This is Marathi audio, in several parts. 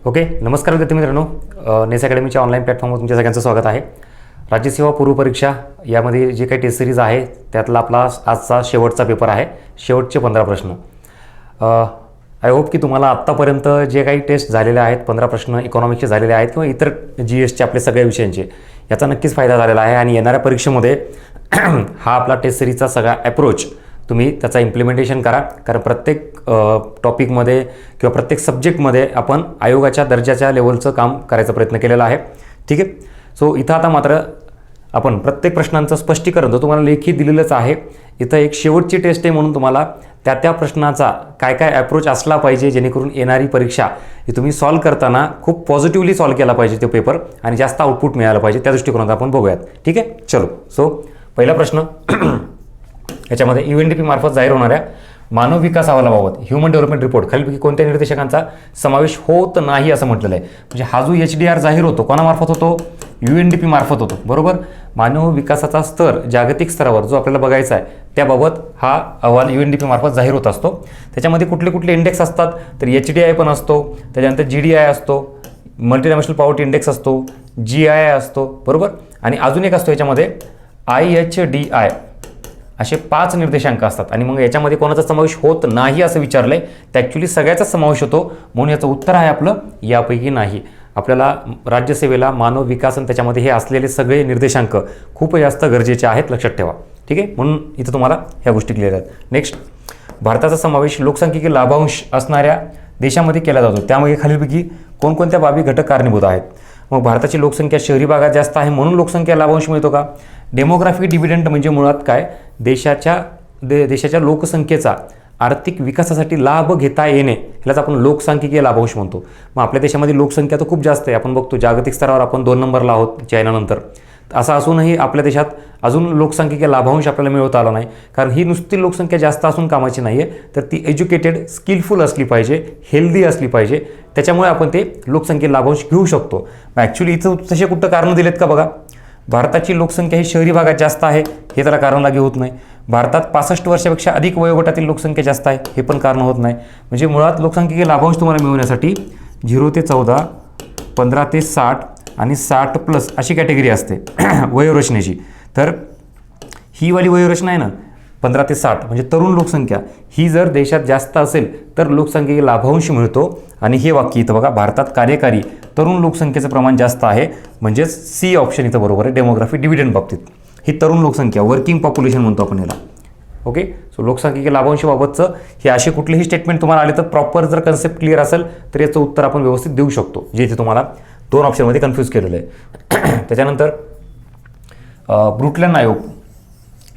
ओके, नमस्कार विद्यार्थी मित्रांनो. नेस अकॅडमीच्या ऑनलाईन प्लॅटफॉर्मवर तुमच्या सगळ्यांचं स्वागत आहे. राज्यसेवा पूर्व परीक्षा यामध्ये जे काही टेस्ट सिरीज आहे त्यातला आपला आजचा शेवटचा पेपर आहे. शेवटचे 15 प्रश्न. आय होप की तुम्हाला आत्तापर्यंत जे काही टेस्ट झालेले आहेत 15 प्रश्न इकॉनॉमिक्सचे झालेले आहेत किंवा इतर GSचे आपले सगळ्या विषयांचे याचा नक्कीच फायदा झालेला आहे. आणि येणाऱ्या परीक्षेमध्ये हा आपला टेस्ट सिरीजचा सगळा अप्रोच तुम्ही त्याचा इम्प्लिमेंटेशन करा. कारण प्रत्येक टॉपिकमध्ये किंवा प्रत्येक सब्जेक्टमध्ये आपण आयोगाच्या दर्जाच्या लेवलचं काम करायचा प्रयत्न केलेला आहे. ठीक आहे. सो इथं आता मात्र आपण प्रत्येक प्रश्नांचं स्पष्टीकरण जो तुम्हाला लेखी दिलेलंच आहे. इथं एक शेवटची टेस्ट आहे म्हणून तुम्हाला त्या प्रश्नाचा काय काय अप्रोच असला पाहिजे जेणेकरून येणारी परीक्षा ही तुम्ही सॉल्व करताना खूप पॉझिटिव्हली सॉल्व केला पाहिजे तो पेपर आणि जास्त आउटपुट मिळालं पाहिजे त्या दृष्टिकोनात आपण बघूयात. ठीक आहे. चलो. सो पहिला प्रश्न याच्यामध्ये UNDP मार्फत जाहीर होणाऱ्या मानव विकास अहवालाबाबत ह्युमन डेव्हलपमेंट रिपोर्ट खालीलपैकी कोणत्या निर्देशकांचा समावेश होत नाही असं म्हटलेलं आहे. म्हणजे हा जो HDR जाहीर होतो कोणामार्फत होतो? UNDP मार्फत होतो. बरोबर. मानव विकासाचा स्तर जागतिक स्तरावर जो आपल्याला बघायचा आहे त्याबाबत हा अहवाल UNDP मार्फत जाहीर होत असतो. त्याच्यामध्ये कुठले कुठले इंडेक्स असतात तर HDI पण असतो, त्याच्यानंतर GDI असतो, मल्टीनॅशनल पॉवर्टी इंडेक्स असतो, GII असतो. बरोबर. आणि अजून एक असतो याच्यामध्ये IHDI. असे 5 निर्देशांक असतात. आणि मग याच्यामध्ये कोणाचा समावेश होत नाही असं विचारलं आहे. तर ॲक्च्युली सगळ्याचा समावेश होतो म्हणून याचं उत्तर आहे आपलं यापैकी नाही. आपल्याला राज्यसेवेला मानव विकास आणि त्याच्यामध्ये हे असलेले सगळे निर्देशांक खूप जास्त गरजेचे आहेत, लक्षात ठेवा. ठीक आहे. म्हणून इथं तुम्हाला ह्या गोष्टी क्लिअर आहेत. नेक्स्ट, भारताचा समावेश लोकसंख्येचे लाभांश असणाऱ्या देशामध्ये केला जातो त्यामुळे खालीलपैकी कोणकोणत्या बाबी घटक कारणीभूत आहेत? मग भारताची लोकसंख्या शहरी भागात जास्त आहे म्हणून लोकसंख्या लाभांश मिळतो का? डेमोग्राफिक डिव्हिडंड म्हणजे मुळात काय? देशाच्या लोकसंख्येचा आर्थिक विकासासाठी लाभ घेता येणे ह्यालाच आपण लोकसांख्यिकीय लाभांश म्हणतो. मग आपल्या देशामध्ये लोकसंख्या तर खूप जास्त आहे. आपण बघतो जागतिक स्तरावर आपण 2 नंबरला आहोत चायनानंतर. असं असूनही आपल्या देशात अजून लोकसंख्येचा लाभांश आपल्याला मिळवता आला नाही. कारण ही नुसती लोकसंख्या जास्त असून कामाची नाही आहे, तर ती एज्युकेटेड स्किलफुल असली पाहिजे, हेल्दी असली पाहिजे. त्याच्यामुळे आपण ते लोकसंख्येचा लाभांश घेऊ शकतो. मग ॲक्च्युली इथं तसे कुठं कारणं दिलेत का बघा? भारताची लोकसंख्या ही शहरी भागात जास्त आहे हे त्याला कारण लागू होत नाही. भारतात 65 वर्षापेक्षा अधिक वयोगटातील लोकसंख्या जास्त आहे हे पण कारण होत नाही. म्हणजे मुळात लोकसंख्येचे लाभांश तुम्हाला मिळवण्यासाठी 0 ते 14, 15 ते 60 आणि 60+ अशी कॅटेगरी असते वयोरचनेची. तर ही वाली वयोरचना आहे ना 15 ते 60 म्हणजे तरुण लोकसंख्या ही जर देशात जास्त असेल तर लोकसंख्येचा लाभांश मिळतो. आणि हे वाक्य इथं बघा, भारतात कार्यकारी तरुण लोकसंख्येचं प्रमाण जास्त आहे. म्हणजेच C ऑप्शन इथं बरोबर आहे डेमोग्राफिक डिव्हिडंड बाबतीत. ही तरुण लोकसंख्या वर्किंग पॉप्युलेशन म्हणतो आपण याला. ओके. सो लोकसंख्येच्या लाभांशाबाबतचं हे असे कुठलेही स्टेटमेंट तुम्हाला आले तर प्रॉपर जर कन्सेप्ट क्लिअर असेल तर याचं उत्तर आपण व्यवस्थित देऊ शकतो, जे इथे तुम्हाला 2 ऑप्शनमध्ये कन्फ्यूज केलेलं आहे. त्याच्यानंतर ब्रुटलँड आयोग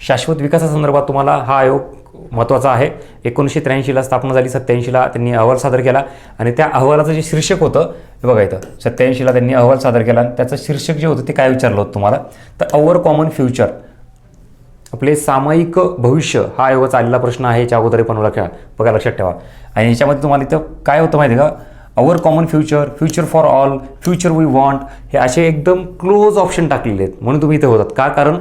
शाश्वत विकासासंदर्भात तुम्हाला हा आयोग महत्त्वाचा आहे. 1983ला स्थापना झाली, 87ला त्यांनी अहवाल सादर केला. आणि त्या अहवालाचं जे शीर्षक होतं हे बघा इथं 87ला त्यांनी अहवाल सादर केला आणि त्याचं शीर्षक जे होतं ते काय विचारलं होतं तुम्हाला तर अवर कॉमन फ्युचर, आपले सामायिक भविष्य हा आयोगाचा आलेला प्रश्न आहे. याच्या अगोदर पण बघा लक्षात ठेवा. आणि याच्यामध्ये तुम्हाला इथं काय होतं माहिती आहे का? Our common future, future for all, future we want हे असे एकदम क्लोज ऑप्शन टाकलेले आहेत म्हणून तुम्ही इथे होतात का? कारण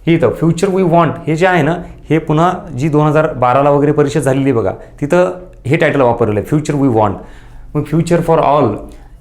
ही इथं फ्युचर वी वॉन्ट हे जे आहे ना हे पुन्हा जी 2012ला वगैरे परीक्षा झालेली बघा तिथं हे टायटल वापरलेलं आहे फ्युचर वी वॉन्ट. मग फ्युचर फॉर ऑल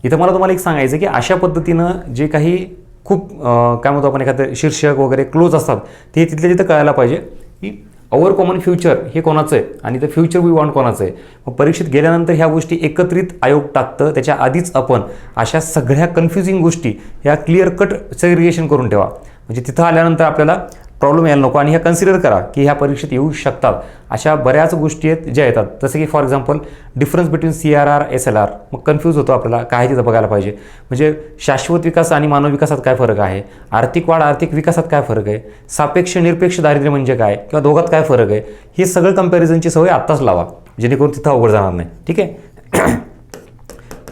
इथं मला तुम्हाला एक सांगायचं की अशा पद्धतीनं जे काही खूप काय म्हणतो आपण एखादं शीर्षक वगैरे क्लोज असतात ते तिथल्या तिथं कळायला पाहिजे की अवर कॉमन फ्युचर हे कोणाचं आहे आणि ते फ्युचर वी वॉन्ट कोणाचं आहे. मग परीक्षेत गेल्यानंतर ह्या गोष्टी एकत्रित आयोग टाकतं. त्याच्या आधीच आपण अशा सगळ्या कन्फ्युजिंग गोष्टी ह्या क्लिअर कट सेग्रिगेशन करून ठेवा. म्हणजे तिथं आल्यानंतर आपल्याला प्रॉब्लेम यायला नको. आणि ह्या कन्सिडर करा की ह्या परीक्षेत येऊ शकतात. अशा बऱ्याच गोष्टी आहेत ज्या येतात जसं की for example difference between CRR SLR. मग कन्फ्यूज होतो आपल्याला काय तिथं बघायला पाहिजे. म्हणजे शाश्वत विकास आणि मानव विकासात काय फरक आहे, आर्थिक वाढ आर्थिक विकासात काय फरक आहे, सापेक्ष निरपेक्ष दारिद्र्य म्हणजे काय किंवा दोघात काय फरक आहे, हे सगळं कंपॅरिझनची सवय आत्ताच लावा जेणेकरून तिथं अवघड जाणार नाही. ठीक आहे.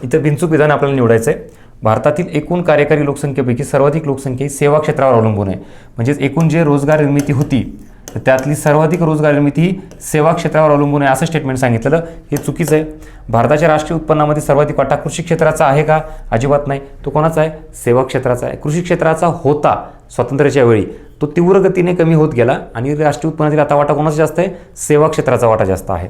इथं बिनचूक विधान आपल्याला निवडायचं आहे. भारतातील एकूण कार्यकारी लोकसंख्येपैकी सर्वाधिक लोकसंख्या ही सेवा क्षेत्रावर अवलंबून आहे. म्हणजेच एकूण जे रोजगार निर्मिती होती तर त्यातली सर्वाधिक रोजगार निर्मिती ही सेवा क्षेत्रावर अवलंबून आहे असं स्टेटमेंट सांगितलेलं हे चुकीचं आहे. भारताच्या राष्ट्रीय उत्पन्नामध्ये सर्वाधिक वाटा कृषी क्षेत्राचा आहे का? अजिबात नाही. तो कोणाचा आहे? सेवा क्षेत्राचा आहे. कृषी क्षेत्राचा होता स्वातंत्र्याच्या वेळी, तो तीव्र गतीने कमी होत गेला आणि राष्ट्रीय उत्पन्नातील आता वाटा कोणाचा जास्त आहे? सेवा क्षेत्राचा वाटा जास्त आहे.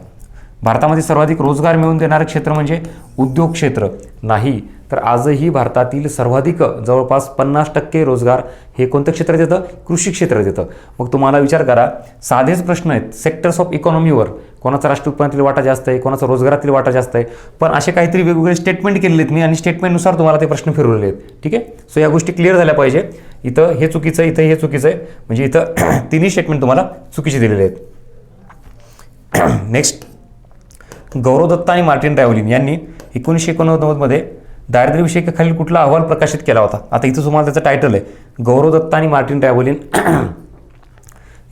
भारतामध्ये सर्वाधिक रोजगार मिळवून देणारं क्षेत्र म्हणजे उद्योग क्षेत्र नाही, तर आजही भारतातील सर्वाधिक जवळपास 50% रोजगार हे कोणत्या क्षेत्रात येतं? कृषी क्षेत्रात येतं. मग तुम्हाला विचार करा, साधेच प्रश्न आहेत सेक्टर्स ऑफ इकॉनॉमीवर, कोणाचा राष्ट्रीय उत्पन्नातील वाटा जास्त आहे, कोणाचा रोजगारातील वाटा जास्त आहे, पण असे काहीतरी वेगवेगळे स्टेटमेंट केलेले आहेत मी आणि स्टेटमेंटनुसार तुम्हाला ते प्रश्न फिरवलेले आहेत. ठीक आहे, सो या गोष्टी क्लिअर झाल्या पाहिजे. इथं हे चुकीचं आहे, इथं हे चुकीचं आहे, म्हणजे इथं तिन्ही स्टेटमेंट तुम्हाला चुकीचे दिलेले आहेत. नेक्स्ट, गौरव दत्ता आणि मार्टिन ट्रॅव्हलिन यांनी 1989मध्ये दारिद्र्यविषयी खालील कुठला अहवाल प्रकाशित केला होता? आता इथं तुम्हाला त्याचं टायटल आहे, गौरव दत्ता आणि मार्टिन ट्रॅव्हलिन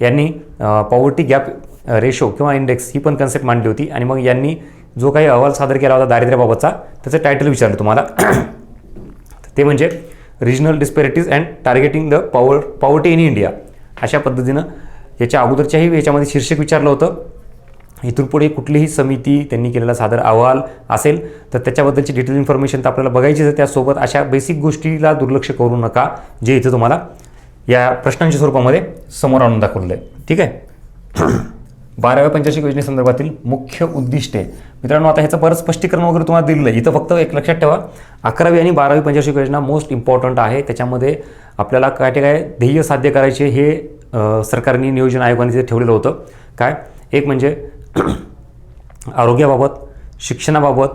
यांनी पॉवर्टी गॅप रेशो किंवा इंडेक्स ही पण कन्सेप्ट मांडली होती. आणि मग यांनी जो काही अहवाल सादर केला होता दारिद्र्याबाबतचा, त्याचं टायटल विचारलं तुम्हाला ते म्हणजे regional disparities and targeting the poverty in India. अशा पद्धतीनं याच्या अगोदरच्याही याच्यामध्ये शीर्षक विचारलं होतं. इथून पुढे कुठलीही समिती त्यांनी केलेला सादर अहवाल असेल तर त्याच्याबद्दलची डिटेल इन्फॉर्मेशन तर आपल्याला बघायचीच आहे. त्यासोबत अशा बेसिक गोष्टीला दुर्लक्ष करू नका जे इथं तुम्हाला या प्रश्नांच्या स्वरूपामध्ये समोर आणून दाखवलं आहे. ठीक आहे. 12व्या पंचवार्षिक योजनेसंदर्भातील मुख्य उद्दिष्टे मित्रांनो, आता ह्याचं परत स्पष्टीकरण वगैरे तुम्हाला दिलेलं आहे. इथं फक्त एक लक्षात ठेवा, 11वी आणि 12वी पंचवार्षिक योजना मोस्ट इम्पॉर्टंट आहे. त्याच्यामध्ये आपल्याला काय ध्येय साध्य करायचे हे सरकारने नियोजन आयोगाने तिथे ठेवलेलं होतं. काय, एक म्हणजे आरोग्याबाबत, शिक्षणाबाबत,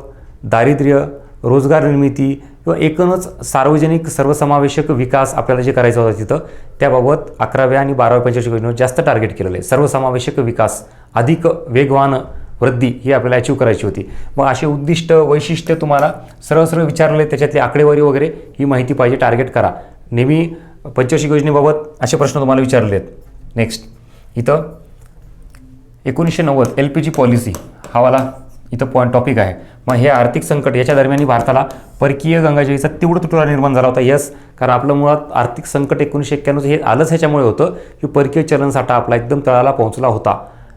दारिद्र्य, रोजगार निर्मिती किंवा एकूणच सार्वजनिक सर्वसमावेशक विकास आपल्याला जे करायचं होतं तिथं, त्याबाबत 11व्या आणि 12व्या पंचवार्षिक योजनेवर जास्त टार्गेट केलेलं आहे. सर्वसमावेशक विकास, अधिक वेगवान वृद्धी ही आपल्याला अचीव करायची होती. मग असे उद्दिष्ट, वैशिष्ट्य तुम्हाला सरळ विचारले, त्याच्यातली आकडेवारी वगैरे ही माहिती पाहिजे, टार्गेट करा. नेहमी पंचवार्षिक योजनेबाबत असे प्रश्न तुम्हाला विचारले आहेत. नेक्स्ट, इथं 1990 LPG पॉलिसी हा वाला इथं टॉपिक आहे. मग हे आर्थिक संकट याच्या दरम्यान भारताला परकीय गंगाजळीचा तीव्र तुटवडा निर्माण झाला होता. यस, कारण आपलं मुळात आर्थिक संकट 1991 हे आलंच ह्याच्यामुळे होतं की परकीय चलनसाठा आपला एकदम तळाला पोहोचला होता.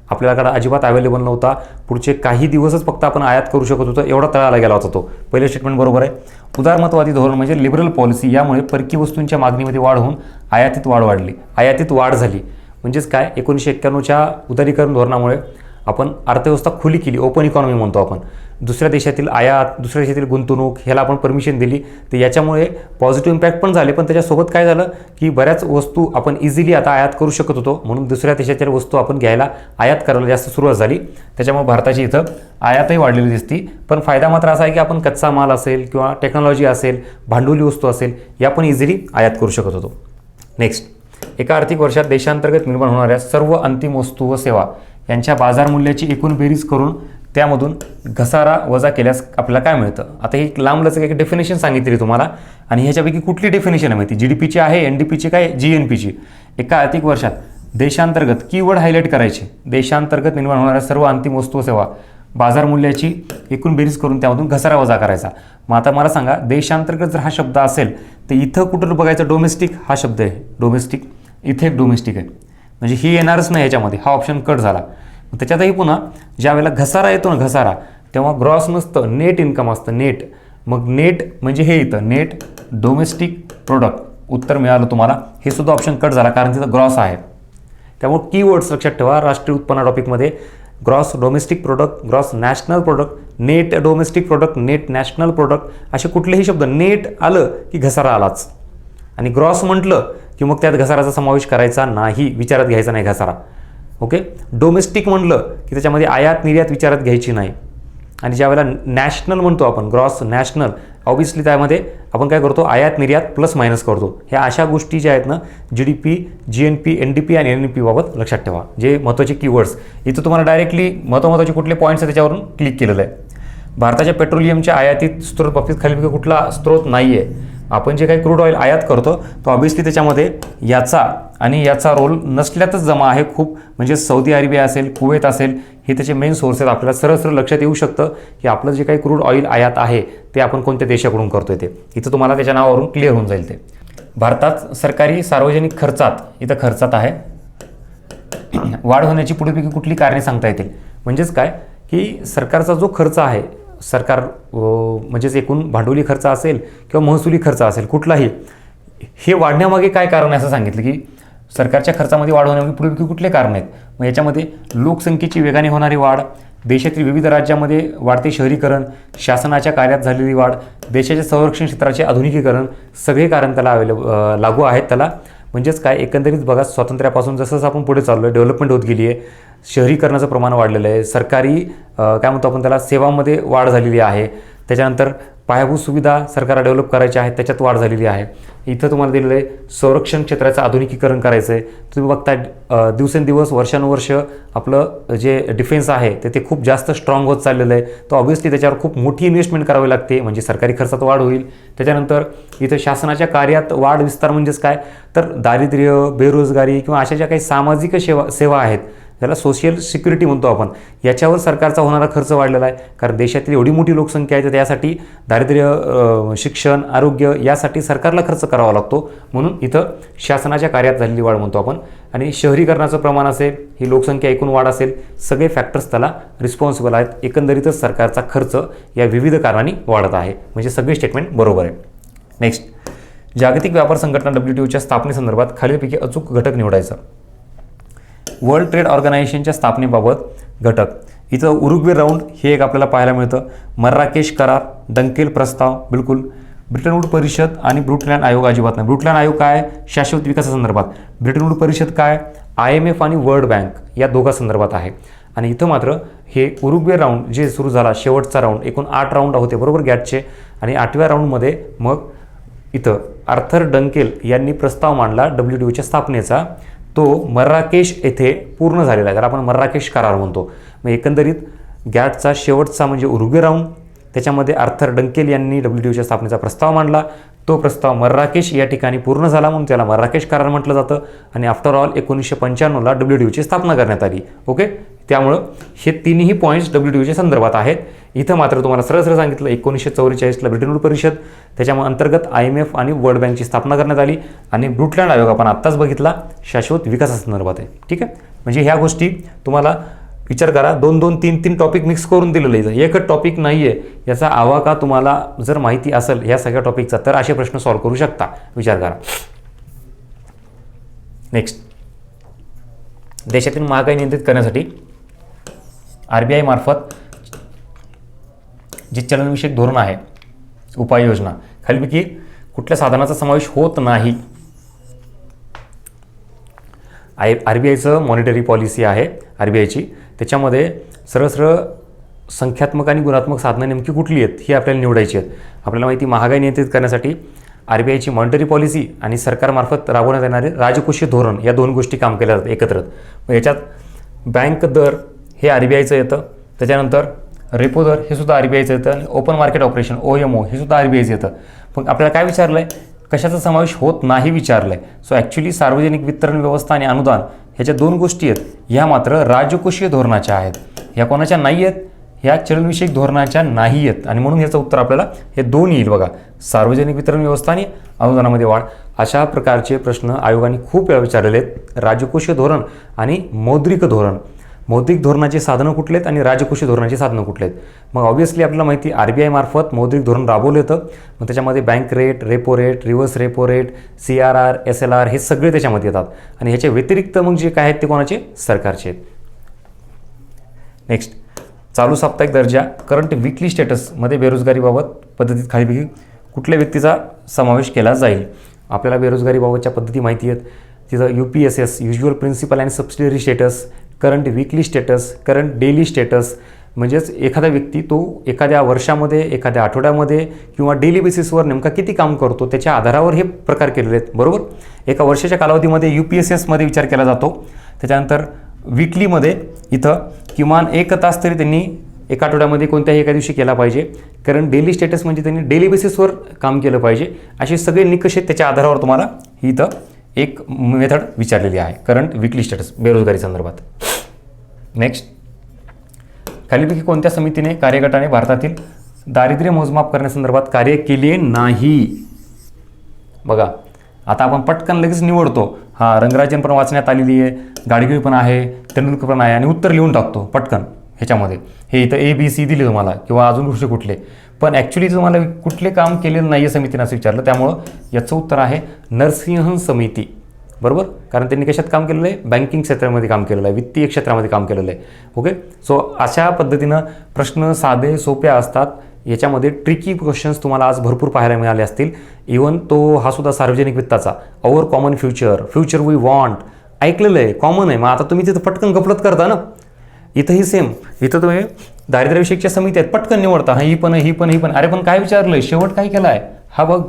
आपल्याकडे अजिबात अवेलेबल नव्हता. पुढचे काही दिवसच फक्त आपण आयात करू शकत होतो, एवढा तळाला गेला होता तो. पहिलं स्टेटमेंट बरोबर आहे. उदारमतवादी धोरण म्हणजे लिबरल पॉलिसी, यामुळे परकीय वस्तूंच्या मागणीमध्ये वाढ होऊन आयातीत वाढ झाली. म्हणजेच काय, 1991च्या उदारीकरण धोरणामुळे आपण अर्थव्यवस्था खुली केली, ओपन इकॉनॉमी म्हणतो आपण. दुसऱ्या देशातील आयात, दुसऱ्या देशातील गुंतवणूक ह्याला आपण परमिशन दिली, तर याच्यामुळे पॉझिटिव्ह इम्पॅक्ट पण झाले. पण त्याच्यासोबत काय झालं की बऱ्याच वस्तू आपण इझिली आता आयात करू शकत होतो, म्हणून दुसऱ्या देशातील वस्तू आपण घ्यायला, आयात करायला जास्त सुरुवात झाली. त्याच्यामुळे भारताची इथं आयातही वाढलेली दिसती. पण फायदा मात्र असा आहे की आपण कच्चा माल असेल किंवा टेक्नॉलॉजी असेल, भांडवली वस्तू असेल, या पण इझिली आयात करू शकत होतो. नेक्स्ट, एका आर्थिक वर्षात देशांतर्गत निर्माण होणाऱ्या सर्व अंतिम वस्तू व सेवा यांच्या बाजार मूल्याची एकूण बेरीज करून त्यामधून घसारा वजा केल्यास आपल्याला काय मिळतं? आता ही लांबलचक एक डेफिनेशन सांगितली तुम्हाला, आणि ह्याच्यापैकी कुठली डेफिनेशन आहे माहिती? GDPची आहे, NDPची काय, GNPची. एका आर्थिक वर्षात देशांतर्गत कीवर्ड हायलाईट करायचे, देशांतर्गत निर्माण होणाऱ्या सर्व अंतिम वस्तू व सेवा बाजार मूल्याची एकूण बेरीज करून त्यामधून घसारा वजा करायचा. मग आता मला सांगा, देशांतर्गत जर हा शब्द असेल तर इथं कुठं बघायचं? डोमेस्टिक हा शब्द आहे, डोमेस्टिक, इथे एक डोमेस्टिक आहे, म्हणजे ही येणारच नाही ह्याच्यामध्ये, हा ऑप्शन कट झाला. त्याच्यातही पुन्हा ज्या वेळेला घसारा येतो ना, घसारा, तेव्हा ग्रॉस नसतं, नेट इन्कम असतं, नेट. मग नेट म्हणजे हे इथं नेट डोमेस्टिक प्रोडक्ट उत्तर मिळालं तुम्हाला. हे सुद्धा ऑप्शन कट झाला कारण तिथं ग्रॉस आहे. त्यामुळे कीवर्ड्स लक्षात ठेवा राष्ट्रीय उत्पन्न टॉपिकमध्ये. Gross domestic product, gross national product, net domestic product, net national product, असे कुठलेही शब्द नेट आलं की घसारा आलाच. आणि ग्रॉस म्हटलं की मग त्यात घसाराचा समावेश करायचा नाही, विचारात घ्यायचा नाही घसारा. ओके. डोमेस्टिक म्हटलं की त्याच्यामध्ये आयात निर्यात विचारात घ्यायची नाही. आणि ज्यावेळेला नॅशनल म्हणतो आपण, ग्रॉस नॅशनल, ऑब्विसली त्यामध्ये आपण काय करतो? आयात निर्यात प्लस मायनस करतो. ह्या अशा गोष्टी ज्या आहेत ना, GDP, GNP, NDP आणि NNP बाबत लक्षात ठेवा, जे महत्त्वाचे कीवर्ड्स. इथं तुम्हाला डायरेक्टली महत्त्वाचे कुठले पॉईंट्स आहेत त्याच्यावरून क्लिक केलेलं आहे. भारताच्या पेट्रोलियमच्या आयातीत स्त्रोत बाबतीत खालील कुठला स्त्रोत नाही आहे. आपण जे काही क्रूड ऑइल आयात करतो तो ऑब्वियसली त्याच्यामध्ये याचा आणि याचा रोल नसल्यातच जमा आहे खूप. म्हणजे सौदी अरेबिया असेल, कुवेत असेल, हे त्याचे मेन सोर्स आहेत. आपल्याला सरळ लक्षात येऊ शकतं की आपलं जे काही क्रूड ऑइल आयात आहे ते आपण कोणत्या देशाकडून करतोय ते. इथं तुम्हाला त्याच्या नावावरून क्लिअर होऊन जाईल ते. भारतात सरकारी सार्वजनिक खर्चात, इथं खर्चात आहे, वाढ होण्याची पुढीलपैकी कुठली कारणे सांगता येतील? म्हणजेच काय की सरकारचा जो खर्च आहे, सरकार म्हणजेच एकूण भांडवली खर्च असेल किंवा महसुली खर्च असेल कुठलाही, हे वाढण्यामागे काय कारण आहे असं सांगितलं की सरकारच्या खर्चामध्ये वाढ होण्यामागे पुढील कुठले कारण आहेत. मग याच्यामध्ये लोकसंख्येची वेगाने होणारी वाढ, देशातील विविध राज्यांमध्ये वाढते शहरीकरण, शासनाच्या कार्यात झालेली वाढ, देशाच्या संरक्षण क्षेत्राचे आधुनिकीकरण, सगळे कारण त्याला लागू आहेत त्याला. म्हणजेच काय, एकंदरीत बघा, स्वातंत्र्यापासून जसं जसं आपण पुढे चाललो आहे, डेव्हलपमेंट होत गेली आहे, शहरीकरणाचं प्रमाण वाढलेलं आहे, सरकारी काय म्हणतो आपण त्याला, सेवांमध्ये वाढ झालेली आहे. त्याच्यानंतर पायाभूत सुविधा सरकारला डेव्हलप करायच्या आहेत, त्याच्यात वाढ झालेली आहे. इथं तुम्हाला दिलेलं आहे संरक्षण क्षेत्राचं आधुनिकीकरण करायचं आहे. तुम्ही बघताय दिवसेंदिवस वर्षानुवर्ष आपलं जे डिफेन्स आहे ते खूप जास्त स्ट्रॉंग होत चाललेलं आहे. तर ऑब्व्हियसली त्याच्यावर खूप मोठी इन्व्हेस्टमेंट करावी लागते, म्हणजे सरकारी खर्चात वाढ होईल. त्याच्यानंतर इथं शासनाच्या कार्यात वाढ विस्तार म्हणजेच काय, तर दारिद्र्य, बेरोजगारी किंवा अशा ज्या काही सामाजिक सेवा आहेत, त्याला सोशल सिक्युरिटी म्हणतो आपण, याच्यावर सरकारचा होणारा खर्च वाढलेला आहे. कारण देशातील एवढी मोठी लोकसंख्या आहे तर त्यासाठी दारिद्र्य, शिक्षण, आरोग्य यासाठी सरकारला खर्च करावा लागतो. म्हणून इथं शासनाच्या कार्यात झालेली वाढ म्हणतो आपण. आणि शहरीकरणाचं प्रमाण असेल, ही लोकसंख्या एकूण वाढ असेल, सगळे फॅक्टर्स त्याला रिस्पॉन्सिबल आहेत. एकंदरीतच सरकारचा खर्च या विविध कारणांनी वाढत आहे. म्हणजे सगळे स्टेटमेंट बरोबर आहे. नेक्स्ट, जागतिक व्यापार संघटना WTOच्या स्थापनेसंदर्भात खालीलपैकी अचूक घटक निवडायचा. वर्ल्ड ट्रेड ऑर्गनायझेशनच्या स्थापनेबाबत घटक, इथं उरुग्वे राऊंड हे एक आपल्याला पाहायला मिळतं. मर्राकेश करार, डंकेल प्रस्ताव बिलकुल. ब्रिटन वूड परिषद आणि ब्रुटलँड आयोग अजिबात नाही. ब्रुटलँड आयोग काय, शाश्वत विकासासंदर्भात. ब्रिटन वूड परिषद काय, IMF आणि वर्ल्ड बँक या दोघा संदर्भात आहे. आणि इथं मात्र हे उरुग्वे राऊंड जे सुरू झाला, शेवटचा राऊंड, एकूण 8 राऊंड होते बरोबर गॅटचे. आणि 8व्या राऊंडमध्ये मग इथं आर्थर डंकेल यांनी प्रस्ताव मांडला WTOच्या स्थापनेचा. तो मर्राकेश येथे पूर्ण झालेला आहे, त्याला आपण मर्राकेश करार म्हणतो. मग एकंदरीत गॅटचा शेवटचा म्हणजे उरुग्वे राऊंड, त्याच्यामध्ये आर्थर डंकेल यांनी WTOच्या स्थापनेचा प्रस्ताव मांडला. तो प्रस्ताव मर्राकेश या ठिकाणी पूर्ण झाला म्हणून त्याला मर्राकेश करार म्हटलं जातं. आणि आफ्टर ऑल 1995ला WTOची स्थापना करण्यात आली. ओके, त्यामुळं हे तिन्ही पॉईंट्स WTOच्या संदर्भात आहेत. इथं मात्र तुम्हाला सरळ सरळ सांगितलं 1944ला ब्रिटन वूड परिषद, त्याच्या अंतर्गत IMF आणि वर्ल्ड बँकची स्थापना करण्यात आली. आणि ब्रुटलँड आयोग आपण आत्ताच बघितला, शाश्वत विकासासंदर्भात आहे. ठीक आहे, म्हणजे ह्या गोष्टी तुम्हाला विचार करा, 2-2, 3-3 टॉपिक मिक्स करून दिलेलं आहे. एकच टॉपिक नाही आहे, याचा आवाका तुम्हाला जर माहिती असेल ह्या सगळ्या टॉपिकचा तर असे प्रश्न सॉल्व्ह करू शकता. विचार करा. नेक्स्ट, देशातील महागाई नियंत्रित करण्यासाठी RBI मार्फत जे चलनविषयक धोरण आहे, उपाययोजना, खालीलपैकी कुठल्या साधनाचा समावेश होत नाही. RBIचं मॉनिटरी पॉलिसी आहे RBIची, त्याच्यामध्ये सरळ सरळ संख्यात्मक आणि गुणात्मक साधनं नेमकी कुठली आहेत ही आपल्याला निवडायची आहेत. आपल्याला माहिती, महागाई नियंत्रित करण्यासाठी RBIची मॉनिटरी पॉलिसी आणि सरकारमार्फत राबवण्यात येणारे राजकोषीय धोरण या दोन गोष्टी काम केल्या जातात एकत्र. मग याच्यात बँक दर हे RBIचं येतं, त्याच्यानंतर रेपो दर हे सुद्धा RBIचं येतं, आणि ओपन मार्केट ऑपरेशन OMO हे सुद्धा RBIचं येतं. पण आपल्याला काय विचारलं आहे, कशाचा समावेश होत नाही विचारलं आहे. सो ॲक्च्युली सार्वजनिक वितरण व्यवस्था आणि अनुदान ह्याच्या दोन गोष्टी आहेत, ह्या मात्र राजकोषीय धोरणाच्या आहेत. ह्या कोणाच्या नाही आहेत, ह्या चलनविषयक धोरणाच्या नाही आहेत. आणि म्हणून ह्याचं उत्तर आपल्याला हे दोन येईल बघा, सार्वजनिक वितरण व्यवस्था आणि अनुदानामध्ये वाढ. अशा प्रकारचे प्रश्न आयोगाने खूप वेळा विचारलेले आहेत. राजकोषीय धोरण आणि मौद्रिक धोरण, मौद्रिक धोरणाचे साधनं कुठले आहेत आणि राजकोषीय धोरणाचे साधनं कुठले आहेत. मग ऑब्व्हियसली आपल्याला माहिती, RBI मार्फत मौद्रिक धोरण राबवलं येतं. मग त्याच्यामध्ये bank rate, repo rate, reverse repo rate, CRR, SLR हे सगळे त्याच्यामध्ये येतात. आणि ह्याच्या व्यतिरिक्त मग जे काय आहेत ते कोणाचे, सरकारचे आहेत. नेक्स्ट, चालू साप्ताहिक दर्जा, करंट विकली स्टेटसमध्ये बेरोजगारीबाबत पद्धतीत खालीपैकी कुठल्या व्यक्तीचा समावेश केला जाईल. आपल्याला बेरोजगारीबाबतच्या पद्धती माहिती आहेत. तिथं UPSS, usual principal and subsidiary status, current weekly status, current daily status. म्हणजेच एखादा व्यक्ती तो एखाद्या वर्षामध्ये, एखाद्या आठवड्यामध्ये किंवा डेली बेसिसवर नेमका किती काम करतो त्याच्या आधारावर हे प्रकार केलेले आहेत बरोबर. एका वर्षाच्या कालावधीमध्ये UPSSमध्ये विचार केला जातो. त्याच्यानंतर विकलीमध्ये इथं किमान 1 तास तरी त्यांनी एका आठवड्यामध्ये कोणत्याही एका दिवशी केला पाहिजे. कारण डेली स्टेटस म्हणजे त्यांनी डेली बेसिसवर काम केलं पाहिजे. असे सगळे निकष आहेत, त्याच्या आधारावर तुम्हाला ही इथं एक मेथड विचारलेली आहे, करंट विकली स्टेटस बेरोजगारी संदर्भात. नेक्स्ट, खालीपैकी कोणत्या समितीने, कार्यगटाने भारतातील दारिद्र्य मोजमाप करण्यासंदर्भात कार्य केले नाही. बघा, आता आपण पटकन लगेच निवडतो, हा रंगराजन पण वाचण्यात आलेली आहे, गाडगीळ पण आहे, तेंडुलकर पण आहे, आणि उत्तर लिहून टाकतो पटकन ह्याच्यामध्ये. हे इथं ABC दिले तुम्हाला किंवा अजून दुसरे कुठले, पण ॲक्च्युली तुम्हाला कुठले काम केलेलं नाही आहे समितीनं असं विचारलं. त्यामुळं याचं उत्तर आहे नरसिंहन समिती. बरोबर, कारण त्यांनी कशात काम केलेलं आहे, बँकिंग क्षेत्रामध्ये काम केलेलं आहे, वित्तीय क्षेत्रामध्ये काम केलेलं आहे. ओके, सो अशा पद्धतीनं प्रश्न साधे सोपे असतात. याच्यामध्ये ट्रिकी क्वेश्चन्स तुम्हाला आज भरपूर पाहायला मिळाले असतील. इवन तो हा सुद्धा सार्वजनिक वित्ताचा our common future we want ऐकलेलं आहे, कॉमन आहे. मग आता तुम्ही तिथं पटकन गफलत करता ना. इथंही सेम, इथं तुम्ही दारिद्र्यविषयकच्या समिती आहेत, पटकन निवडता, ही पण ही पण ही पण. अरे पण काय विचारलंय, शेवट काय केला आहे हा बघ.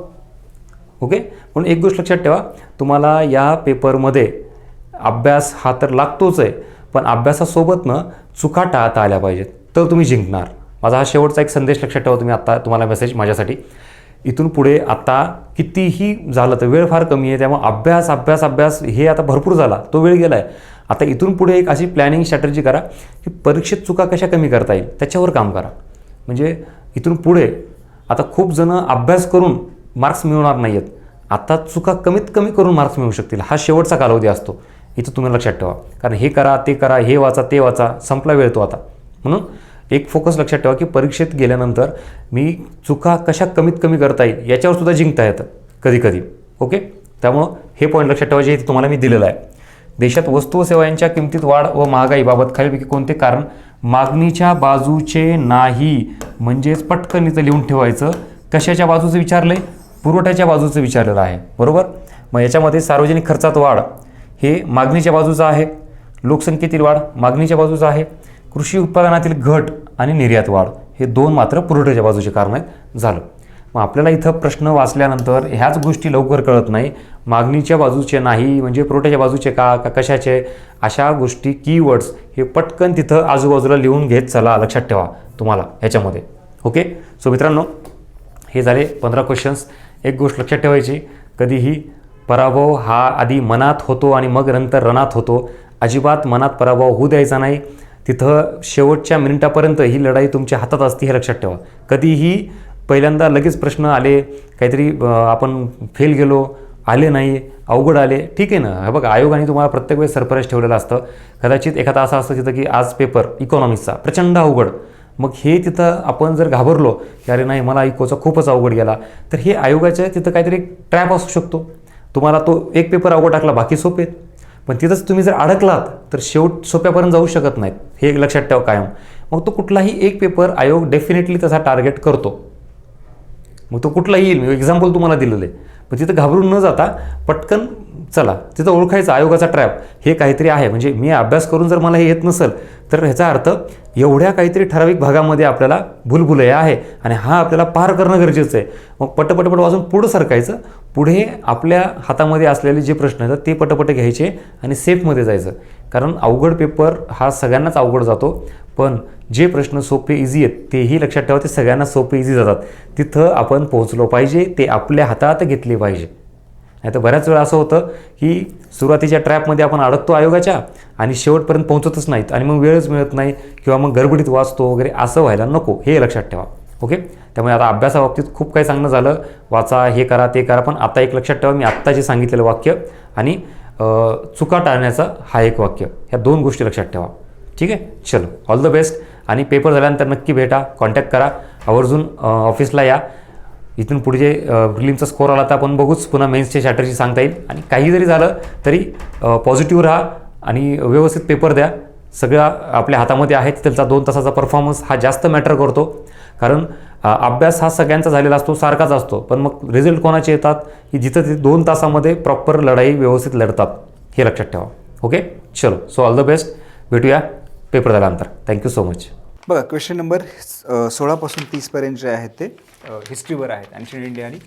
ओके, पण एक गोष्ट लक्षात ठेवा, तुम्हाला या पेपरमध्ये अभ्यास हा तर लागतोच आहे, पण अभ्यासासोबतनं चुका टाळता आल्या पाहिजेत, तर तुम्ही जिंकणार. माझा हा शेवटचा एक संदेश लक्षात ठेवा तुम्ही. आत्ता तुम्हाला मेसेज माझ्यासाठी, इथून पुढे आता कितीही झालं तर वेळ फार कमी आहे, त्यामुळे अभ्यास अभ्यास अभ्यास हे आता भरपूर झाला, तो वेळ गेला आहे. आता इथून पुढे एक अशी प्लॅनिंग स्ट्रॅटर्जी करा की परीक्षेत चुका कशा कमी करता येईल त्याच्यावर काम करा. म्हणजे इथून पुढे आता खूप जणं अभ्यास करून मार्क्स मिळवणार नाही आहेत, आता चुका कमीत कमी करून मार्क्स मिळू शकतील. हा शेवटचा कालावधी असतो, इथं तुम्ही लक्षात ठेवा. कारण हे करा ते करा, हे वाचा ते वाचा, संपला वेळ तो आता. म्हणून एक फोकस लक्षात ठेवा की परीक्षेत गेल्यानंतर मी चुका कशा कमीत कमी करता येईल याच्यावर सुद्धा जिंकता येतं कधी कधी. ओके, त्यामुळं हे पॉईंट लक्षात ठेवायचे, हे तुम्हाला मी दिलेलं आहे. देशात वस्तू व सेवा यांच्या किमतीत वाढ व महागाईबाबत खालीलपैकी कोणते कारण मागणीच्या बाजूचे नाही, म्हणजेच पटकन इथं लिहून ठेवायचं. कशाच्या बाजूचं विचारलंय, पुरवठ्याच्या बाजूचं विचारलेलं आहे, बरोबर. मग याच्यामध्ये सार्वजनिक खर्चात वाढ हे मागणीच्या बाजूचं आहे, लोकसंख्येतील वाढ मागणीच्या बाजूचं आहे, कृषी उत्पादनातील घट आणि निर्यात वाढ हे दोन मात्र पुरवठ्याच्या बाजूचे कारण आहेत. झालं. मग आपल्याला इथं प्रश्न वाचल्यानंतर ह्याच गोष्टी लवकर कळत नाही, मागणीच्या बाजूचे नाही म्हणजे पुरवठ्याच्या बाजूचे का कशाचे, अशा गोष्टी कीवर्ड्स हे पटकन तिथं आजूबाजूला लिहून घेत चला, लक्षात ठेवा तुम्हाला ह्याच्यामध्ये. ओके, सो मित्रांनो हे झाले 15 क्वेश्चन्स. एक गोष्ट लक्षात ठेवायची, कधीही पराभव हा आधी मनात होतो आणि मग नंतर रणात होतो. अजिबात मनात पराभव होऊ द्यायचा नाही. तिथं शेवटच्या मिनिटापर्यंत ही लढाई तुमच्या हातात असते, हे लक्षात ठेवा. कधीही पहिल्यांदा लगेच प्रश्न आले, काहीतरी आपण फेल गेलो, आले नाही, अवघड आले, ठीक आहे ना. हे बघा, आयोगाने तुम्हाला प्रत्येक वेळेस सरप्राईज ठेवलेलं असतं. कदाचित एखादा असा असतं तिथं की आज पेपर इकॉनॉमिक्सचा प्रचंड अवघड, मग हे तिथं आपण जर घाबरलो की अरे नाही मला इकोचा खूपच अवघड गेला, तर हे आयोगाच्या तिथं काहीतरी ट्रॅप असू शकतो. तुम्हाला तो एक पेपर अवघड टाकला, बाकी सोपे आहेत, पण तिथंच तुम्ही जर अडकलात तर शेवट सोप्यापर्यंत जाऊ शकत नाहीत, हे एक लक्षात ठेवा कायम. मग तो कुठलाही एक पेपर आयोग डेफिनेटली तसा टार्गेट करतो. मग तो कुठलाही येईल, मी एक्झाम्पल तुम्हाला दिलेलं आहे. पण तिथं घाबरून न जाता पटकन चला, तिथं ओळखायचं आयोगाचा ट्रॅप हे काहीतरी आहे. म्हणजे मी अभ्यास करून जर मला हे येत नसेल तर ह्याचा अर्थ एवढ्या काहीतरी ठराविक भागामध्ये आपल्याला भुलभुलैया आहे आणि हा आपल्याला पार करणं गरजेचं आहे. मग पटपट वाजून पुढं सरकायचं, पुढे आपल्या हातामध्ये असलेले जे प्रश्न आहेत ते पटपट घ्यायचे आणि सेफमध्ये जायचं. कारण अवघड पेपर हा सगळ्यांनाच अवघड जातो, पण जे प्रश्न सोपे इझी आहेत तेही लक्षात ठेवा, ते सगळ्यांना सोपे इझी जातात. तिथं आपण पोहोचलो पाहिजे, ते आपल्या हातात घेतले पाहिजे. नाही तर बऱ्याच वेळा असं होतं की सुरुवातीच्या ट्रॅपमध्ये आपण अडकतो आयोगाच्या आणि शेवटपर्यंत पोहोचतच नाहीत आणि मग वेळच मिळत नाही किंवा मग गडबडीत वाचतो वगैरे, असं व्हायला नको, हे लक्षात ठेवा. ओके, त्यामुळे आता अभ्यासाबाबतीत खूप काही सांगणं झालं, वाचा, हे करा ते करा, पण आता एक लक्षात ठेवा, मी आत्ता जे सांगितलेलं वाक्य आणि चुका टाळण्याचा हा एक वाक्य, ह्या दोन गोष्टी लक्षात ठेवा. ठीक आहे, चलो, ऑल द बेस्ट. आणि पेपर झाल्यानंतर नक्की भेटा, कॉन्टॅक्ट करा, आवर्जून ऑफिसला या. इथून पुढे जे प्रिलिमचा स्कोर आला तर आपण बघूच, पुन्हा मेन्सच्या स्ट्रॅटर्जी सांगता येईल. आणि काही जरी झालं तरी पॉझिटिव्ह राहा आणि व्यवस्थित पेपर द्या. सगळं आपल्या हातामध्ये आहे, त्याचा 2 तासाचा परफॉर्मन्स हा जास्त मॅटर करतो. कारण अभ्यास हा सगळ्यांचा झालेला असतो, सारखाच असतो, पण मग रिझल्ट कोणाचे येतात की जिथं ते 2 तासामध्ये प्रॉपर लढाई व्यवस्थित लढतात, हे लक्षात ठेवा. ओके, चलो, सो ऑल द बेस्ट. भेटूया पेपर झाल्यानंतर. Thank you so much. बघा, क्वेश्चन नंबर 16 पासून 30 पर्यंत जे आहेत ते हिस्ट्रीवर आहेत, एन्शियंट इंडिया आणि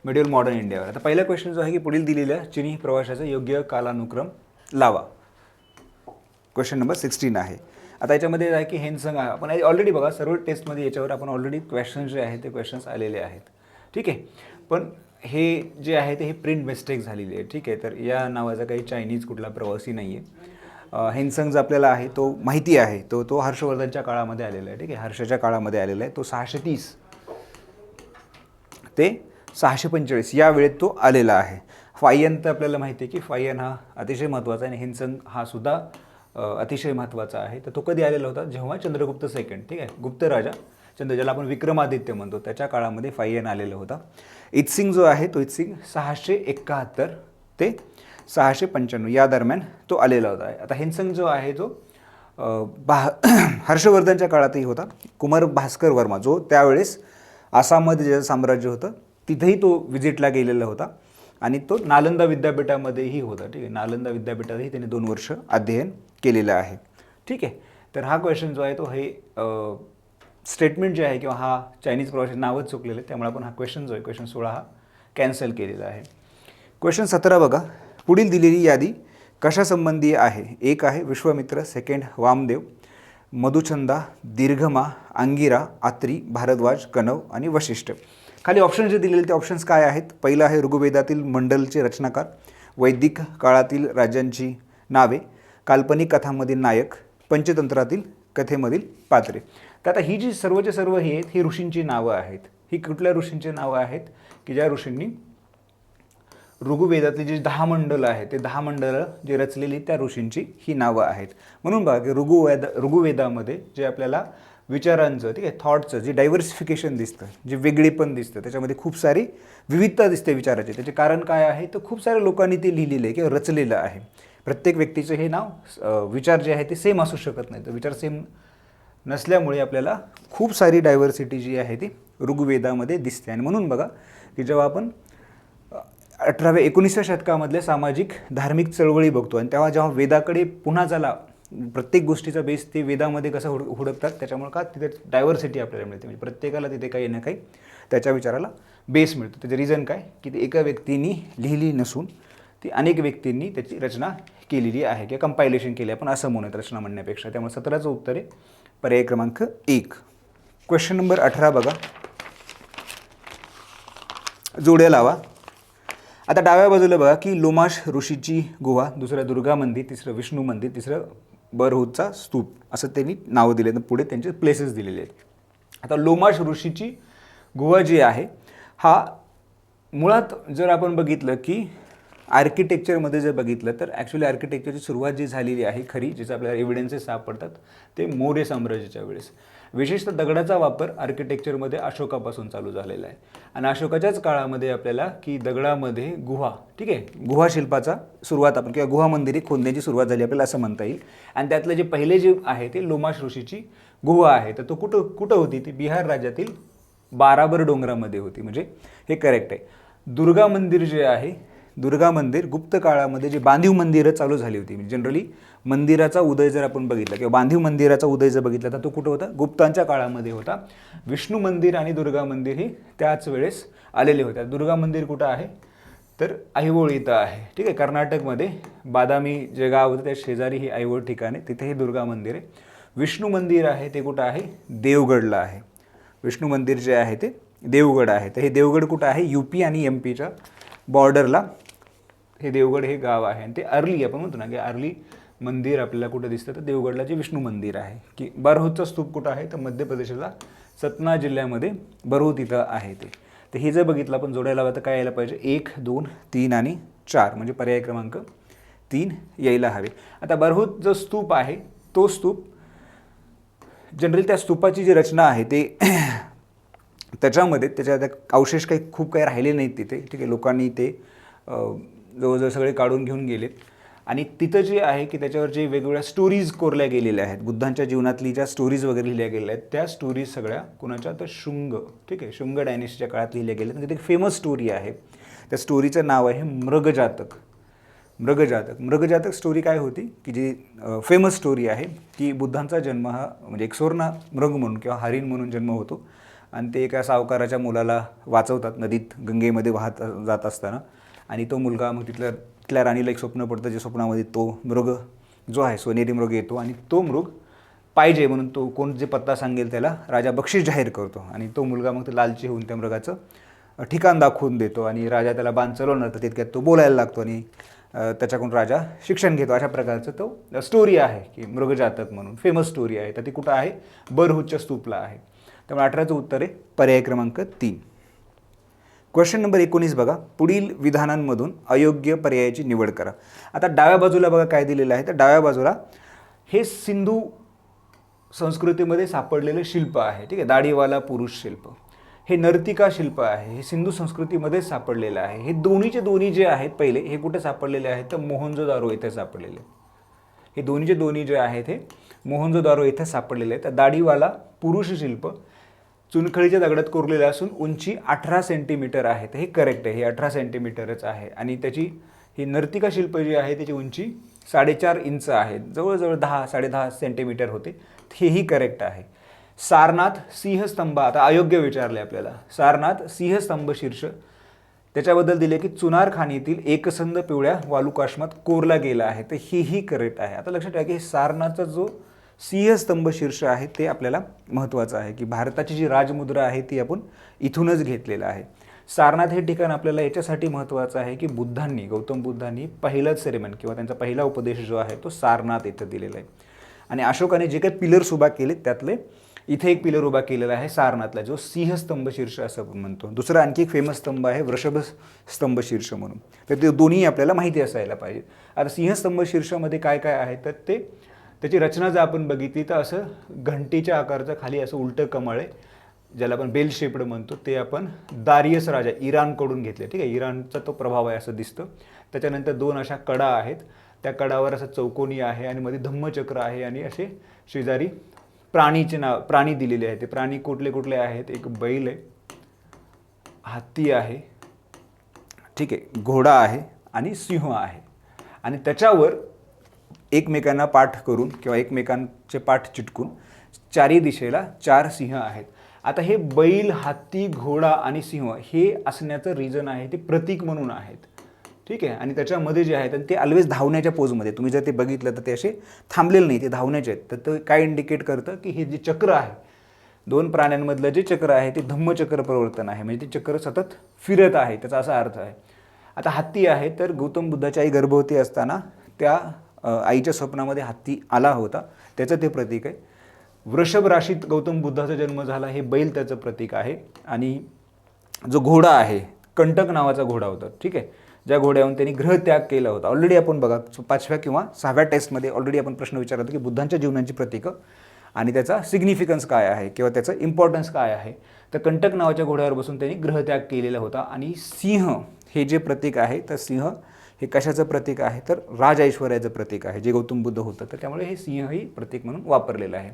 मिडियल मॉडर्न इंडियावर. आता पहिला क्वेश्चन जो आहे की पुढील दिलेल्या चिनी प्रवासाचा योग्य कालानुक्रम लावा. क्वेश्चन नंबर 16 आहे. आता याच्यामध्ये आहे की हेनसंग आहे, आपण ऑलरेडी बघा सर्व टेस्टमध्ये याच्यावर आपण ऑलरेडी क्वेश्चन्स जे आहेत ते क्वेश्चन्स आलेले आहेत. ठीक आहे, पण हे जे आहे ते हे प्रिंट मिस्टेक झालेली आहे. ठीक आहे, तर या नावाचा काही चायनीज कुठला प्रवासी नाही आहे. हेनसंग जो आपल्याला आहे तो माहिती आहे, तो हर्षवर्धनच्या काळामध्ये आलेला आहे. ठीक आहे, हर्षच्या काळामध्ये आलेला आहे. तो 630 ते 645 या वेळेत तो आलेला आहे. फायन तर आपल्याला माहिती आहे की फायन हा अतिशय महत्त्वाचा आहे आणि हेनसंग हा सुद्धा अतिशय महत्त्वाचा आहे. तर तो कधी आलेला होता, जेव्हा चंद्रगुप्त सेकंड, ठीक आहे, गुप्त राजा ज्याला आपण विक्रमादित्य म्हणतो, त्याच्या काळामध्ये फायन आलेला होता. इत्सिंग जो आहे तो इत्सिंग 671 ते 695 या दरम्यान तो आलेला होता. आता हिनसंग जो आहे तो हर्षवर्धनच्या काळातही होता. कुमार भास्कर वर्मा जो त्यावेळेस आसाममध्ये ज्याचं साम्राज्य होतं तिथेही तो व्हिजिटला गेलेला होता आणि तो नालंदा विद्यापीठामध्येही होता. ठीक आहे, नालंदा विद्यापीठातही त्याने 2 वर्ष अध्ययन केलेलं आहे. ठीक आहे, तर हा क्वेश्चन जो आहे तो हे स्टेटमेंट जे आहे किंवा हा चायनीज प्रवासी नावच चुकलेलं आहे, त्यामुळे आपण हा क्वेश्चन जो आहे क्वेश्चन 16 हा कॅन्सल केलेला आहे. क्वेश्चन 17 बघा, पुढील दिलेली यादी कशासंबंधी आहे? एक आहे विश्वामित्र, सेकंड वामदेव, मधुचंदा, दीर्घमा, अंगिरा, आत्री, भारद्वाज, कणव आणि वशिष्ठ. खाली ऑप्शन जे दिलेले ते ऑप्शन्स काय आहेत? पहिलं आहे ऋग्वेदातील मंडलचे रचनाकार, वैदिक काळातील राज्यांची नावे, काल्पनिक कथांमधील नायक, पंचतंत्रातील कथेमधील पात्रे. तर आता ही जी सर्वचे सर्व ही आहेत ही ऋषींची नावं आहेत. ही कुठल्या ऋषींची नावं आहेत की ज्या ऋषींनी ऋग्वेदातली जी 10 मंडलं आहेत ते 10 मंडलं जे रचलेली त्या ऋषींची ही नावं आहेत. म्हणून बघा की ऋग्वेदामध्ये जे आपल्याला विचारांचं, ठीक आहे, थॉटचं जे डायव्हर्सिफिकेशन दिसतं, जे वेगळेपण दिसतं, त्याच्यामध्ये खूप सारी विविधता दिसते विचाराची. त्याचे कारण काय आहे? तर खूप साऱ्या लोकांनी ते लिहिलेलं आहे किंवा रचलेलं आहे. प्रत्येक व्यक्तीचं हे नाव विचार जे आहे ते सेम असू शकत नाही. तर विचार सेम नसल्यामुळे आपल्याला खूप सारी डायव्हर्सिटी जी आहे ती ऋग्वेदामध्ये दिसते. आणि म्हणून बघा की जेव्हा आपण 18व्या-19व्या शतकामधल्या सामाजिक धार्मिक चळवळी बघतो आणि तेव्हा जेव्हा वेदाकडे पुन्हा झाला, प्रत्येक गोष्टीचा बेस ते वेदामध्ये कसं हुडकतात, त्याच्यामुळे का तिथे डायव्हर्सिटी आपल्याला मिळते. म्हणजे प्रत्येकाला तिथे काही ना काही त्याच्या विचाराला बेस मिळतो. त्याचं रिझन काय की ते एका व्यक्तींनी लिहिली नसून ती अनेक व्यक्तींनी त्याची रचना केलेली आहे किंवा कंपायलेशन केली आपण असं म्हणत रचना म्हणण्यापेक्षा. त्यामुळे 17चं उत्तर आहे पर्याय क्रमांक 1. क्वेश्चन नंबर 18 बघा, जोड्या लावा. आता डाव्या बाजूला बघा की लोमाश ऋषीची गुहा, दुसरं दुर्गा मंदिर, तिसरं विष्णू मंदिर, तिसरं बरहुतचा स्तूप असं त्यांनी नावं दिले. तर पुढे त्यांचे प्लेसेस दिलेले आहेत. आता लोमाश ऋषीची गुहा जी आहे हा मुळात जर आपण बघितलं की आर्किटेक्चरमध्ये जर बघितलं तर ॲक्च्युली आर्किटेक्चरची सुरुवात जी झालेली आहे खरी, जिचं आपल्याला एव्हिडन्सेस सापडतात ते मौर्य साम्राज्याच्या वेळेस. विशेषतः दगडाचा वापर आर्किटेक्चरमध्ये अशोकापासून चालू झालेला आहे आणि अशोकाच्याच काळामध्ये आपल्याला की दगडामध्ये गुहा, ठीक आहे, गुहा शिल्पाचा सुरुवात आपण किंवा गुहा मंदिरे खोदण्याची सुरुवात झाली आपल्याला असं म्हणता येईल. आणि त्यातलं जे पहिले जे आहे ते लोमाश ऋषीची गुहा आहे. तर तो कुठं होती? ती बिहार राज्यातील बाराबर डोंगरामध्ये होती. म्हणजे हे करेक्ट आहे. दुर्गा मंदिर जे आहे, दुर्गा मंदिर गुप्त काळामध्ये जे बांधीव मंदिरं चालू झाली होती. जनरली मंदिराचा उदय जर आपण बघितला किंवा बांधीव मंदिराचा उदय जर बघितला तर तो कुठं होता? गुप्तांच्या काळामध्ये होता. विष्णू मंदिर आणि दुर्गा मंदिर ही त्याच वेळेस आलेले होते. दुर्गा मंदिर कुठं आहे? तर ऐहोळ इथं आहे. ठीक आहे, कर्नाटकमध्ये बादामी जे गाव होतं त्या शेजारी ही ऐहोळ ठिकाण आहे, तिथे हे दुर्गा मंदिर आहे. विष्णू मंदिर आहे ते कुठं आहे? देवगडला आहे. विष्णू मंदिर जे आहे ते देवगड आहे. तर हे देवगड कुठं आहे? UP आणि MP बॉर्डरला हे देवगड हे गाव आहे. आणि ते अर्ली आपण म्हणतो ना की अर्ली मंदिर आपल्याला कुठं दिसतं? तर देवगडला जे विष्णू मंदिर आहे. की बरहुतचा स्तूप कुठं आहे? तर मध्य प्रदेशाला सतना जिल्ह्यामध्ये बरहुत इथं आहे ते. तर हे जर बघितलं आपण जोडायला हवं तर काय यायला पाहिजे? 1, 2, 3 आणि 4 म्हणजे पर्याय क्रमांक 3 यायला हवे. आता बरहुत जो स्तूप आहे तो स्तूप जनरली त्या स्तूपाची जी रचना आहे ते त्याच्यामध्ये त्याच्या अवशेष खूप काही राहिले नाहीत तिथे. ठीक आहे, लोकांनी ते जवळजवळ सगळे काढून घेऊन गेलेत. आणि तिथं जे आहे की त्याच्यावर जे वेगवेगळ्या स्टोरीज कोरल्या गेलेल्या आहेत, बुद्धांच्या जीवनातली ज्या स्टोरीज वगैरे लिहिल्या गेलेल्या आहेत त्या स्टोरीज सगळ्या कुणाच्या? तर शुंग, ठीक आहे, शुंग डायनेस्टीच्या काळात लिहिल्या गेल्या. म्हणजे एक फेमस स्टोरी आहे. त्या स्टोरीचं नाव आहे मृगजातक. मृगजातक स्टोरी काय होती की जी फेमस स्टोरी आहे की बुद्धांचा जन्म हा म्हणजे एक सुवर्ण मृग म्हणून किंवा हरिण म्हणून जन्म होतो आणि ते एका सावकाराच्या मुलाला वाचवतात नदीत गंगेमध्ये वाहत जात असताना. आणि तो मुलगा मग तिथल्या राणीला एक स्वप्न पडतं, जे स्वप्नामध्ये तो मृग जो आहे सोनेरी मृग येतो आणि तो मृग पाहिजे म्हणून तो कोण जे पत्ता सांगेल त्याला राजा बक्षीस जाहीर करतो. आणि तो मुलगा मग ते लालची होऊन त्या मृगाचं ठिकाण दाखवून देतो आणि राजा त्याला बाण चालवणार तर तितक्यात तो बोलायला लागतो आणि त्याच्याकडून राजा शिक्षण घेतो. अशा प्रकारचं तो स्टोरी आहे की मृगजातक म्हणून फेमस स्टोरी आहे. तर ती कुठं आहे? बरहुतच्या स्तूपला आहे. त्यामुळे 18चं उत्तर आहे पर्याय क्रमांक 3. क्वेश्चन नंबर 19 बघा, पुढील विधानांमधून अयोग्य पर्यायाची निवड करा. आता डाव्या बाजूला बघा काय दिलेलं आहे. तर डाव्या बाजूला हे सिंधू संस्कृतीमध्ये सापडलेलं शिल्प आहे. ठीक आहे, दाढीवाला पुरुष शिल्प. हे नर्तिका शिल्प आहे, हे सिंधू संस्कृतीमध्येच सापडलेलं आहे. हे दोन्हीचे दोन्ही जे आहेत पहिले हे कुठे सापडलेले आहेत तर मोहनजोदारो येथे सापडलेले. हे दोन्हीचे दोन्ही जे आहेत हे मोहनजोदारो येथे सापडलेले आहेत. दाढीवाला पुरुष शिल्प चुनखडीच्या दगडात कोरलेलं असून उंची 18 सेंटीमीटर आहे. तर हे करेक्ट आहे, हे 18 सेंटीमीटरच आहे. आणि त्याची ही नर्तिका शिल्प जी आहे त्याची उंची 4.5 इंच आहे, जवळजवळ 10-10.5 सेंटीमीटर होते. हेही करेक्ट आहे. सारनाथ सिंहस्तंभ, आता अयोग्य विचारले आपल्याला. सारनाथ सिंहस्तंभ शीर्ष त्याच्याबद्दल दिले की चुनार खाणीतील एकसंध पिवळ्या वालुकाश्मात कोरला गेला आहे. तर हेही करेक्ट आहे. आता लक्षात ठेवा की सारनाथचा जो सिंहस्तंभ शीर्ष आहे ते आपल्याला महत्त्वाचं आहे की भारताची जी राजमुद्रा आहे ती आपण इथूनच घेतलेलं आहे. सारनाथ हे ठिकाण आपल्याला याच्यासाठी महत्त्वाचं आहे की बुद्धांनी, गौतम बुद्धांनी पहिलाच सेरेमन किंवा त्यांचा पहिला उपदेश जो आहे तो सारनाथ इथं दिलेला आहे. आणि अशोकाने जे काही पिलर्स उभा केले त्यातले इथे एक पिलर उभा केलेला आहे सारनाथला, जो सिंहस्तंभ शीर्ष असं आपण म्हणतो. दुसरा आणखी एक फेमस स्तंभ आहे वृषभ स्तंभ शीर्ष म्हणून. तर ते दोन्ही आपल्याला माहिती असायला पाहिजे. आता सिंहस्तंभ शीर्षामध्ये काय काय आहे तर त्याची रचना जर आपण बघितली तर असं घंटीच्या आकाराचं खाली असं उलटं कमळ आहे, ज्याला आपण बेल शेप्ड म्हणतो. ते आपण दारियस राजा इराणकडून घेतले. ठीक आहे, इराणचा तो प्रभाव आहे असं दिसतं. त्याच्यानंतर 2 अशा कडा आहेत, त्या कडावर असं चौकोनी आहे आणि मध्ये धम्मचक्र आहे आणि असे शेजारी प्राणी दिलेले आहेत. ते प्राणी कुठले कुठले आहेत, एक बैल आहे, हत्ती आहे, ठीक आहे, घोडा आहे आणि सिंह आहे. आणि त्याच्यावर एकमेकांना पाठ करून किंवा एकमेकांचे पाठ चिटकून चारी दिशेला 4 सिंह आहेत. आता हे बैल, हत्ती, घोडा आणि सिंह हे असण्याचं रिझन आहे ते प्रतीक म्हणून आहेत. ठीक आहे, आणि त्याच्यामध्ये जे आहेत ते ऑलवेज धावण्याच्या पोजमध्ये, तुम्ही जर ते बघितलं तर ते असे थांबलेले नाही, ते धावण्याचे आहेत. तर ते काय इंडिकेट करतं की हे जे चक्र आहे, 2 प्राण्यांमधलं जे चक्र आहे ते धम्मचक्र प्रवर्तन आहे, म्हणजे ते चक्र सतत फिरत आहे, त्याचा असा अर्थ आहे. आता हत्ती आहे तर गौतम बुद्धाची आई गर्भवती असताना त्या आईच्या स्वप्नामध्ये हत्ती आला होता, त्याचं ते प्रतीक आहे. वृषभ राशीत गौतम बुद्धाचा जन्म झाला, हे बैल त्याचं प्रतीक आहे. आणि जो घोडा आहे, कंटक नावाचा घोडा होता, ठीक आहे, ज्या घोड्याहून त्यांनी ग्रहत्याग केला होता. ऑलरेडी आपण बघा 5व्या किंवा 6व्या टेस्टमध्ये ऑलरेडी आपण प्रश्न विचारला होता की बुद्धांच्या जीवनाची प्रतीकं आणि त्याचा सिग्निफिकन्स काय आहे किंवा त्याचं इम्पॉर्टन्स काय आहे. तर कंटक नावाच्या घोड्यावर बसून त्यांनी ग्रहत्याग केलेला होता. आणि सिंह हे जे प्रतीक आहे तर सिंह हे कशाचं प्रतीक आहे तर राज ऐश्वर्याचं प्रतीक आहे, जे गौतम बुद्ध होतं. तर त्यामुळे हे सिंह ही प्रतीक म्हणून वापरलेलं आहे.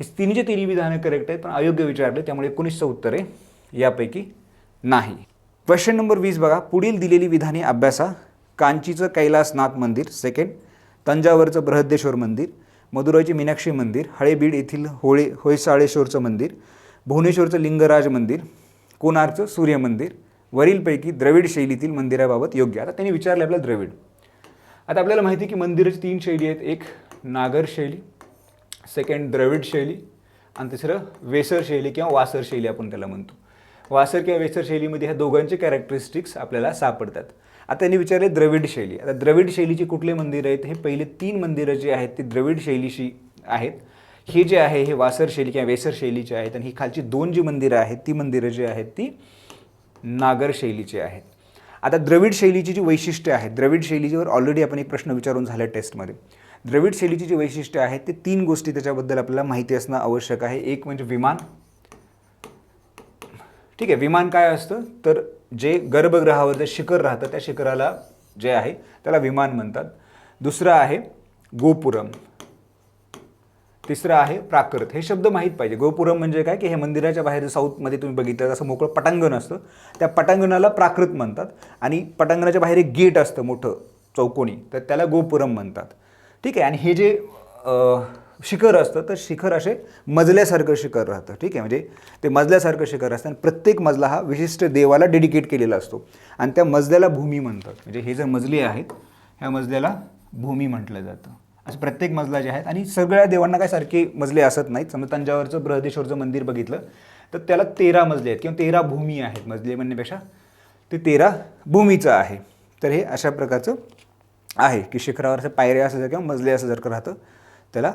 हे तिन्हीचे तिन्ही विधानं करेक्ट आहेत, पण अयोग्य विचारले, त्यामुळे 19चं उत्तर आहे यापैकी नाही. क्वेश्चन नंबर 20 बघा. पुढील दिलेली विधाने अभ्यासा. कांचीचं कैलासनाथ मंदिर, सेकंड तंजावरचं बृहदेश्वर मंदिर, मदुराईचे मीनाक्षी मंदिर, हळेबीड येथील होयसाळेश्वरचं मंदिर, भुवनेश्वरचं लिंगराज मंदिर, कोणार्कचं सूर्य मंदिर, वरीलपैकी द्रविड शैलीतील मंदिराबाबत योग्य. आता त्यांनी विचारले आपल्याला द्रविड. आता आपल्याला माहिती आहे की मंदिराची 3 शैली आहेत, एक नागर शैली, सेकंड द्रविड शैली आणि तिसरं वेसर शैली किंवा वासर शैली आपण त्याला म्हणतो. वासर किंवा वेसर शैलीमध्ये ह्या दोघांचे कॅरेक्टरिस्टिक्स आपल्याला सापडतात. आता त्यांनी विचारले द्रविड शैली. आता द्रविड शैलीची कुठले मंदिर आहेत, हे पहिले 3 मंदिरं जी आहेत ती द्रविड शैलीशी आहेत. हे जे आहे हे वासर शैली किंवा वेसर शैलीचे आहेत. आणि ही खालची 2 जी मंदिरं आहेत ती मंदिरं जी आहेत ती नागर शैलीची आहेत. आता द्रविड शैलीची जी वैशिष्ट्ये आहेत, द्रविड शैलीवर ऑलरेडी आपण एक प्रश्न विचारून झाला टेस्टमध्ये. द्रविड शैलीची जी वैशिष्ट्ये आहेत ते 3 गोष्टी त्याच्याबद्दल आपल्याला माहिती असणं आवश्यक आहे. एक म्हणजे विमान. ठीक आहे, विमान काय असतं तर जे गर्भगृहावर जे शिखर राहतं त्या शिखराला जे आहे त्याला विमान म्हणतात. दुसरं आहे गोपुरम, तिसरं आहे प्राकृत. हे शब्द माहीत पाहिजे. गोपुरम म्हणजे काय की हे मंदिराच्या बाहेर साऊथमध्ये तुम्ही बघितलं असं मोकळं पटांगण असतं, त्या पटांगणाला प्राकृत म्हणतात. आणि पटांगणाच्या बाहेर एक गेट असतं मोठं चौकोनी, तर त्याला गोपुरम म्हणतात. ठीक आहे, आणि हे जे शिखर असतं तर शिखर असे मजल्यासारखं शिखर राहतं. ठीक आहे, म्हणजे ते मजल्यासारखं शिखर असतं आणि प्रत्येक मजला हा विशिष्ट देवाला डेडिकेट केलेला असतो आणि त्या मजल्याला भूमी म्हणतात. म्हणजे हे जर मजले आहेत ह्या मजल्याला भूमी म्हटलं जातं. असं प्रत्येक मजला जे आहेत आणि सगळ्या देवांना काय सारखे मजले असत नाहीत. समजा तंजावरचं बृहदेश्वरचं मंदिर बघितलं तर त्याला 13 मजले आहेत किंवा 13 भूमी आहेत. मजले म्हणण्यापेक्षा ते 13 भूमीचं आहे. तर हे अशा प्रकारचं आहे की शिखरावर असं पायऱ्या असं जर किंवा मजले असं जर का राहतं त्याला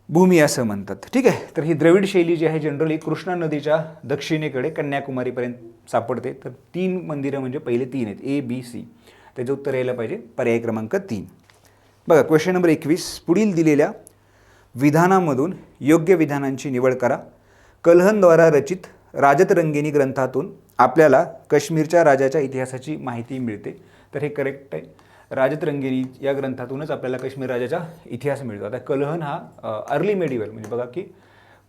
भूमी असं म्हणतात. ठीक आहे, तर ही द्रविड शैली जी आहे जनरली कृष्णा नदीच्या दक्षिणेकडे कन्याकुमारीपर्यंत सापडते. तर 3 मंदिरं म्हणजे पहिले 3 आहेत ABC. त्याचं उत्तर यायला पाहिजे पर्याय क्रमांक 3. बघा क्वेश्चन नंबर 21. पुढील दिलेल्या विधानामधून योग्य विधानांची निवड करा. कल्हणद्वारा रचित राजतरंगिणी ग्रंथातून आपल्याला काश्मीरच्या राजाच्या इतिहासाची माहिती मिळते. तर हे करेक्ट आहे. राजतरंगिणी या ग्रंथातूनच आपल्याला काश्मीर राजाचा इतिहास मिळतो. आता कलहन हा अर्ली मेडिवल म्हणजे बघा की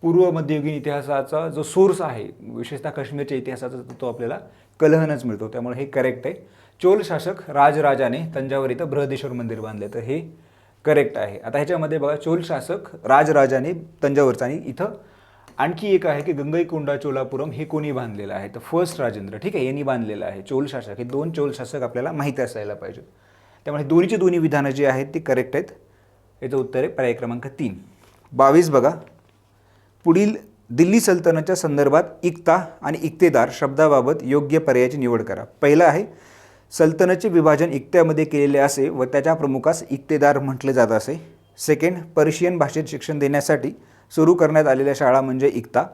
पूर्व मध्ययुगीन इतिहासाचा जो सोर्स आहे विशेषतः काश्मीरच्या इतिहासाचा तो आपल्याला कलहनच मिळतो. त्यामुळे हे करेक्ट आहे. चोल शासक राजराजाने तंजावर इथं बृहदेश्वर मंदिर बांधले, तर हे करेक्ट आहे. आता ह्याच्यामध्ये बघा चोल शासक राजराजाने तंजावरचा आणि इथं आणखी एक आहे की गंगईकोंडा चोलापुरम हे कोणी बांधलेलं आहे, तर फर्स्ट राजेंद्र, ठीक आहे, यांनी बांधलेलं आहे. चोल शासक, हे 2 चोल शासक आपल्याला माहिती असायला पाहिजे. त्यामुळे दोन्हीची दोन्ही विधानं जी आहेत ती करेक्ट आहेत. याचं उत्तर आहे पर्याय क्रमांक 3. 22 बघा, पुढील दिल्ली सल्तनतच्या संदर्भात इक्ता आणि इक्तेदार शब्दाबाबत योग्य पर्यायाची निवड करा. पहिलं आहे सल्तनतचे विभाजन इक्त्यामध्ये केलेले असे व त्याच्या प्रमुखास इक्तेदार म्हटले जात असे. सेकंड, पर्शियन भाषेत शिक्षण देण्यासाठी सुरू करण्यात आलेल्या शाळा म्हणजे इक्ता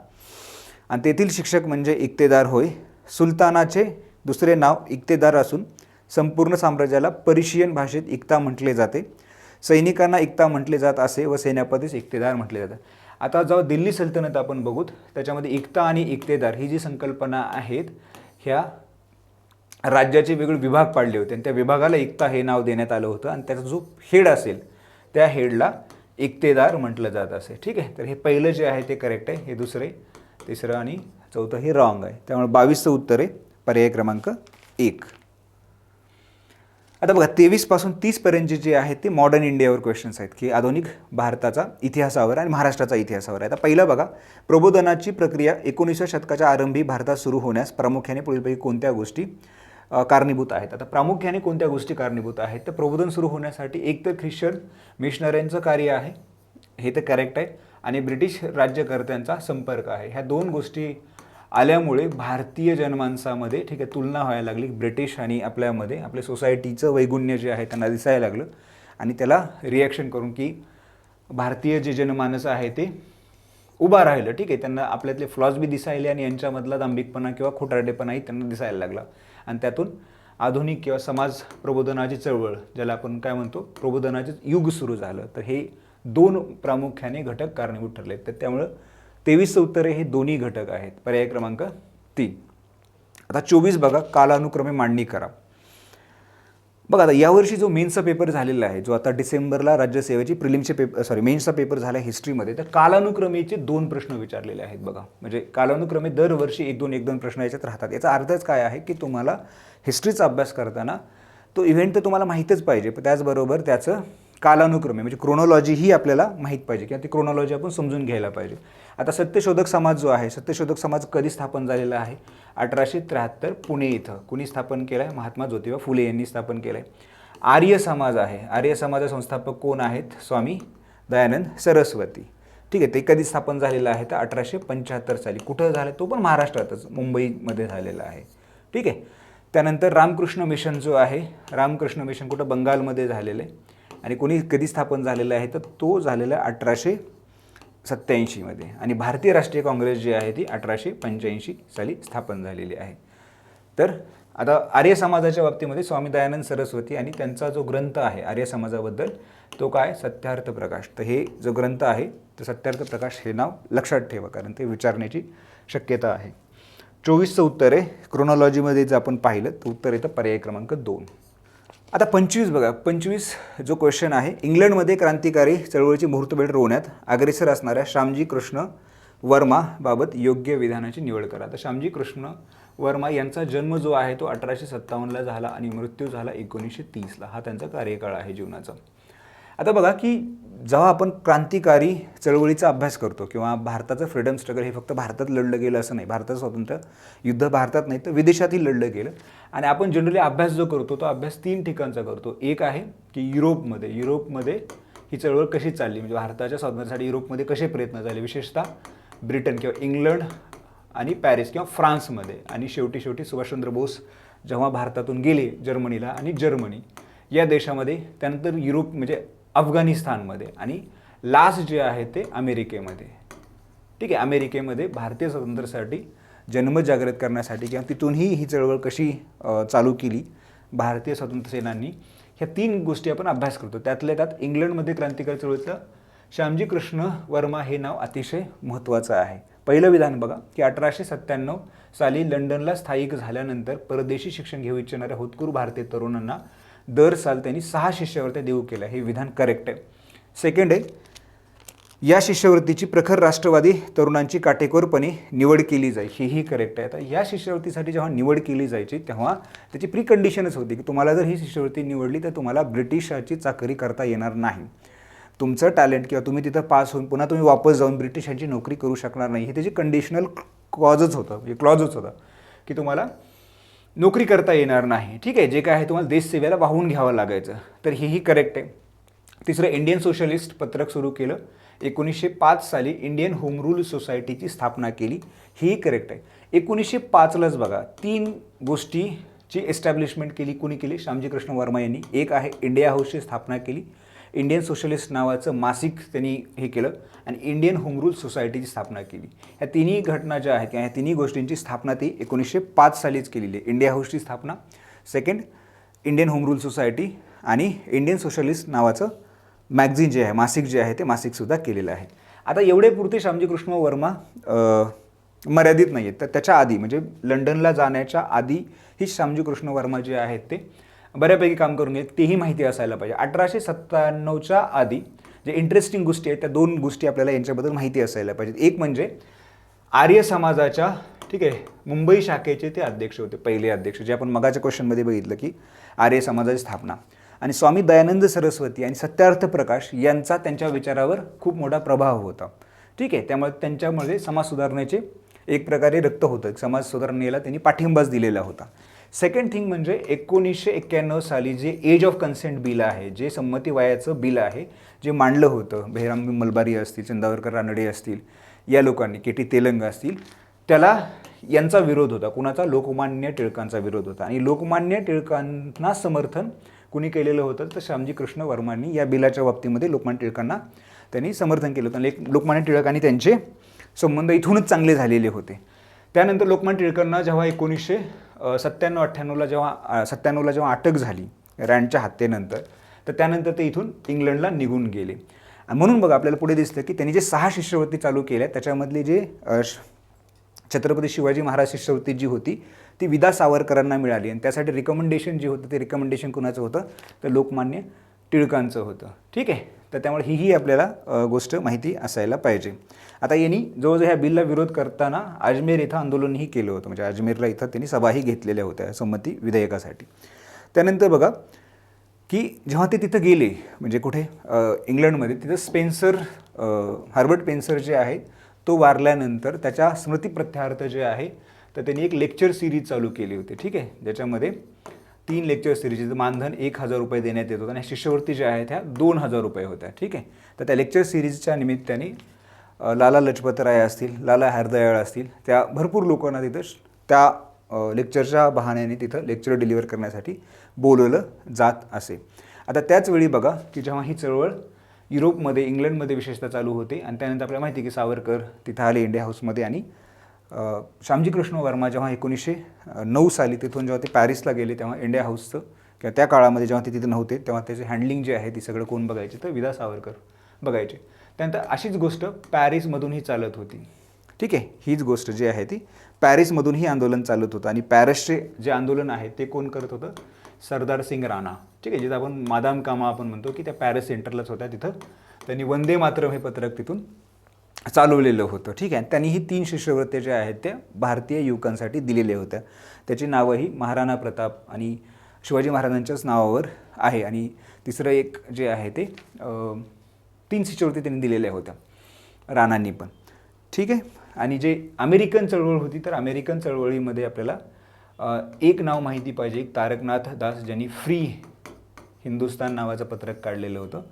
आणि तेथील शिक्षक म्हणजे इक्तेदार होय. सुलतानाचे दुसरे नाव इक्तेदार असून संपूर्ण साम्राज्याला पर्शियन भाषेत इक्ता म्हटले जाते. सैनिकांना इक्ता म्हटले जात असे व सेनापतीस इक्तेदार म्हटले जातात. आता जेव्हा दिल्ली सल्तनत आपण बघूत त्याच्यामध्ये इक्ता आणि इक्तेदार ही जी संकल्पना आहेत ह्या राज्याचे वेगळे विभाग पाडले होते आणि त्या विभागाला इक्ता हे नाव देण्यात आलं होतं आणि त्याचा जो हेड असेल त्या हेडला इक्तेदार म्हटलं जात असे. ठीक आहे, तर हे पहिलं जे आहे ते करेक्ट आहे. हे दुसरे, तिसरं आणि चौथं हे रॉंग आहे. त्यामुळे 22चं उत्तर आहे पर्याय क्रमांक 1. आता बघा 23 पासून 30 पर्यंतचे जे आहेत ते मॉडर्न इंडियावर क्वेश्चन्स आहेत की आधुनिक भारताचा इतिहासावर आणि महाराष्ट्राचा इतिहासावर आहे. आता पहिला बघा, प्रबोधनाची प्रक्रिया 19व्या शतकाच्या आरंभी भारतात सुरू होण्यास प्रामुख्याने पुढीलपैकी कोणत्या गोष्टी कारणीभूत आहेत. आता प्रामुख्याने कोणत्या गोष्टी कारणीभूत आहेत, तर प्रबोधन सुरू होण्यासाठी एक तर ख्रिश्चन मिशनऱ्यांचं कार्य आहे, हे तर करेक्ट आहे, आणि ब्रिटिश राज्यकर्त्यांचा संपर्क आहे. ह्या 2 गोष्टी आल्यामुळे भारतीय जनमानसामध्ये ठीक आहे तुलना व्हायला लागली. ब्रिटिश आणि आपल्यामध्ये आपल्या सोसायटीचं वैगुण्य जे आहे त्यांना दिसायला लागलं आणि त्याला रिॲक्शन करून की भारतीय जे जनमानस आहे ते उभा राहिलं. ठीक आहे, त्यांना आपल्यातले फ्लॉज बी दिसायले आणि यांच्यामधला दांभिकपणा किंवा खोटारडेपणाही त्यांना दिसायला लागला आणि त्यातून आधुनिक किंवा समाज प्रबोधनाची चळवळ, ज्याला आपण काय म्हणतो प्रबोधनाचे युग सुरू झालं. तर हे 2 प्रामुख्याने घटक कारणीभूत ठरले. तर त्यामुळं 23चं उत्तर हे दोन्ही घटक आहेत. पर्याय क्रमांक 3. आता 24 बघा, कालानुक्रमे मांडणी करा. बघा आता यावर्षी जो मेन्सचा पेपर झालेला आहे, जो आता डिसेंबरला राज्यसेवेची प्रिलिमचे मेन्सचा पेपर झाला हिस्ट्रीमध्ये, तर कालानुक्रमेचे 2 प्रश्न विचारलेले आहेत. बघा म्हणजे कालानुक्रमे दरवर्षी 1-2 प्रश्न याच्यात राहतात. याचा अर्थच काय आहे की तुम्हाला हिस्ट्रीचा अभ्यास करताना तो इव्हेंट तर तुम्हाला माहीतच पाहिजे, पण त्याचबरोबर त्याचं कालानुक्रमे म्हणजे क्रोनॉलॉजी ही आपल्याला माहीत पाहिजे किंवा ती क्रोनॉलॉजी आपण समजून घ्यायला पाहिजे. आता सत्यशोधक समाज जो आहे, सत्यशोधक समाज कधी स्थापन झालेला आहे, 1873 पुणे इथं. कुणी स्थापन केलं आहे, महात्मा ज्योतिबा फुले यांनी स्थापन केलं आहे. आर्य समाज आहे, आर्य समाजाचे संस्थापक कोण आहेत, स्वामी दयानंद सरस्वती. ठीक आहे, ते कधी स्थापन झालेलं आहे तर 1875 साली. कुठं झालं, तो पण महाराष्ट्रातच, मुंबईमध्ये झालेला आहे. ठीक आहे, त्यानंतर रामकृष्ण मिशन जो आहे, रामकृष्ण मिशन कुठं बंगालमध्ये झालेलं आहे आणि कोणी कधी स्थापन झालेला आहे तर तो झालेला 1887 मध्ये. आणि भारतीय राष्ट्रीय काँग्रेस जी आहे ती 1885 साली स्थापन झालेली आहे. तर आता आर्य समाजाच्या बाबतीमध्ये स्वामी दयानंद सरस्वती आणि त्यांचा जो ग्रंथ आहे आर्य समाजाबद्दल तो काय, सत्यार्थ प्रकाश. तर हे जो ग्रंथ आहे तर सत्यार्थ प्रकाश हे नाव लक्षात ठेवा, कारण ते विचारण्याची शक्यता आहे. 24चं उत्तर आहे. क्रोनॉलॉजीमध्ये जर आपण पाहिलं तर उत्तर येतं पर्याय क्रमांक 2. आता 25 बघा, 25 जो क्वेश्चन आहे, इंग्लंडमध्ये क्रांतिकारी चळवळीची मुहूर्तमेढ रोवण्यात अग्रेसर असणाऱ्या श्यामजी कृष्ण वर्मा बाबत योग्य विधानाची निवड करा. तर श्यामजी कृष्ण वर्मा यांचा जन्म जो आहे तो 1857ला झाला आणि मृत्यू झाला 1930ला. हा त्यांचा कार्यकाळ आहे जीवनाचा. आता बघा की जेव्हा आपण क्रांतिकारी चळवळीचा अभ्यास करतो किंवा भारताचं फ्रीडम स्ट्रगल हे फक्त भारतात लढलं गेलं असं नाही, भारताचं स्वातंत्र्य युद्ध भारतात नाही तर विदेशातही लढलं गेलं. आणि आपण जनरली अभ्यास जो करतो तो अभ्यास 3 ठिकाणचा करतो. एक आहे की युरोपमध्ये ही चळवळ कशी चालली, म्हणजे भारताच्या स्वातंत्र्यासाठी युरोपमध्ये कसे प्रयत्न झाले, विशेषतः ब्रिटन किंवा इंग्लंड आणि पॅरिस किंवा फ्रान्समध्ये. आणि शेवटी सुभाषचंद्र बोस जेव्हा भारतातून गेले जर्मनीला आणि जर्मनी या देशामध्ये, त्यानंतर युरोप म्हणजे अफगाणिस्तानमध्ये आणि लास्ट जे आहे ते अमेरिकेमध्ये. ठीक आहे, अमेरिकेमध्ये भारतीय स्वातंत्र्यासाठी जन्मजागृत करण्यासाठी किंवा तिथूनही ही चळवळ कशी चालू केली भारतीय स्वातंत्र्य सेनांनी, ह्या 3 गोष्टी आपण अभ्यास करतो. त्यातल्या त्यात इंग्लंडमध्ये क्रांतिकारी चळवळीतलं श्यामजी कृष्ण वर्मा हे नाव अतिशय महत्त्वाचं आहे. पहिलं विधान बघा की 1897 साली लंडनला स्थायिक झाल्यानंतर परदेशी शिक्षण घेऊ इच्छिणाऱ्या होतकरू भारतीय तरुणांना दर साल त्यांनी 6 शिष्यवृत्त्या देऊ केल्या. हे विधान करेक्ट आहे. सेकंड आहे, या शिष्यवृत्तीची प्रखर राष्ट्रवादी तरुणांची काटेकोरपणे निवड केली जाईल. हेही करेक्ट आहे. आता या शिष्यवृत्तीसाठी जेव्हा निवड केली जायची तेव्हा त्याची प्री कंडिशनच होती की तुम्हाला जर ही शिष्यवृत्ती निवडली तर तुम्हाला ब्रिटिशाची चाकरी करता येणार नाही. तुमचं टॅलेंट किंवा तुम्ही तिथं पास होऊन पुन्हा तुम्ही वापस जाऊन ब्रिटिशांची नोकरी करू शकणार नाही. हे त्याची कंडिशनल क्लॉजच होतं की तुम्हाला नोकरी करता येणार नाही. ठीक आहे, जे काय आहे तुम्हाला देशसेवेला वाहून घ्यावं लागायचं. तर हेही करेक्ट आहे. तिसरं, इंडियन सोशलिस्ट पत्रक सुरू केलं. 1905 साली इंडियन होम रूल सोसायटीची स्थापना केली. हेही करेक्ट आहे. 1905लाच बघा 3 गोष्टीची एस्टॅब्लिशमेंट केली. कुणी केली? श्यामजी कृष्ण वर्मा यांनी. एक आहे इंडिया हाऊसची स्थापना केली. इंडियन सोशलिस्ट नावाचं मासिक त्यांनी हे केलं आणि इंडियन होम रूल सोसायटीची स्थापना केली. ह्या तिन्ही घटना ज्या आहेत किंवा ह्या तिन्ही गोष्टींची स्थापना ती 1905 सालीच केलेली आहे. इंडिया हाऊसची स्थापना, second Indian home rule society आणि इंडियन सोशलिस्ट नावाचं मॅगझिन जे आहे, मासिक जे आहे ते मासिकसुद्धा केलेलं आहे. आता एवढे पुरते श्यामजी कृष्ण वर्मा मर्यादित नाही आहेत. तर त्याच्या आधी म्हणजे लंडनला जाण्याच्या आधी ही श्यामजी कृष्ण वर्मा जे आहेत ते बऱ्यापैकी काम करून घेत, तेही माहिती असायला पाहिजे. 1897च्या आधी जे इंटरेस्टिंग गोष्टी आहेत त्या 2 गोष्टी आपल्याला यांच्याबद्दल माहिती असायला पाहिजेत. एक म्हणजे आर्य समाजाच्या ठीक आहे मुंबई शाखेचे ते अध्यक्ष होते, पहिले अध्यक्ष, जे आपण मगाच्या क्वेश्चनमध्ये बघितलं की आर्य समाजाची स्थापना. आणि स्वामी दयानंद सरस्वती आणि सत्यार्थ प्रकाश यांचा त्यांच्या विचारावर खूप मोठा प्रभाव होता. ठीक आहे, त्यामुळे त्यांच्यामध्ये समाज सुधारणेचे एक प्रकारे रक्त होतं. समाज सुधारणेला त्यांनी पाठिंबाच दिलेला होता. सेकंड थिंग म्हणजे 1991 साली जे एज ऑफ कन्सेंट बिल आहे, जे संमती वयाचं बिल आहे, जे मांडलं होतं बेहराम मलबारी असतील, चंदावरकर रानडे असतील, या लोकांनी, KT तेलंग असतील, त्याला यांचा विरोध होता. कुणाचा? लोकमान्य टिळकांचा विरोध होता. आणि लोकमान्य टिळकांना समर्थन कुणी केलेलं होतं? तर श्यामजी कृष्ण वर्मांनी या बिलाच्या बाबतीमध्ये लोकमान्य टिळकांना त्यांनी समर्थन केलं होतं. लोकमान्य टिळक आणि त्यांचे संबंध इथूनच चांगले झालेले होते. त्यानंतर लोकमान्य टिळकांना जेव्हा 1997-98ला जेव्हा अटक झाली रँडच्या हत्येनंतर, तर त्यानंतर ते इथून इंग्लंडला निघून गेले. म्हणून बघा आपल्याला पुढे दिसतं की त्यांनी जे 6 शिष्यवृत्ती चालू केल्या त्याच्यामधली जे छत्रपती शिवाजी महाराज शिष्यवृत्ती जी होती ती विदा सावरकरांना मिळाली. आणि त्यासाठी रिकमेंडेशन जे होतं ते रिकमेंडेशन कुणाचं होतं? तर लोकमान्य टिळकांचं होतं. ठीक आहे, तर त्यामुळे ही आपल्याला गोष्ट माहिती असायला पाहिजे. आता यांनी जवळजवळ ह्या बिलला विरोध करताना अजमेर इथं आंदोलनही केलं होतं. म्हणजे अजमेरला इथं त्यांनी सभाही घेतलेल्या होत्या संमती विधेयकासाठी. त्यानंतर बघा की जेव्हा ते तिथं गेले म्हणजे कुठे इंग्लंडमध्ये, तिथं स्पेन्सर हर्बर्ट स्पेन्सर जे आहे तो वारल्यानंतर त्याच्या स्मृतिप्रत्यार्थ जे आहे तर त्यांनी एक लेक्चर सिरीज चालू केली होती. ठीक आहे, ज्याच्यामध्ये 3 लेक्चर सिरीजचं मानधन 1000 रुपये देण्यात येत होतं आणि शिष्यवृत्ती ज्या आहेत त्या 2000 रुपये होत्या. ठीक आहे, तर त्या लेक्चर सिरीजच्या निमित्ताने लाला लजपतराय असतील, लाला हरदयाळ असतील, त्या भरपूर लोकांना तिथं त्या लेक्चरच्या बहाण्याने तिथं लेक्चर डिलिव्हर करण्यासाठी बोलवलं जात असे. आता त्याचवेळी बघा की जेव्हा ही चळवळ युरोपमध्ये, इंग्लंडमध्ये विशेषतः चालू होते आणि त्यानंतर आपल्याला माहिती आहे की सावरकर तिथं आले इंडिया हाऊसमध्ये. आणि श्यामजी कृष्ण वर्मा जेव्हा 1909 साली तिथून जेव्हा ते पॅरिसला गेले तेव्हा इंडिया हाऊसचं किंवा त्या काळामध्ये जेव्हा ते तिथे नव्हते तेव्हा त्याचे हँडलिंग जे आहे ती सगळं कोण बघायचे? तर विदा सावरकर बघायचे. त्यानंतर अशीच गोष्ट पॅरिसमधूनही चालत होती. ठीक आहे, हीच गोष्ट जी आहे ती पॅरिसमधूनही आंदोलन चालत होतं. आणि पॅरिसचे जे आंदोलन आहे ते कोण करत होतं? सरदार सिंग राणा. ठीक आहे, जिथं आपण मादाम कामा आपण म्हणतो की त्या पॅरिस सेंटरलाच होत्या. तिथं त्यांनी वंदे मातरम हे पत्रक तिथून चालवलेलं होतं. ठीक आहे, त्यांनी ही 3 शिष्यवृत्त्या ज्या आहेत त्या भारतीय युवकांसाठी दिलेल्या होत्या. त्याची नावंही महाराणा प्रताप आणि शिवाजी महाराजांच्याच नावावर आहे. आणि तिसरं एक जे आहे ते 3 शिष्यवृत्ती त्यांनी दिलेल्या होत्या राणांनी पण. ठीक आहे, आणि जे अमेरिकन चळवळ होती तर अमेरिकन चळवळीमध्ये आपल्याला एक नाव माहिती पाहिजे, एक तारकनाथ दास, ज्यांनी फ्री हिंदुस्तान नावाचं पत्रक काढलेलं होतं.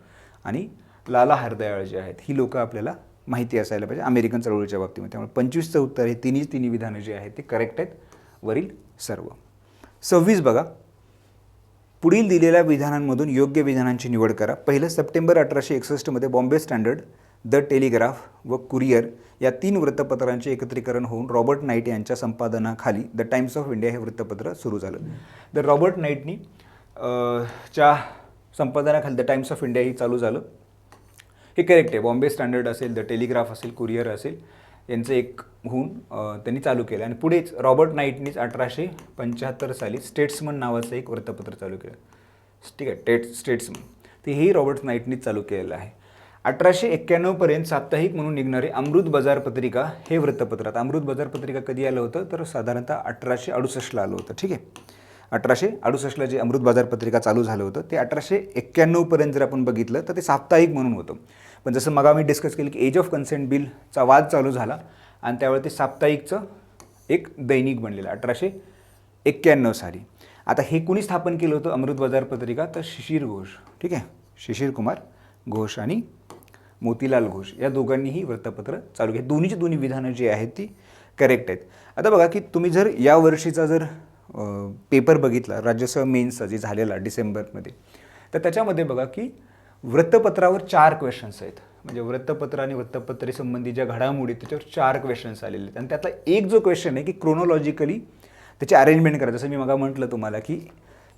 आणि लाला हरदयाळ जे आहेत ही लोकं आपल्याला माहिती असायला पाहिजे अमेरिकन चळवळीच्या बाबतीमध्ये. त्यामुळे 25चं उत्तर हे तिन्ही विधानं जे आहेत ते करेक्ट आहेत वरील सर्व. 26 बघा, पुढील दिलेल्या विधानांमधून योग्य विधानांची निवड करा. पहिलं, September 1861 Bombay standard, the telegraph व कुरिअर या 3 वृत्तपत्रांचे एकत्रीकरण होऊन रॉबर्ट नाईट यांच्या संपादनाखाली द टाइम्स ऑफ इंडिया हे वृत्तपत्र सुरू झालं. तर रॉबर्ट नाईटनी च्या संपादनाखाली द टाइम्स ऑफ इंडिया ही चालू झालं. हे करेक्ट आहे. बॉम्बे स्टँडर्ड असेल, द टेलिग्राफ असेल, कुरिअर असेल, यांचं एक होऊन त्यांनी चालू केलं आणि पुढेच रॉबर्ट नाईटनीच 1875 साली स्टेट्समन नावाचं एक वृत्तपत्र चालू केलं. ठीक आहे, स्टेट्समन ते हेही रॉबर्ट नाईटनीच चालू केलेलं आहे. 1891 साप्ताहिक म्हणून निघणारे अमृत बाजार पत्रिका हे वृत्तपत्र. आता अमृत बाजार पत्रिका कधी आलं होतं तर साधारणतः 1868ला आलं होतं. ठीक आहे, 1868ला जे अमृत बाजार पत्रिका चालू झालं होतं ते 1891 जर आपण बघितलं तर ते साप्ताहिक म्हणून होतं. पण जसं मग आम्ही डिस्कस केलं की एज ऑफ कन्सेंट बिलचा वाद चालू झाला आणि त्यावेळी ते साप्ताहिकचं एक दैनिक बनलेलं 1891 साली. आता हे कुणी स्थापन केलं होतं अमृत बाजार पत्रिका तर शिशिर घोष. ठीक आहे, शिशिर कुमार घोष आणि मोतीलाल घोष या दोघांनीही वृत्तपत्र चालू केलं. दोन्ही विधानं जी आहेत ती करेक्ट आहेत. आता बघा की तुम्ही जर या वर्षीचा जर पेपर बघितला राज्यसभा मेन्सचा जे झालेला डिसेंबरमध्ये तर त्याच्यामध्ये बघा की वृत्तपत्रावर 4 क्वेश्चन्स आहेत. म्हणजे वृत्तपत्र आणि वृत्तपत्रे संबंधी ज्या घडामोडी त्याच्यावर 4 क्वेश्चन्स आलेले आहेत आणि त्यातला एक जो क्वेश्चन आहे की क्रोनॉलॉजिकली त्याची अरेंजमेंट करा. जसं मी मग म्हटलं तुम्हाला की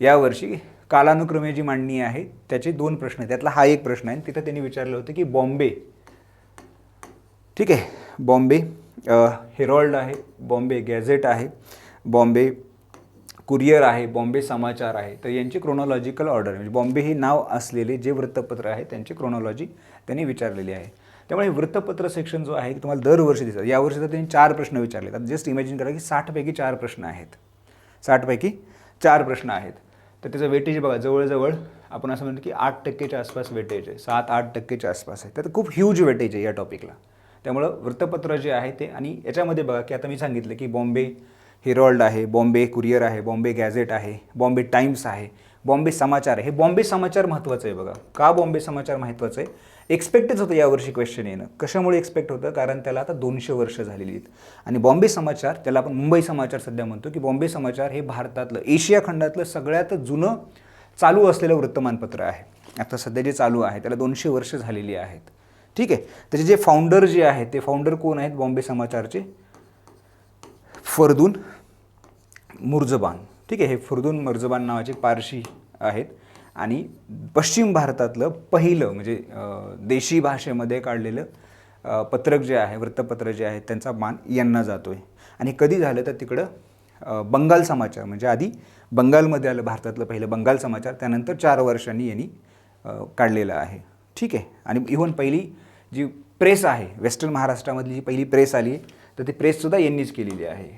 यावर्षी कालानुक्रमे जी मांडणी आहे त्याचे 2 प्रश्न आहेत. त्यातला हा एक प्रश्न आहे. तिथं त्यांनी विचारलं होतं की बॉम्बे, ठीक आहे, बॉम्बे हेरॉल्ड आहे, बॉम्बे गॅझेट आहे, बॉम्बे कुरिअर आहे, बॉम्बे समाचार आहे. तर यांची क्रोनॉलॉजिकल ऑर्डर म्हणजे बॉम्बे हे नाव असलेले जे वृत्तपत्र आहे त्यांची क्रोनॉलॉजी त्यांनी विचारलेली आहे. त्यामुळे वृत्तपत्र सेक्शन जो आहे तुम्हाला दरवर्षी दिसतं. यावर्षी तर त्यांनी 4 प्रश्न विचारले. आता जस्ट इमॅजिन करा की 60पैकी 4 प्रश्न आहेत. 60पैकी 4 प्रश्न आहेत. तर त्याचं वेटेज बघा जवळजवळ आपण असं म्हणतो की 8%च्या आसपास वेटेज आहे. 7-8%च्या आसपास आहे. तर खूप ह्यूज वेटेज आहे या टॉपिकला. त्यामुळं वृत्तपत्र जे आहे ते आणि याच्यामध्ये बघा की आता मी सांगितलं की बॉम्बे हेरॉल्ड आहे, बॉम्बे कुरिअर आहे, बॉम्बे गॅझेट आहे, बॉम्बे टाइम्स आहे, बॉम्बे समाचार आहे. हे बॉम्बे समाचार महत्त्वाचं आहे बघा. का बॉम्बे समाचार महत्त्वाचं आहे? एक्सपेक्टच होतं यावर्षी क्वेश्चन येणं. कशामुळे एक्सपेक्ट होतं? कारण त्याला आता 200 वर्ष झालेली आहेत. आणि बॉम्बे समाचार त्याला आपण मुंबई समाचार सध्या म्हणतो की बॉम्बे समाचार हे भारतातलं एशिया खंडातलं सगळ्यात जुनं चालू असलेलं वृत्तमानपत्र आहे. आता सध्या जे चालू आहे त्याला 200 वर्ष झालेली आहेत. ठीक आहे, त्याचे जे फाउंडर जे आहेत ते फाउंडर कोण आहेत बॉम्बे समाचारचे? फरदून मुर्जबान. ठीक आहे, हे फरदून मुर्जबान नावाचे पारशी आहेत आणि पश्चिम भारतातलं पहिलं म्हणजे देशी भाषेमध्ये काढलेलं पत्रक जे आहे वृत्तपत्र जे आहे त्यांचा मान यांना जातो आहे. आणि कधी झालं तर तिकडं बंगाल समाचार म्हणजे आधी बंगालमध्ये आलं भारतातलं पहिलं बंगाल समाचार, त्यानंतर 4 वर्षांनी यांनी काढलेलं आहे. ठीक आहे, आणि इव्हन पहिली जी प्रेस आहे वेस्टर्न महाराष्ट्रामधली जी पहिली प्रेस आली तर ती प्रेससुद्धा यांनीच केलेली आहे.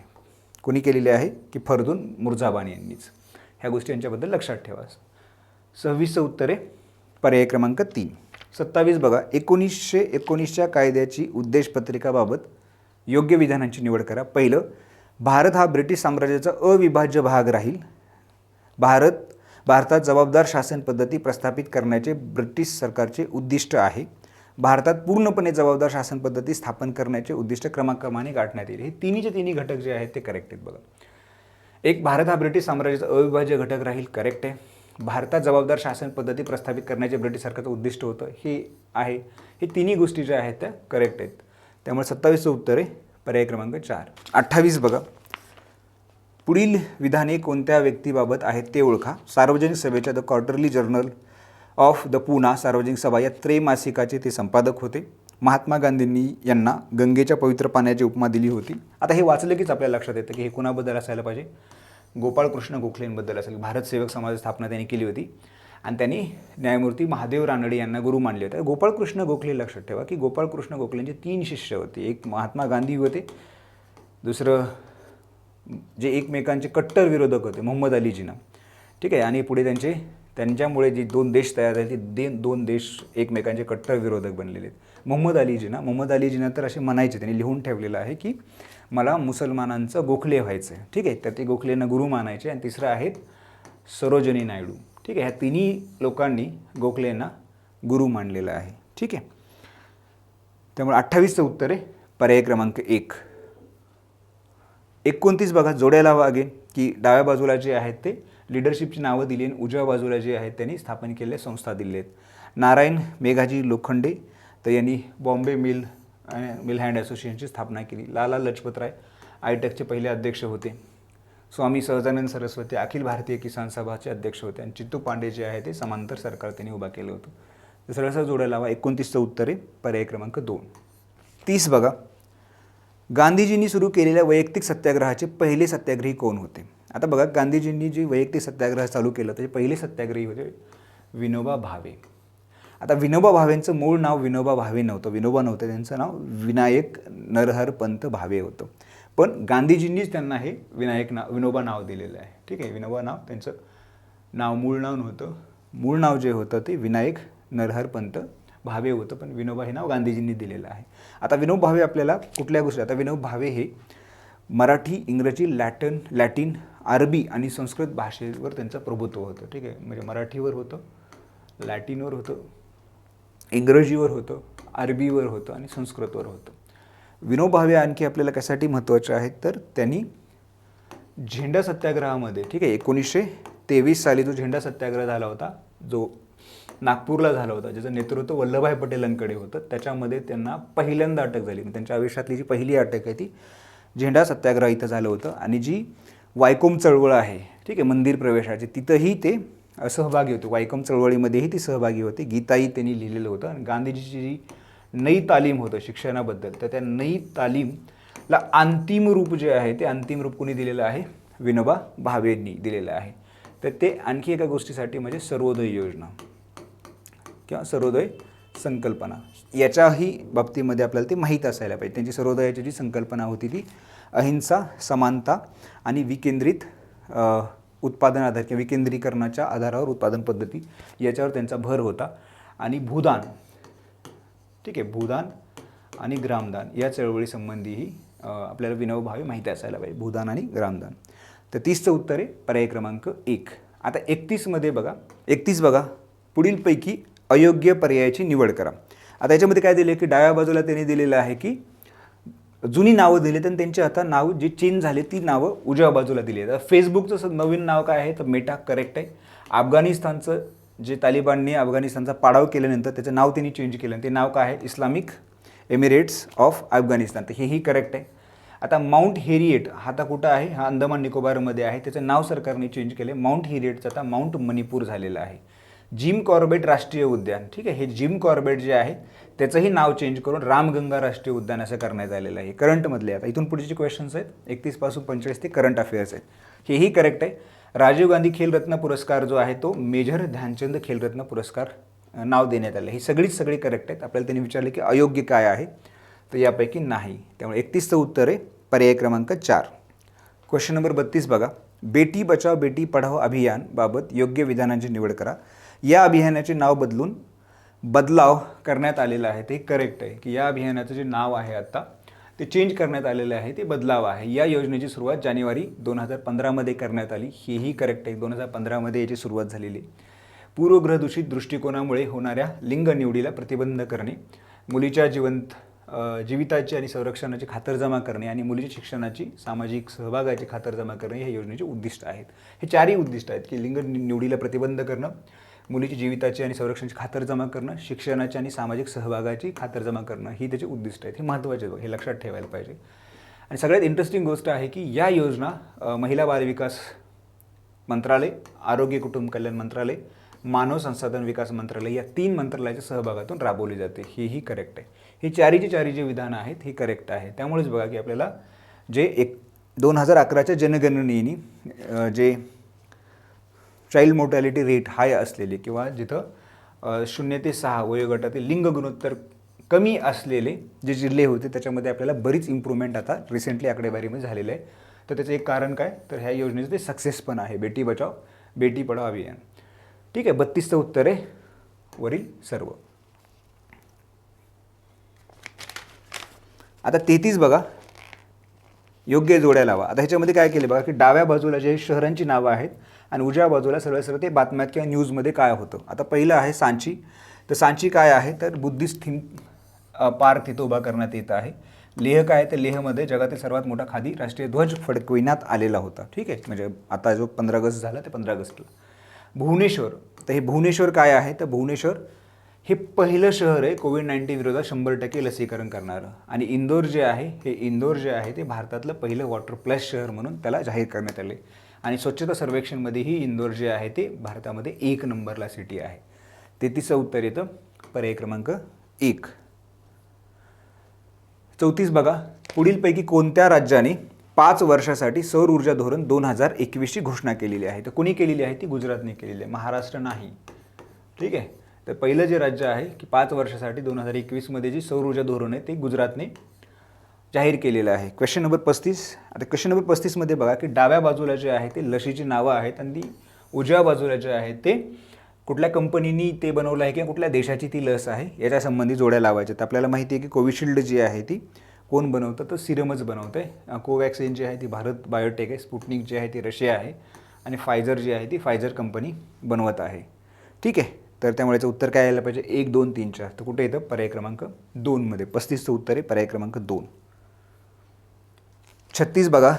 कोणी केलेली आहे की फरदून मुर्जाबान यांनीच. ह्या गोष्टी यांच्याबद्दल लक्षात ठेवा. 26 उत्तरे पर्याय क्रमांक 3. 27 बघा 1919च्या कायद्याची उद्देशपत्रिकाबाबत योग्य विधानांची निवड करा. पहिलं, भारत हा ब्रिटिश साम्राज्याचा अविभाज्य भाग राहील. भारतात जबाबदार शासन पद्धती प्रस्थापित करण्याचे ब्रिटिश सरकारचे उद्दिष्ट आहे. भारतात पूर्णपणे जबाबदार शासन पद्धती स्थापन करण्याचे उद्दिष्ट क्रमाक्रमाने गाठण्यात येईल. हे तिन्ही घटक जे आहेत ते करेक्ट आहेत बघा. एक, भारत हा ब्रिटिश साम्राज्याचा अविभाज्य घटक राहील, करेक्ट आहे. भारतात जबाबदार शासन पद्धती प्रस्थापित करण्याचे ब्रिटिश सरकारचं उद्दिष्ट होतं, हे आहे. हे तिन्ही गोष्टी ज्या आहेत त्या करेक्ट आहेत. त्यामुळे 27 उत्तर आहे पर्याय क्रमांक 4. 28 बघा, पुढील विधाने कोणत्या व्यक्तीबाबत आहेत ते ओळखा. सार्वजनिक सभेच्या the quarterly journal of the Poona सार्वजनिक सभा या त्रैमासिकाचे ते संपादक होते. महात्मा गांधींनी यांना गंगेच्या पवित्र पाण्याची उपमा दिली होती. आता हे वाचलं कीच आपल्याला लक्षात येतं की हे कुणाबद्दल असायला पाहिजे? गोपाळकृष्ण गोखलेंबद्दल असेल. भारत सेवक समाज स्थापना त्यांनी केली होती आणि त्यांनी न्यायमूर्ती महादेव रानडे यांना गुरु मानले होते. गोपाळकृष्ण गोखले लक्षात ठेवा की गोपाळकृष्ण गोखलेंचे 3 शिष्य होते. एक महात्मा गांधी होते, दुसरं जे एकमेकांचे कट्टर विरोधक होते मोहम्मद अली जिना. ठीक आहे, आणि पुढे त्यांच्यामुळे जे 2 देश तयार झाले ते 2 देश एकमेकांचे कट्टर विरोधक बनलेले आहेत. मोहम्मद अली जिना तर असे म्हणायचे, त्यांनी लिहून ठेवलेलं आहे की मला मुसलमानांचं गोखले व्हायचं आहे. ठीक आहे, तर ते गोखलेंना गुरु मानायचे. आणि तिसरं आहेत सरोजिनी नायडू. ठीक आहे, ह्या तिन्ही लोकांनी गोखलेंना गुरु मानलेलं आहे. ठीक आहे, त्यामुळे 28चं उत्तर आहे पर्याय क्रमांक 1. 29 बघा, जोड्याला वागे की डाव्या बाजूला जे आहेत ते लिडरशिपची नावं दिली आणि उजव्या बाजूला जे आहेत त्यांनी स्थापन केलेल्या संस्था दिलेल्या आहेत. नारायण मेघाजी लोखंडे तर यांनी बॉम्बे मिल हँड असोसिएशनची स्थापना केली. लाला लजपतराय आयटेकचे पहिले अध्यक्ष होते. स्वामी सहजानंद सरस्वती अखिल भारतीय किसान सभाचे अध्यक्ष होते. आणि चित्तू पांडे जे आहे ते समांतर सरकार त्यांनी उभा केलं होतं. तर सरळ जोड्या लावा. 29चं उत्तर आहे पर्याय क्रमांक 2. 30 बघा, गांधीजींनी सुरू केलेल्या वैयक्तिक सत्याग्रहाचे पहिले सत्याग्रही कोण होते? आता बघा, गांधीजींनी जे वैयक्तिक सत्याग्रह चालू केलं त्याचे पहिले सत्याग्रही होते विनोबा भावे. आता विनोबा भावेंचं मूळ नाव विनोबा भावे नव्हतं, विनोबा नव्हतं, त्यांचं नाव विनायक नरहर पंत भावे होतं. पण गांधीजींनीच त्यांना हे विनोबा नाव दिलेलं आहे. ठीक आहे, विनोबा नाव त्यांचं नाव मूळ नाव नव्हतं. मूळ नाव जे होतं ते विनायक नरहर पंत भावे होतं, पण विनोबा हे नाव गांधीजींनी दिलेलं आहे. आता विनोबा भावे आपल्याला कुठल्या गोष्टी, आता विनोबा भावे हे मराठी, इंग्रजी, लॅटिन, अरबी आणि संस्कृत भाषेवर त्यांचं प्रभुत्व होतं. ठीक आहे, म्हणजे मराठीवर होतं, लॅटिनवर होतं, इंग्रजीवर होतं, अरबीवर होतं आणि संस्कृतवर होतं. विनोबा भावे आणखी आपल्याला कशासाठी महत्त्वाचे आहेत, तर त्यांनी झेंडा सत्याग्रहामध्ये, ठीक आहे, 1923 साली जो झेंडा सत्याग्रह झाला होता, जो नागपूरला झाला होता, ज्याचं नेतृत्व वल्लभभाई पटेलांकडे होतं, त्याच्यामध्ये त्यांना पहिल्यांदा अटक झाली. त्यांच्या आयुष्यातली जी पहिली अटक आहे ती झेंडा सत्याग्रह इथं झालं होतं. आणि जी वायकोम चळवळ आहे, ठीक आहे, मंदिर प्रवेशाची, तिथंही ते सहभागी होते. वायकोम चळवळीमध्येही ती सहभागी होते. गीताही त्यांनी लिहिलेलं होतं. आणि गांधीजीची जी नई तालीम होतं शिक्षणाबद्दल, तर त्या नई तालीमला अंतिम रूप जे आहे ते अंतिम रूप कोणी दिलेलं आहे? विनोबा भावेंनी दिलेलं आहे. तर ते आणखी एका गोष्टीसाठी म्हणजे सर्वोदय योजना किंवा सर्वोदय संकल्पना, याच्याही बाबतीमध्ये आपल्याला ते माहीत असायला पाहिजे. त्यांची सर्वोदयाची जी संकल्पना होती ती अहिंसा, समानता आणि विकेंद्रित उत्पादन आधार किंवा विकेंद्रीकरणाच्या आधारावर उत्पादन पद्धती, याच्यावर त्यांचा भर होता. आणि भूदान, ठीक आहे, भूदान आणि ग्रामदान या चळवळीसंबंधीही आपल्याला विनोबा भावे माहिती असायला पाहिजे, भूदान आणि ग्रामदान. तर 30चं उत्तर आहे पर्याय क्रमांक 1. आता 31मध्ये बघा, 31 बघा, पुढीलपैकी अयोग्य पर्यायाची निवड करा. आता याच्यामध्ये काय दिले की डाव्या बाजूला त्यांनी दिलेलं आहे की जुनी नावं दिली, तर त्यांची आता नाव जी चेंज झाली ती नावं उजव्या बाजूला दिली आहेत. फेसबुकचं नवीन नाव काय आहे तर मेटा, करेक्ट आहे. अफगाणिस्तानचं जे तालिबानने अफगाणिस्तानचा पाडाव केल्यानंतर त्याचं नाव त्यांनी चेंज केलं, ते नाव काय आहे? इस्लामिक एमिरेट्स ऑफ अफगाणिस्तान, तर हेही करेक्ट आहे. आता माउंट हेरिएट हा आता कुठं आहे? हा अंदमान निकोबारमध्ये आहे. त्याचं नाव सरकारने चेंज केले, माउंट हेरिएटचं आता माउंट मणिपूर झालेलं आहे. जिम कॉर्बेट राष्ट्रीय उद्यान, ठीक आहे, हे जिम कॉर्बेट जे आहे त्याचंही नाव चेंज करून रामगंगा राष्ट्रीय उद्यान असं करण्यात आलेलं आहे. करंटमधले आता इथून पुढचे क्वेश्चन्स आहेत, 31 पासून 45 ते करंट अफेअर्स आहेत, हेही करेक्ट आहे. राजीव गांधी खेलरत्न पुरस्कार जो आहे तो मेजर ध्यानचंद खेलरत्न पुरस्कार नाव देण्यात आलं. ही सगळी करेक्ट आहेत. आपल्याला त्यांनी विचारले की अयोग्य काय आहे, तर यापैकी नाही. त्यामुळे 31चं उत्तर आहे पर्याय क्रमांक 4. क्वेश्चन नंबर 32 बघा, बेटी बचाव बेटी पढाओ अभियान बाबत योग्य विधानांची निवड करा. या अभियानाचे नाव बदलाव करण्यात आलेलं आहे, ते करेक्ट आहे की या अभियानाचं जे नाव आहे आता ते चेंज करण्यात आलेलं आहे, ते बदलाव आहे. या योजनेची सुरुवात जानेवारी 2015मध्ये करण्यात आली, हेही करेक्ट आहे. 2015मध्ये याची सुरुवात झालेली. पूर्वग्रहदूषित दृष्टिकोनामुळे होणाऱ्या लिंग निवडीला प्रतिबंध करणे, मुलीच्या जीविताची आणि संरक्षणाची खातरजमा करणे आणि मुलीच्या शिक्षणाची सामाजिक सहभागाची खातरजमा करणे हे योजनेचे उद्दिष्ट आहेत. हे चारही उद्दिष्ट आहेत की लिंग निवडीला प्रतिबंध करणं, मुलीची जीविताची आणि संरक्षणाची खातरजमा करणं, शिक्षणाची आणि सामाजिक सहभागाची खातरजमा करणं, ही त्याची उद्दिष्ट आहेत. हे महत्त्वाचे आहेत, हे लक्षात ठेवायला पाहिजे. आणि सगळ्यात इंटरेस्टिंग गोष्ट आहे की या योजना महिला बालविकास मंत्रालय, आरोग्य कुटुंब कल्याण मंत्रालय, मानव संसाधन विकास मंत्रालय या 3 मंत्रालयाच्या सहभागातून राबवली जाते, हेही करेक्ट आहे. ही चारी जे विधानं आहेत ही करेक्ट आहे. त्यामुळेच बघा की आपल्याला जे 2011च्या जनगणनेने जे चाइल्ड मोर्टॅलिटी रेट हाय असलेले किंवा जिथं 0 ते 6 वयोगटातील लिंग गुणोत्तर कमी असलेले जे जिल्हे होते त्याच्यामध्ये आपल्याला बरीच इम्प्रूव्हमेंट आता रिसेंटली आकडेवारीमध्ये झालेलं आहे. तर त्याचं एक कारण काय, तर ह्या योजनेचं ते सक्सेस पण आहे, बेटी बचाव बेटी पढाओ अभियान. ठीक आहे, 32चं उत्तर आहे वरील सर्व. आता 33 बघा, योग्य जोड्या लावा. आता ह्याच्यामध्ये काय केलं बघा की डाव्या बाजूला जे शहरांची नावं आहेत आणि उजव्या बाजूला सरळ ते बातम्यात किंवा न्यूजमध्ये काय होतं. आता पहिलं आहे सांची. तर सांची काय आहे तर बुद्धिस्ट थीम पार्क तिथं उभा करण्यात येत आहे. लेह काय आहे तर लेहमध्ये जगातील सर्वात मोठा खादी राष्ट्रीय ध्वज फडकविण्यात आलेला होता. ठीक आहे, म्हणजे आता जो 15 ऑगस्ट झाला ते 15 ऑगस्टला. भुवनेश्वर, तर हे भुवनेश्वर काय आहे तर भुवनेश्वर हे पहिलं शहर आहे कोविड-19 विरोधात 100% लसीकरण करणारं. आणि इंदोर जे आहे ते भारतातलं पहिलं वॉटर प्लस शहर म्हणून त्याला जाहीर करण्यात आले. आणि स्वच्छता सर्वेक्षणमध्येही इंदोर जे आहे ते भारतामध्ये 1 नंबरला सिटी आहे. 33चं उत्तर येतं पर्याय क्रमांक 1. 34 बघा, पुढीलपैकी कोणत्या राज्याने 5 वर्षासाठी सौर ऊर्जा धोरण 2021ची घोषणा केलेली आहे? तर कोणी केलेली आहे? ती गुजरातने केलेली आहे, महाराष्ट्र नाही. ठीक आहे. तर पहिलं जे राज्य आहे की 5 वर्षासाठी 2021मध्ये जी सौर ऊर्जा धोरण आहे ते गुजरातने जाहीर केलेलं आहे. Question number 35. आता क्वेश्चन नंबर 35मध्ये बघा की डाव्या बाजूला जे आहे ते लसीची नावं आहेत आणि ती उजव्या बाजूला जे आहे ते कुठल्या कंपनीनी ते बनवलं आहे किंवा कुठल्या देशाची ती लस आहे याच्या संबंधी जोड्या लावायच्या. तर आपल्याला माहिती आहे की कोविशिल्ड जी आहे ती कोण बनवतं? तर सिरमच बनवतं आहे. कोवॅक्सिन जी आहे ती भारत बायोटेक आहे. स्पुटनिक जी आहे ती रशिया आहे आणि फायझर जी आहे ती फायझर कंपनी बनवत आहे. ठीक आहे. तर त्यामुळे याचं उत्तर काय यायला पाहिजे? 1, 2, 3, 4. तर कुठे येतं? पर्याय क्रमांक 2मध्ये. 35चं उत्तर आहे पर्याय क्रमांक 2. 36 बघा.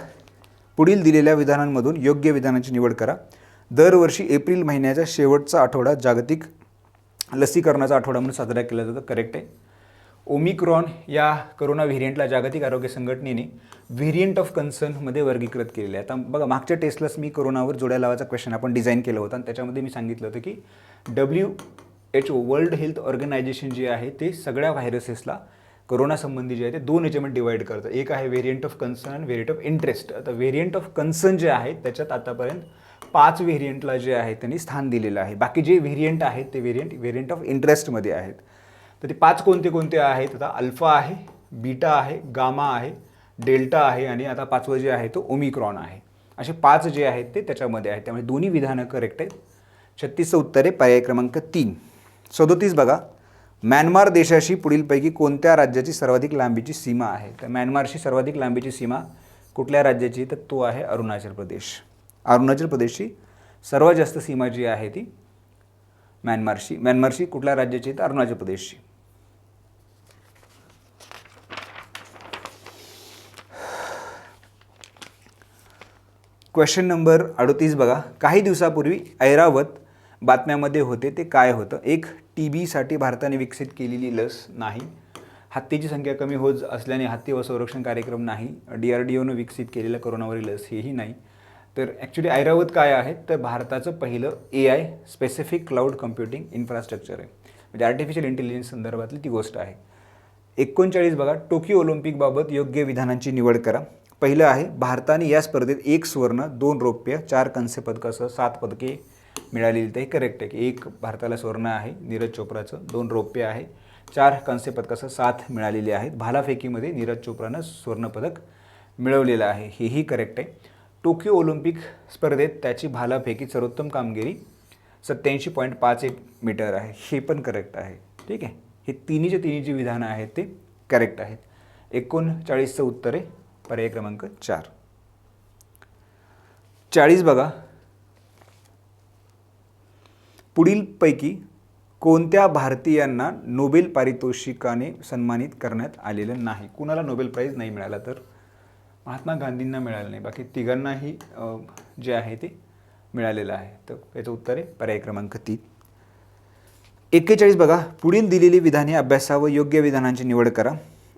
पुढील दिलेल्या विधानांमधून योग्य विधानाची निवड करा. दरवर्षी एप्रिल महिन्याचा शेवटचा आठवडा जागतिक लसीकरणाचा आठवडा म्हणून साजरा केला जातो. करेक्ट आहे. ओमिक्रॉन या कोरोना व्हेरियंटला जागतिक आरोग्य संघटनेने व्हेरियंट ऑफ कन्सर्नमध्ये वर्गीकृत केलेले आहे. आता बघा मागच्या टेस्टलाच मी कोरोनावर जोड्या लावायचा क्वेश्चन आपण डिझाईन केलं होतं आणि त्याच्यामध्ये मी सांगितलं होतं की WHO वर्ल्ड हेल्थ ऑर्गनायझेशन जे आहे ते सगळ्या व्हायरसेसला कोरोनासंबंधी जे आहे ते 2 याच्यामध्ये डिवाईड करतं. एक आहे व्हेरियंट ऑफ कन्सर्न आणि व्हेरियंट ऑफ इंटरेस्ट. आता व्हेरियंट ऑफ कन्सर्न जे आहे त्याच्यात आतापर्यंत 5 व्हेरियंटला जे आहे त्यांनी स्थान दिलेलं आहे. बाकी जे व्हेरियंट आहेत ते व्हेरियंट ऑफ इंटरेस्टमध्ये आहेत. तर ते 5 कोणते कोणते आहेत? आता अल्फा आहे, बीटा आहे, गामा आहे, डेल्टा आहे आणि आता 5वं जे आहे तो ओमिक्रॉन आहे. असे 5 जे आहेत ते त्याच्यामध्ये आहेत. त्यामुळे दोन्ही विधानं करेक्ट आहेत. 36चं उत्तर आहे पर्याय क्रमांक 3. 37 बघा. म्यानमार देशाशी पुढीलपैकी कोणत्या राज्याची सर्वाधिक लांबीची सीमा आहे? तर म्यानमारशी सर्वाधिक लांबीची सीमा कुठल्या राज्याची? तर तो आहे अरुणाचल प्रदेश. अरुणाचल प्रदेशची सर्वात जास्त सीमा जी आहे ती म्यानमारशी कुठल्या राज्याची? तर अरुणाचल प्रदेशची. क्वेश्चन नंबर 38 बघा. काही दिवसापूर्वी ऐरावत बातम्यामध्ये होते ते काय होतं? एक, TB साठी भारताने विकसित केलेली लस नाही. हत्तीची संख्या कमी होत असल्याने हत्ती व संरक्षण कार्यक्रम नाही. DRDOनं विकसित केलेलं कोरोनावरील लस हेही नाही. तर ॲक्च्युली ऐरावत काय आहे? तर भारताचं पहिलं AI specific cloud computing infrastructure आहे. म्हणजे आर्टिफिशियल इंटेलिजन्स संदर्भातली ती गोष्ट आहे. 39 बघा. टोकियो ऑलिम्पिकबाबत योग्य विधानांची निवड करा. पहिलं आहे भारताने या स्पर्धेत 1 स्वर्ण, 2 रौप्य, 4 कांस्य पदकासह 7 पदके मिळालेली. तर हे करेक्ट आहे की 1 भारताला स्वर्ण आहे नीरज चोप्राचं, 2 रौप्य आहे, 4 कांस्य पदकासह 7 मिळालेले आहेत. भालाफेकीमध्ये नीरज चोप्रानं सुवर्णपदक मिळवलेलं आहे. हेही करेक्ट आहे. टोकियो ऑलिम्पिक स्पर्धेत त्याची भालाफेकी सर्वोत्तम कामगिरी 87.51 मीटर आहे. हे पण करेक्ट आहे. ठीक आहे. हे तिन्ही जी विधानं आहेत ते करेक्ट आहेत. 39चं उत्तर आहे पर्याय क्रमांक 4. 40 बघा. पुढीलपैकी कोणत्या भारतीयांना नोबेल पारितोषिकाने सन्मानित करण्यात आलेलं नाही? कुणाला नोबेल प्राईज नाही मिळाला? तर महात्मा गांधींना मिळालं नाही. बाकी तिघांनाही जे आहे ते मिळालेलं आहे. तर याचं उत्तर आहे पर्याय क्रमांक 3. 41 बघा. पुढील दिलेली विधाने अभ्यासा व योग्य विधानांची निवड करा.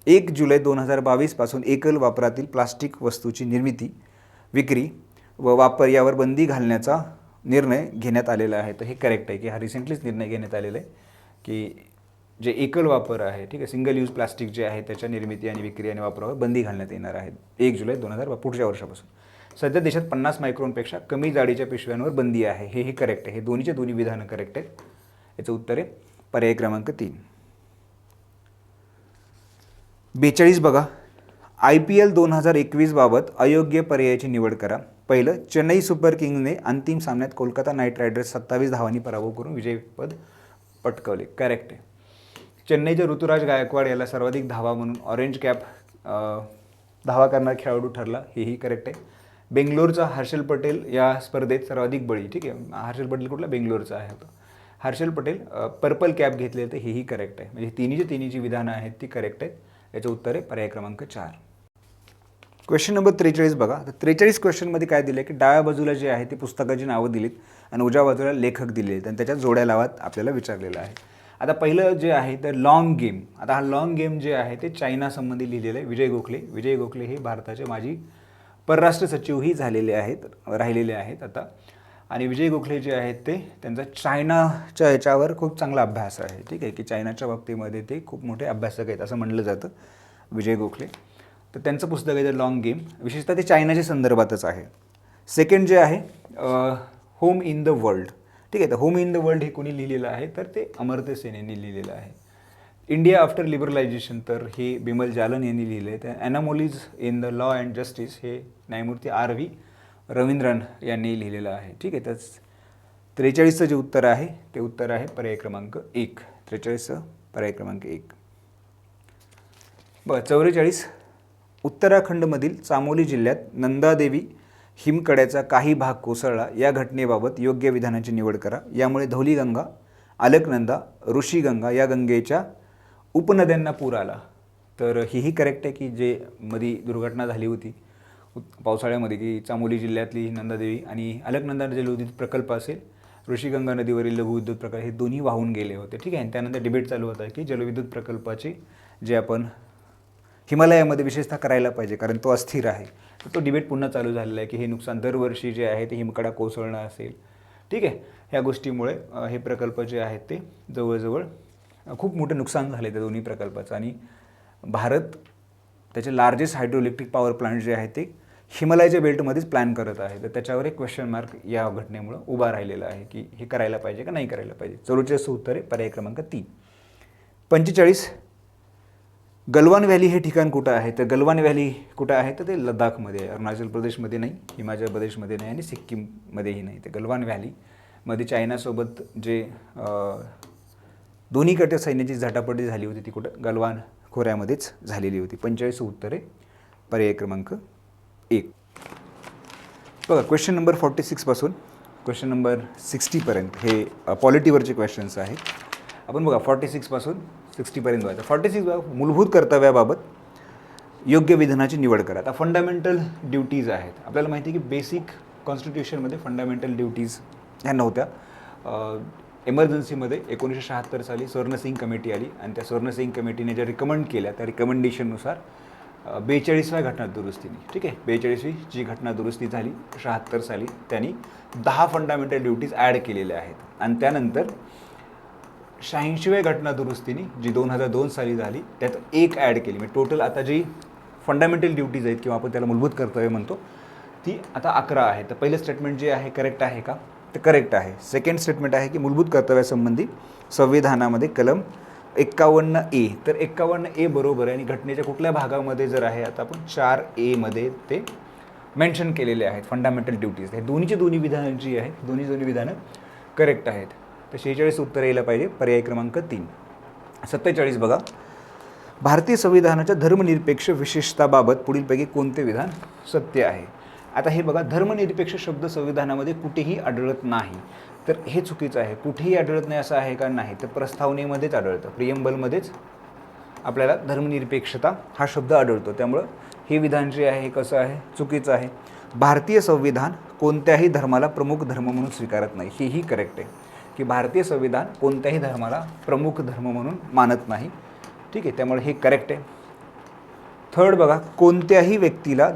1 जुलै 2022 पासून एकल वापरातील प्लास्टिक वस्तूची निर्मिती, विक्री व वापर यावर बंदी घालण्याचा निर्णय घेण्यात आलेला आहे. तर हे करेक्ट आहे की हा रिसेंटलीच निर्णय घेण्यात आलेला आहे की जे एकल वापर आहे, ठीक आहे, सिंगल यूज प्लास्टिक जे आहे त्याच्या निर्मिती आणि विक्री आणि वापरावर बंदी घालण्यात येणार आहे 1 जुलै 2000 पुढच्या वर्षापासून. सध्या देशात 50 मायक्रॉनपेक्षा कमी जाडीच्या पिशव्यांवर बंदी आहे. हेही करेक्ट आहे. हे दोन्ही विधानं करेक्ट आहेत. याचं उत्तर आहे पर्याय क्रमांक 3. 42 बघा. IPL 2021 बाबत अयोग्य पर्यायाची निवड करा. पहिलं, चेन्नई सुपर किंग्सने अंतिम सामन्यात कोलकाता नाईट रायडर्स 27 धावांनी पराभव करून विजयपद पटकावले. करेक्ट आहे. चेन्नईच्या ऋतुराज गायकवाड याला सर्वाधिक धावा म्हणून ऑरेंज कॅप धावा करणारा खेळाडू ठरला. हेही करेक्ट आहे. बेंगलोरचा हर्षल पटेल या स्पर्धेत सर्वाधिक बळी, ठीक आहे, हर्षल पटेल कुठला? बेंगलोरचा आहे होता. हर्षल पटेल पर्पल कॅप घेतले तर हेही करेक्ट आहे. म्हणजे तिन्ही जी विधानं आहेत ती करेक्ट आहेत. याचं उत्तर आहे पर्याय क्रमांक 4. क्वेश्चन नंबर 43 बघा. तर 43 क्वेश्चनमध्ये काय दिलं आहे की डाव्या बाजूला जे आहे ते पुस्तकाची नावं दिलीत आणि उजव्या बाजूला लेखक दिले आहेत आणि त्याच्यात जोड्या लावत आपल्याला विचारलेलं आहे. आता पहिलं जे आहे तर लॉंग गेम. आता हा लॉंग गेम जे आहे ते चायना संबंधी लिहिलेलं आहे. विजय गोखले हे भारताचे माजी परराष्ट्र सचिवही राहिलेले आहेत आता. आणि विजय गोखले जे आहेत ते त्यांचा चायनाच्या याच्यावर खूप चांगला अभ्यास आहे. ठीक आहे की चायनाच्या बाबतीमध्ये ते खूप मोठे अभ्यासक आहेत असं म्हणलं जातं विजय गोखले. तर त्यांचं पुस्तक आहे द लॉंग गेम, विशेषतः ते चायनाच्या संदर्भातच आहे. सेकंड जे आहे होम इन द वर्ल्ड. ठीक आहे, तर होम इन द वर्ल्ड हे कोणी लिहिलेलं आहे तर ते अमर्त्य सेन यांनी लिहिलेलं आहे. इंडिया आफ्टर लिबरलायझेशन तर हे बिमल जालन यांनी लिहिलं आहे. तर anomalies in the law and justice हे न्यायमूर्ती R.V. रवींद्रन यांनी लिहिलेलं आहे. ठीक आहे, तर 43चं जे उत्तर आहे ते उत्तर आहे पर्याय क्रमांक 1. 43चं पर्याय क्रमांक 1. बघा 44, उत्तराखंडमधील चामोली जिल्ह्यात नंदादेवी हिमकड्याचा काही भाग कोसळला. या घटनेबाबत योग्य विधानाची निवड करा. यामुळे धौलीगंगा, अलकनंदा, ऋषीगंगा या गंगेच्या उपनद्यांना पूर आला. तर ही करेक्ट आहे की जे मध्ये दुर्घटना झाली होती पावसाळ्यामध्ये की चामोली जिल्ह्यातली नंदादेवी आणि अलकनंदा जलविद्युत प्रकल्प असेल, ऋषीगंगा नदीवरील लघुविद्युत प्रकल्प हे दोन्ही वाहून गेले होते. ठीक आहे, आणि त्यानंतर डिबेट चालू होता की जलविद्युत प्रकल्पाचे जे आपण हिमालयामध्ये विशेषतः करायला पाहिजे कारण तो अस्थिर आहे. तर तो डिबेट पुन्हा चालू झालेला आहे की हे नुकसान दरवर्षी जे आहे ते हिमकडा कोसळणं असेल. ठीक आहे, ह्या गोष्टीमुळे हे प्रकल्प जे आहेत ते जवळजवळ खूप मोठं नुकसान झाले त्या दोन्ही प्रकल्पाचं. आणि भारत त्याचे लार्जेस्ट हायड्रोइलेक्ट्रिक पॉवर प्लांट जे आहे ते हिमालयाच्या बेल्टमध्येच प्लॅन करत आहे. तर त्याच्यावर एक क्वेश्चन मार्क या घटनेमुळं उभा राहिलेला आहे की हे करायला पाहिजे का नाही करायला पाहिजे. 44चं उत्तर आहे पर्याय क्रमांक 3. 45, गलवान व्हॅली हे ठिकाण कुठं आहे. तर गलवान व्हॅली कुठं आहे तर ते लडाखमध्ये आहे. अरुणाचल प्रदेशमध्ये नाही, हिमाचल प्रदेशमध्ये नाही आणि सिक्कीममध्येही नाही. ते गलवान व्हॅलीमध्ये चायनासोबत जे दोन्हीकडच्या सैन्याची झटापटी झाली होती ती कुठं गलवान खोऱ्यामध्येच झालेली होती. 45चं उत्तर आहे पर्याय क्रमांक 1. बघा क्वेश्चन नंबर 46 पासून क्वेश्चन नंबर 60पर्यंत हे पॉलिटीवरचे क्वेश्चन्स आहेत. आपण बघा 46 पासून 60पर्यंत व्हायचं. 46 मूलभूत कर्तव्याबाबत योग्य विधानाची निवड करा. आता फंडामेंटल ड्युटीज आहेत. आपल्याला माहिती आहे की बेसिक कॉन्स्टिट्यूशनमध्ये फंडामेंटल ड्युटीज ह्या नव्हत्या. एमर्जन्सीमध्ये 1976 साली स्वर्णसिंग कमिटी आली आणि त्या स्वर्णसिंग कमिटीने ज्या रिकमेंड केल्या त्या रिकमेंडेशननुसार 42व्या घटना दुरुस्तीने, ठीक आहे, 42वी जी घटना दुरुस्ती झाली 76 साली त्यांनी 10 फंडामेंटल ड्युटीज ॲड केलेल्या आहेत. आणि त्यानंतर 86व्या घटना दुरुस्तीने जी 2002 साली झाली त्यात एक ॲड केली. म्हणजे टोटल आता जी फंडामेंटल ड्युटीज आहेत किंवा आपण त्याला मूलभूत कर्तव्य म्हणतो ती आता 11 आहे. तर पहिलं स्टेटमेंट जे आहे करेक्ट आहे का तर करेक्ट आहे. सेकंड स्टेटमेंट आहे की मूलभूत कर्तव्यासंबंधी संविधानामध्ये कलम 51A, तर 51A बरोबर आहे. आणि घटनेच्या कुठल्या भागामध्ये जर आहे आता आपण 4A मध्ये ते मेन्शन केलेले आहेत फंडामेंटल ड्युटीज. हे दोन्ही विधानं जी आहेत दोन्ही विधानं करेक्ट आहेत. तर 46 उत्तर यायला पाहिजे पर्याय क्रमांक 3. 47 बघा, भारतीय संविधानाच्या धर्मनिरपेक्ष विशेषताबाबत पुढीलपैकी कोणते विधान सत्य आहे. आता हे बघा, धर्मनिरपेक्ष शब्द संविधानामध्ये कुठेही आढळत नाही तर हे चुकीचं आहे. कुठेही आढळत नाही असं आहे का नाही तर प्रस्तावनेमध्येच आढळतं, प्रियम्बलमध्येच आपल्याला धर्मनिरपेक्षता हा शब्द आढळतो. त्यामुळं हे विधान जे आहे हे कसं आहे चुकीचं आहे. भारतीय संविधान कोणत्याही धर्माला प्रमुख धर्म म्हणून स्वीकारत नाही, हेही करेक्ट आहे की भारतीय संविधान कोणत्याही धर्माला प्रमुख धर्म म्हणून मानत नाही. ठीक आहे, त्यामुळे हे करेक्ट आहे. थर्ड बघा, कोणत्याही व्यक्तीला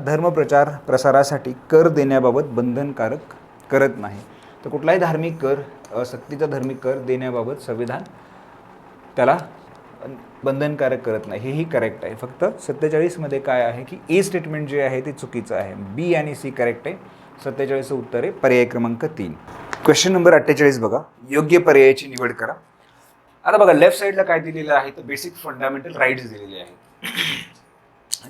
प्रसारासाठी कर देण्याबाबत बंधनकारक करत नाही. तर कुठलाही धार्मिक कर सक्तीचा धार्मिक कर देण्याबाबत संविधान त्याला बंधनकारक करत नाही, हेही करेक्ट आहे. फक्त 47मध्ये काय आहे की ए स्टेटमेंट जे आहे ते चुकीचं आहे. बी आणि सी करेक्ट आहे. 47चं उत्तर आहे पर्याय क्रमांक 3. क्वेश्चन नंबर 48 बघा, योग्य पर्यायाची निवड करा. आता बघा लेफ्ट साईडला काय दिलेलं आहे तर बेसिक फंडामेंटल राईट्स दिलेले आहेत.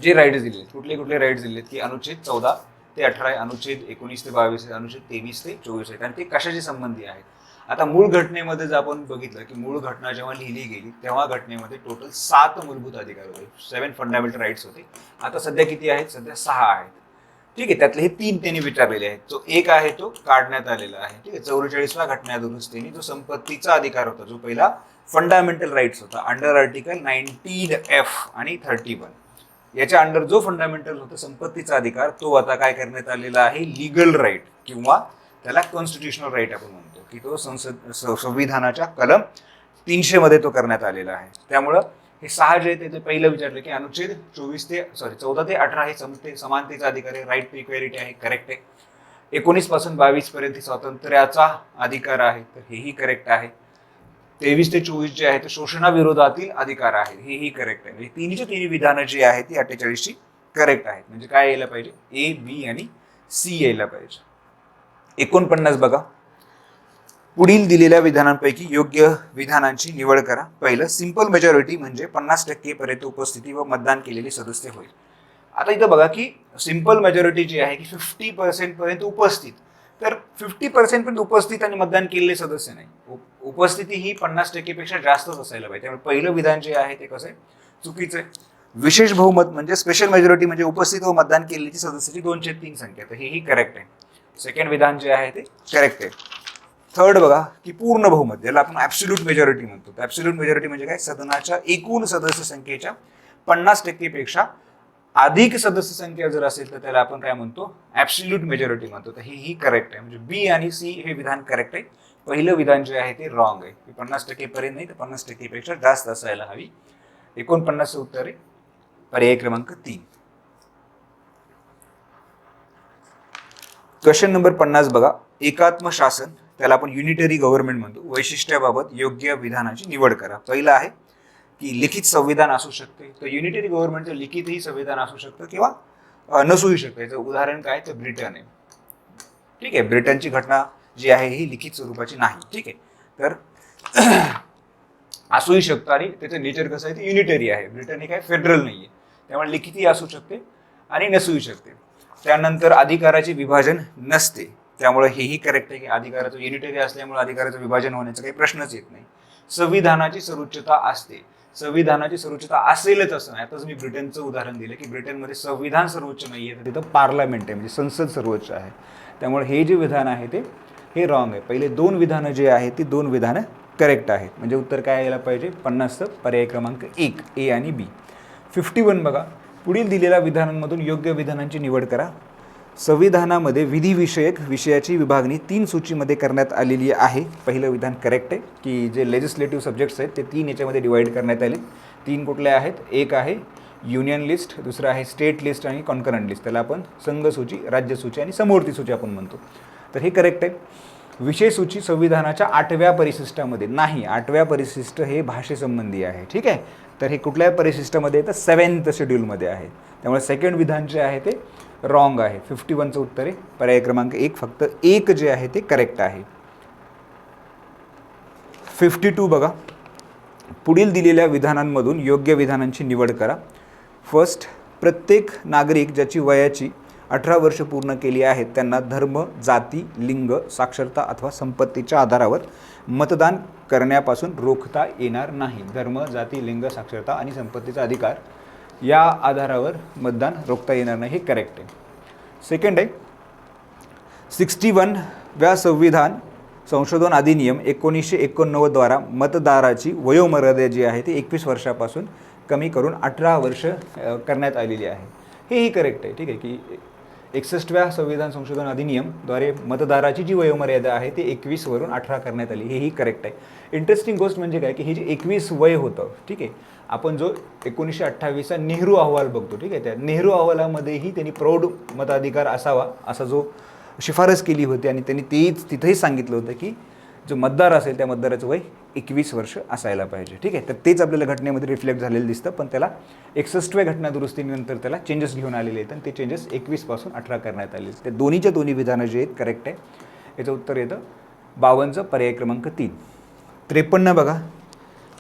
जे राईट्स दिले कुठले राईट्स दिलेत की अनुच्छेद 14 ते 18, अनुच्छेद 19 ते 22, अनुच्छेद 23 ते 24 आहेत आणि ते कशाशी संबंधी आहेत. आता मूळ घटनेमध्ये जर आपण बघितलं की मूळ घटना जेव्हा लिहिली गेली तेव्हा घटनेमध्ये टोटल 7 मूलभूत अधिकार होते, 7 फंडामेंटल राईट्स होते. आता सध्या किती आहेत, सध्या 6 आहेत. ठीक आहे, त्यातले हे 3 त्यांनी विचारलेले आहेत. जो एक आहे तो काढण्यात आलेला आहे. ठीक आहे, 44व्या घटना दुरुस्तीने जो संपत्तीचा अधिकार होता, जो पहिला फंडामेंटल राईट्स होता अंडर आर्टिकल 19F आणि 31, याच्या अंडर जो फंडामेंटल होता संपत्तीचा अधिकार, तो आता काय करण्यात आलेला आहे लीगल राईट किंवा त्याला कॉन्स्टिट्युशनल राईट आपण म्हणतो की तो संविधानाच्या कलम 300 मध्ये तो करण्यात आलेला आहे. त्यामुळं हे 6 जे ते पहिलं विचारलं की अनुच्छेद 14 ते 18 हे समानतेचा अधिकार आहे, राईट टू इक्वॅलिटी आहे, करेक्ट आहे. 19 पासून 22 पर्यंत स्वातंत्र्याचा अधिकार आहे, तर हेही करेक्ट आहे. 23 ते 24 जे आहे ते शोषणाविरोधातील अधिकार आहे, हेही करेक्ट आहे. म्हणजे तिन्ही विधानं जी आहेत ती 48ची करेक्ट आहेत. म्हणजे काय यायला पाहिजे, ए, बी आणि सी यायला पाहिजे. 49 बघा, पुढील दिलेल्या विधानांपैकी योग्य विधानांची निवड करा. पहिलं, सिंपल मेजॉरिटी म्हणजे 50% पर्यंत उपस्थिती व मतदान केलेले सदस्य होईल. आता इथं बघा की सिंपल मेजॉरिटी जी आहे की 50% पर्यंत उपस्थित, तर 50% पर्यंत उपस्थित आणि मतदान केलेले सदस्य नाही. उपस्थिती ही 50% पेक्षा जास्तच असायला पाहिजे. त्यामुळे पहिलं विधान जे आहे ते कसं आहे, चुकीचं आहे. विशेष बहुमत म्हणजे स्पेशल मेजॉरिटी म्हणजे उपस्थित व मतदान केलेली सदस्याची 2/3 संख्या, तर हेही करेक्ट आहे. सेकंड विधान जे आहे ते करेक्ट आहे. थर्ड बघा की पूर्ण बहुमत, ज्याला आपण ॲब्सोल्यूट मेजॉरिटी म्हणतो. ॲब्सोल्यूट मेजॉरिटी म्हणजे काय, सदनाच्या एकूण सदस्य संख्येच्या 50% पेक्षा अधिक सदस्य संख्या जर असेल तर त्याला आपण काय म्हणतो, ॲब्सोल्यूट मेजॉरिटी म्हणतो. तर ही करेक्ट आहे. म्हणजे बी आणि सी हे विधान करेक्ट आहे. पहिलं विधान जे आहे ते रॉंग आहे. 50% पर्यंत नाही तर 50% पेक्षा जास्त असायला हवी. 49 उत्तर आहे पर्याय क्रमांक 3. क्वेश्चन नंबर 50 बघा, एकात्म शासन, त्याला आपण युनिटरी गव्हर्नमेंट म्हणतो, वैशिष्ट्याबाबत योग्य विधानाची निवड करा. पहिलं आहे की लिखित संविधान असू शकते. तर युनिटरी गव्हर्नमेंटचं लिखितही संविधान असू शकतं किंवा नसूही शकतं. याचं उदाहरण काय, तर ब्रिटन आहे. ठीक आहे, ब्रिटनची घटना जी आहे ही लिखित स्वरूपाची नाही. ठीक आहे, तर असूही शकतं आणि त्याचं नेचर कसं आहे ते युनिटरी आहे. ब्रिटन हे काय फेडरल नाही आहे, त्यामुळे लिखितही असू शकते आणि नसूही शकते. त्यानंतर अधिकाराचे विभाजन नसते, त्यामुळे हेही करेक्ट आहे की अधिकाराचं युनिटरी असल्यामुळे अधिकाराचं विभाजन होण्याचा काही प्रश्नच येत नाही. संविधानाची सर्वोच्चता असते. संविधानाची सर्वोच्चता असेलच असं नाही. आताच मी ब्रिटनचं उदाहरण दिलं की ब्रिटनमध्ये संविधान सर्वोच्च नाही आहे, तर तिथं पार्लमेंट आहे म्हणजे संसद सर्वोच्च आहे. त्यामुळे हे जे विधान आहे ते हे रॉंग आहे. पहिले 2 विधानं जे आहेत ती 2 विधानं करेक्ट आहेत. म्हणजे उत्तर काय यायला पाहिजे, 50 पर्याय क्रमांक 1 ए आणि बी. 51 बघा, पुढील दिलेल्या विधानांमधून योग्य विधानांची निवड करा. संविधानामध्ये विधिविषयक विषयाची विभागणी 3 सूचीमध्ये करण्यात आलेली आहे. पहिलं विधान करेक्ट आहे की जे लेजिस्लेटिव्ह सब्जेक्ट्स आहेत ते 3 याच्यामध्ये डिवाइड करण्यात आले. 3 कुठले आहेत, एक आहे युनियन लिस्ट, दुसरं आहे स्टेट लिस्ट आणि कॉन्करंट लिस्ट. त्याला आपण संघसूची, राज्यसूची आणि समवर्ती सूची आपण म्हणतो. तर हे करेक्ट आहे. विषय सूची संविधानाच्या 8व्या परिशिष्टामध्ये नाही. 8व्या परिशिष्ट हे भाषेसंबंधी आहे. ठीक आहे, तर हे कुठल्या परिशिष्टामध्ये, तर 7th शेड्यूलमध्ये आहे. त्यामुळे सेकंड विधान जे आहे ते रॉंग आहे. 51चं उत्तर आहे पर्याय क्रमांक 1. फक्त 1 जे आहे ते करेक्ट आहे. 52 बघा, पुढील दिलेल्या विधानांमधून योग्य विधानांची निवड करा. फर्स्ट, प्रत्येक नागरिक ज्याची वयाची 18 वर्ष पूर्ण केली आहेत त्यांना धर्म, जाती, लिंग, साक्षरता अथवा संपत्तीच्या आधारावर मतदान करण्यापासून रोखता येणार नाही. धर्म, जाती, लिंग, साक्षरता आणि संपत्तीचा अधिकार या आधारावर मतदान रोखता येणार नाही. हे करेक्ट आहे. सेकंड आहे, 61व्या संविधान संशोधन अधिनियम 1989 द्वारा मतदाराची वयोमर्यादा जी आहे ती 21 वर्षापासून कमी करून 18 वर्ष करण्यात आलेली आहे. हेही करेक्ट आहे. ठीक आहे की 61व्या संविधान संशोधन अधिनियमद्वारे मतदाराची जी वयोमर्यादा आहे ती 21 वरून 18 करण्यात आली. हेही करेक्ट आहे. इंटरेस्टिंग गोष्ट म्हणजे काय की हे जे 21 वय होतं, ठीक आहे, आपण जो 1928चा नेहरू अहवाल बघतो, ठीक आहे, त्या नेहरू अहवालामध्येही त्यांनी प्रौढ मताधिकार असावा असा जो शिफारस केली होती आणि त्यांनी तिथेही सांगितलं होतं की जो मतदार असेल त्या मतदाराचं वय 21 वर्ष असायला पाहिजे. ठीक आहे, तर तेच आपल्याला घटनेमध्ये रिफ्लेक्ट झालेलं दिसतं. पण त्याला 61व्या घटना दुरुस्तीनंतर त्याला चेंजेस घेऊन आलेले आहेत आणि ते चेंजेस 21 पासून 18 करण्यात आले. ते दोन्ही विधानं जे आहेत करेक्ट आहे. याचं उत्तर येतं 52 पर्याय क्रमांक 3. 53 बघा,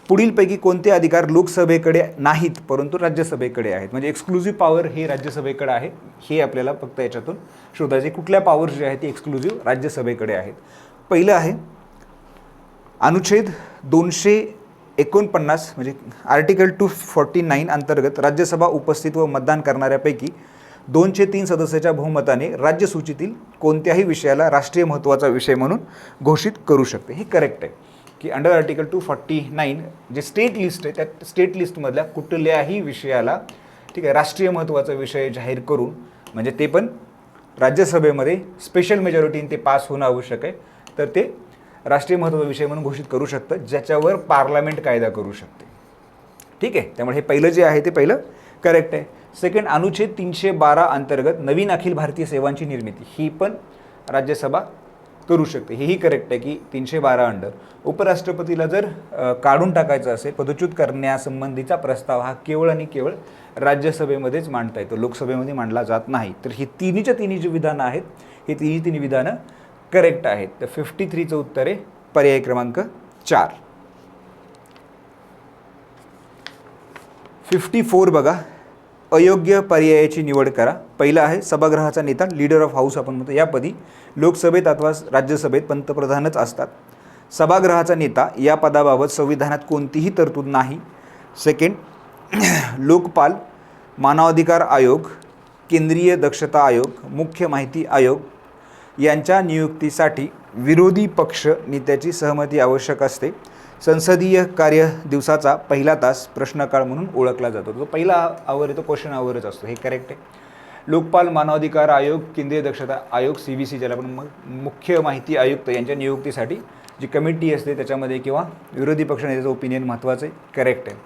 पुढीलपैकी कोणते अधिकार लोकसभेकडे नाहीत परंतु राज्यसभेकडे आहेत. म्हणजे एक्सक्लुझिव्ह पॉवर हे राज्यसभेकडे आहे. हे आपल्याला फक्त याच्यातून शोधायचे कुठल्या पॉवर्स जे आहेत ते एक्सक्लुझिव्ह राज्यसभेकडे आहेत. पहिलं आहे अनुच्छेद 249 म्हणजे आर्टिकल 249 अंतर्गत राज्यसभा उपस्थित व मतदान करणाऱ्यापैकी 2/3 सदस्याच्या बहुमताने राज्यसूचीतील कोणत्याही विषयाला राष्ट्रीय महत्त्वाचा विषय म्हणून घोषित करू शकते. हे करेक्ट आहे की अंडर आर्टिकल 249 जे स्टेट लिस्ट आहे त्या स्टेट लिस्टमधल्या कुठल्याही विषयाला, ठीक आहे, राष्ट्रीय महत्त्वाचा विषय जाहीर करून, म्हणजे ते पण राज्यसभेमध्ये स्पेशल मेजॉरिटीने ते पास होणं आवश्यक आहे, तर ते राष्ट्रीय महत्त्वाचा विषय म्हणून घोषित करू शकतं ज्याच्यावर पार्लमेंट कायदा करू शकते. ठीक आहे, त्यामुळे हे पहिलं जे आहे ते पहिलं करेक्ट आहे. सेकंड, अनुच्छेद 312 अंतर्गत नवीन अखिल भारतीय सेवांची निर्मिती ही पण राज्यसभा करू शकते, हेही करेक्ट आहे की 312 अंडर. उपराष्ट्रपतीला जर काढून टाकायचं असेल, पदच्युत करण्यासंबंधीचा प्रस्ताव हा केवळ आणि केवळ राज्यसभेमध्येच मांडता येतो, लोकसभेमध्ये मांडला जात नाही. तर ही तिन्ही जी विधानं आहेत, हे तिन्ही विधानं करेक्ट आहेत. तर 53चं उत्तर आहे पर्याय क्रमांक 4. 54 बघा, अयोग्य पर्यायाची निवड करा. पहिला आहे सभागृहाचा नेता, लीडर ऑफ हाऊस आपण म्हणतो, यापदी लोकसभेत अथवा राज्यसभेत पंतप्रधानच असतात. सभागृहाचा नेता या पदाबाबत संविधानात कोणतीही तरतूद नाही. सेकंड, लोकपाल, मानवाधिकार आयोग, केंद्रीय दक्षता आयोग, मुख्य माहिती आयोग यांच्या नियुक्तीसाठी विरोधी पक्ष नेत्याची सहमती आवश्यक असते. संसदीय कार्य दिवसाचा पहिला तास प्रश्नकाळ म्हणून ओळखला जातो. तो पहिला आवर आहे तो क्वेश्चन आवरच असतो, हे करेक्ट आहे. लोकपाल, मानवाधिकार आयोग, केंद्रीय दक्षता आयोग, CBC ज्याला आपण मुख्य माहिती आयुक्त यांच्या नियुक्तीसाठी जी कमिटी असते त्याच्यामध्ये किंवा विरोधी पक्ष नेत्याचं ओपिनियन महत्त्वाचं आहे, करेक्ट आहे.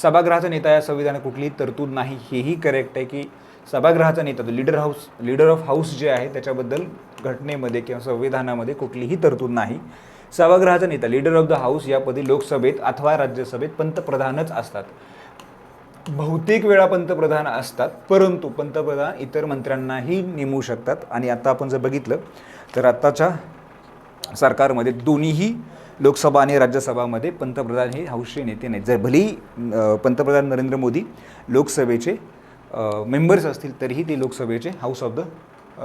सभागृहाचा नेता या संविधानात कुठलीही तरतूद नाही, हेही करेक्ट आहे की सभागृहाचा नेता तो लीडर ऑफ हाऊस जे आहे त्याच्याबद्दल घटनेमध्ये किंवा संविधानामध्ये कुठलीही तरतूद नाही. सभागृहाचा नेता लीडर ऑफ द हाऊस यापदी लोकसभेत अथवा राज्यसभेत पंतप्रधानच असतात. बहुतेक वेळा पंतप्रधान असतात, परंतु पंतप्रधान इतर मंत्र्यांनाही नेमू शकतात. आणि आता आपण जर बघितलं तर आत्ताच्या सरकारमध्ये दोन्हीही लोकसभा आणि राज्यसभामध्ये पंतप्रधान हे हाऊसचे नेते नाहीत. जर भलेही पंतप्रधान नरेंद्र मोदी लोकसभेचे मेंबर्स असतील तरीही ते लोकसभेचे house of the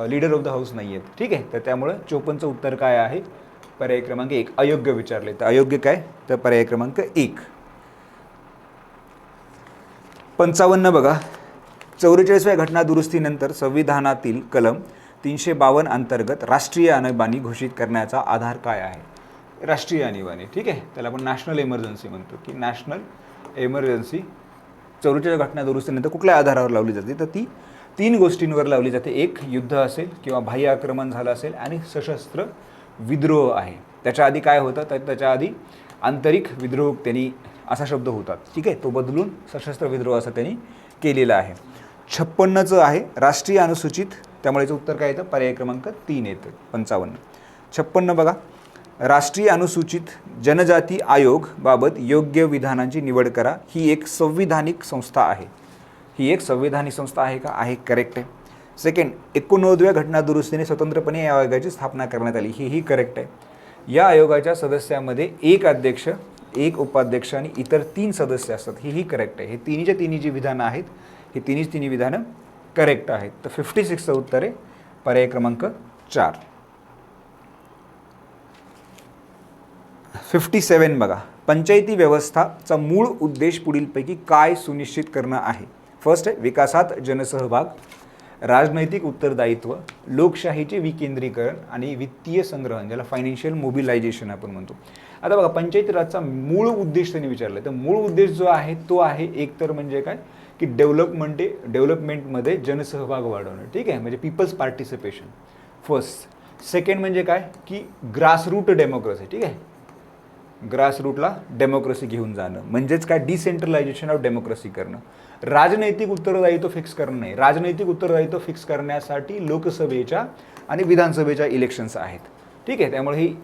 leader of the house नाही आहेत. ठीक आहे, तर त्यामुळं 54चं उत्तर काय आहे, पर्याय क्रमांक 1. अयोग्य विचारले तर अयोग्य काय, तर पर्याय क्रमांक 1. 55 बघा, 44व्या घटना दुरुस्तीनंतर संविधानातील कलम 352 अंतर्गत राष्ट्रीय आणीबाणी घोषित करण्याचा आधार काय आहे. राष्ट्रीय आणीबाणी, ठीक आहे, त्याला आपण नॅशनल इमर्जन्सी म्हणतो की नॅशनल इमर्जन्सी 44व्या घटना दुरुस्तीनंतर कुठल्या आधारावर लावली जाते, तर ती 3 गोष्टींवर लावली जाते. एक, युद्ध असेल किंवा बाह्य आक्रमण झालं असेल आणि सशस्त्र विद्रोह आहे. त्याच्या आधी काय होतं, तर त्याच्या आधी आंतरिक विद्रोह त्यांनी असा शब्द होता, ठीक आहे, तो बदलून सशस्त्र विद्रोह असं त्यांनी केलेला आहे. 56चं आहे राष्ट्रीय अनुसूचित, त्यामुळे याचं उत्तर काय येतं, पर्याय क्रमांक 3 येतं. 55. 56 बघा, राष्ट्रीय अनुसूचित जनजाती आयोग बाबत योग्य विधानांची निवड करा. ही एक संविधानिक संस्था आहे. ही एक संविधानिक संस्था आहे का, आहे, करेक्ट आहे. सेकंड, 89व्या घटना दुरुस्तीने स्वतंत्रपणे या आयोगाची स्थापना करण्यात आली, हेही करेक्ट आहे. या आयोगाच्या सदस्यामध्ये एक अध्यक्ष, एक उपाध्यक्ष आणि इतर 3 सदस्य असतात, हेही करेक्ट आहे. हे तिन्ही जी विधानं आहेत, हे तिन्ही विधानं करेक्ट आहेत. तर 56चं उत्तर आहे पर्याय क्रमांक 4. 57 बघा, पंचायती व्यवस्थाचा मूळ उद्देश पुढीलपैकी काय सुनिश्चित करणं आहे. फर्स्ट आहे विकासात जनसहभाग, राजनैतिक उत्तरदायित्व, लोकशाहीचे विकेंद्रीकरण आणि वित्तीय संग्रहण, ज्याला फायनान्शियल मोबिलायझेशन आपण म्हणतो. आता बघा, पंचायती राजचा मूळ उद्देश त्यांनी विचारला, तर मूळ उद्देश जो आहे तो आहे एक तर म्हणजे काय की डेव्हलपमेंटमध्ये जनसहभाग वाढवणं, ठीक आहे, म्हणजे पीपल्स पार्टिसिपेशन फर्स्ट. सेकंड म्हणजे काय की ग्रासरूट डेमोक्रेसी, ठीक आहे, ग्रासरूटला डेमोक्रेसी घेऊन जाणं, म्हणजेच काय डिसेंट्रलायझेशन ऑफ डेमोक्रेसी करणं. राजनैतिक उत्तरदायित्व फिक्स करणं नाही, राजनैतिक उत्तरदायित्व फिक्स करण्यासाठी लोकसभेच्या आणि विधानसभेच्या इलेक्शन्स आहेत, ठीक आहे, त्यामुळे ही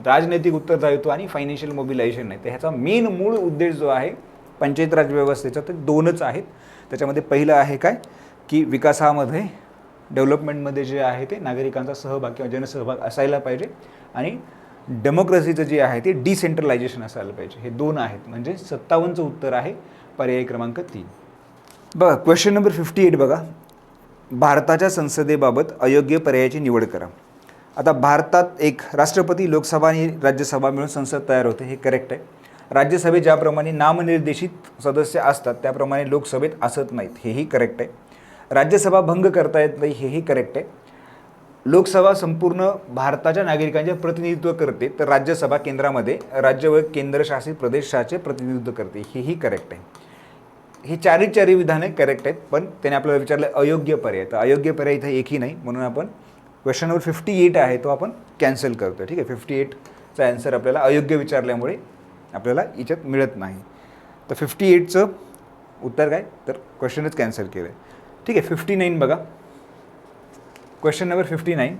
राजनैतिक उत्तरदायित्व आणि फायनान्शियल मोबिलायझेशन आहे. तर ह्याचा मेन मूळ उद्देश जो आहे पंचायत राज व्यवस्थेचा ते 2च आहेत. त्याच्यामध्ये पहिलं आहे काय की विकासामध्ये डेव्हलपमेंटमध्ये जे आहे ते नागरिकांचा सहभाग किंवा जनसहभाग असायला पाहिजे आणि डेमोक्रेसीचं जे आहे ते डिसेंट्रलायझेशन असायला पाहिजे. हे 2 आहेत, म्हणजे 57चं उत्तर आहे पर्याय क्रमांक 3. बघा, क्वेश्चन नंबर 58 बघा, भारताच्या संसदेबाबत अयोग्य पर्यायाची निवड करा. आता भारतात एक राष्ट्रपती, लोकसभा आणि राज्यसभा मिळून संसद तयार होते, हे करेक्ट आहे. राज्यसभेत ज्याप्रमाणे नामनिर्देशित सदस्य असतात त्याप्रमाणे लोकसभेत असत नाहीत, हेही करेक्ट आहे. राज्यसभा भंग करता येत नाही, हेही करेक्ट आहे. लोकसभा संपूर्ण भारताच्या नागरिकांचे प्रतिनिधित्व करते, तर राज्यसभा केंद्रामध्ये राज्य व केंद्रशासित प्रदेशाचे प्रतिनिधित्व करते, हेही करेक्ट आहे. ही चारी विधाने करेक्ट आहेत, पण त्याने आपल्याला विचारलं अयोग्य पर्याय, तर अयोग्य पर्याय इथे एकही नाही, म्हणून आपण क्वेश्चन नंबर 58 आहे तो आपण कॅन्सल करतो, ठीक आहे. 58चा आन्सर आपल्याला अयोग्य विचारल्यामुळे आपल्याला याच्यात मिळत नाही. तर 58चं उत्तर काय, तर क्वेश्चनच कॅन्सल केलं आहे, ठीक आहे. 59 बघा, क्वेश्चन नंबर 59,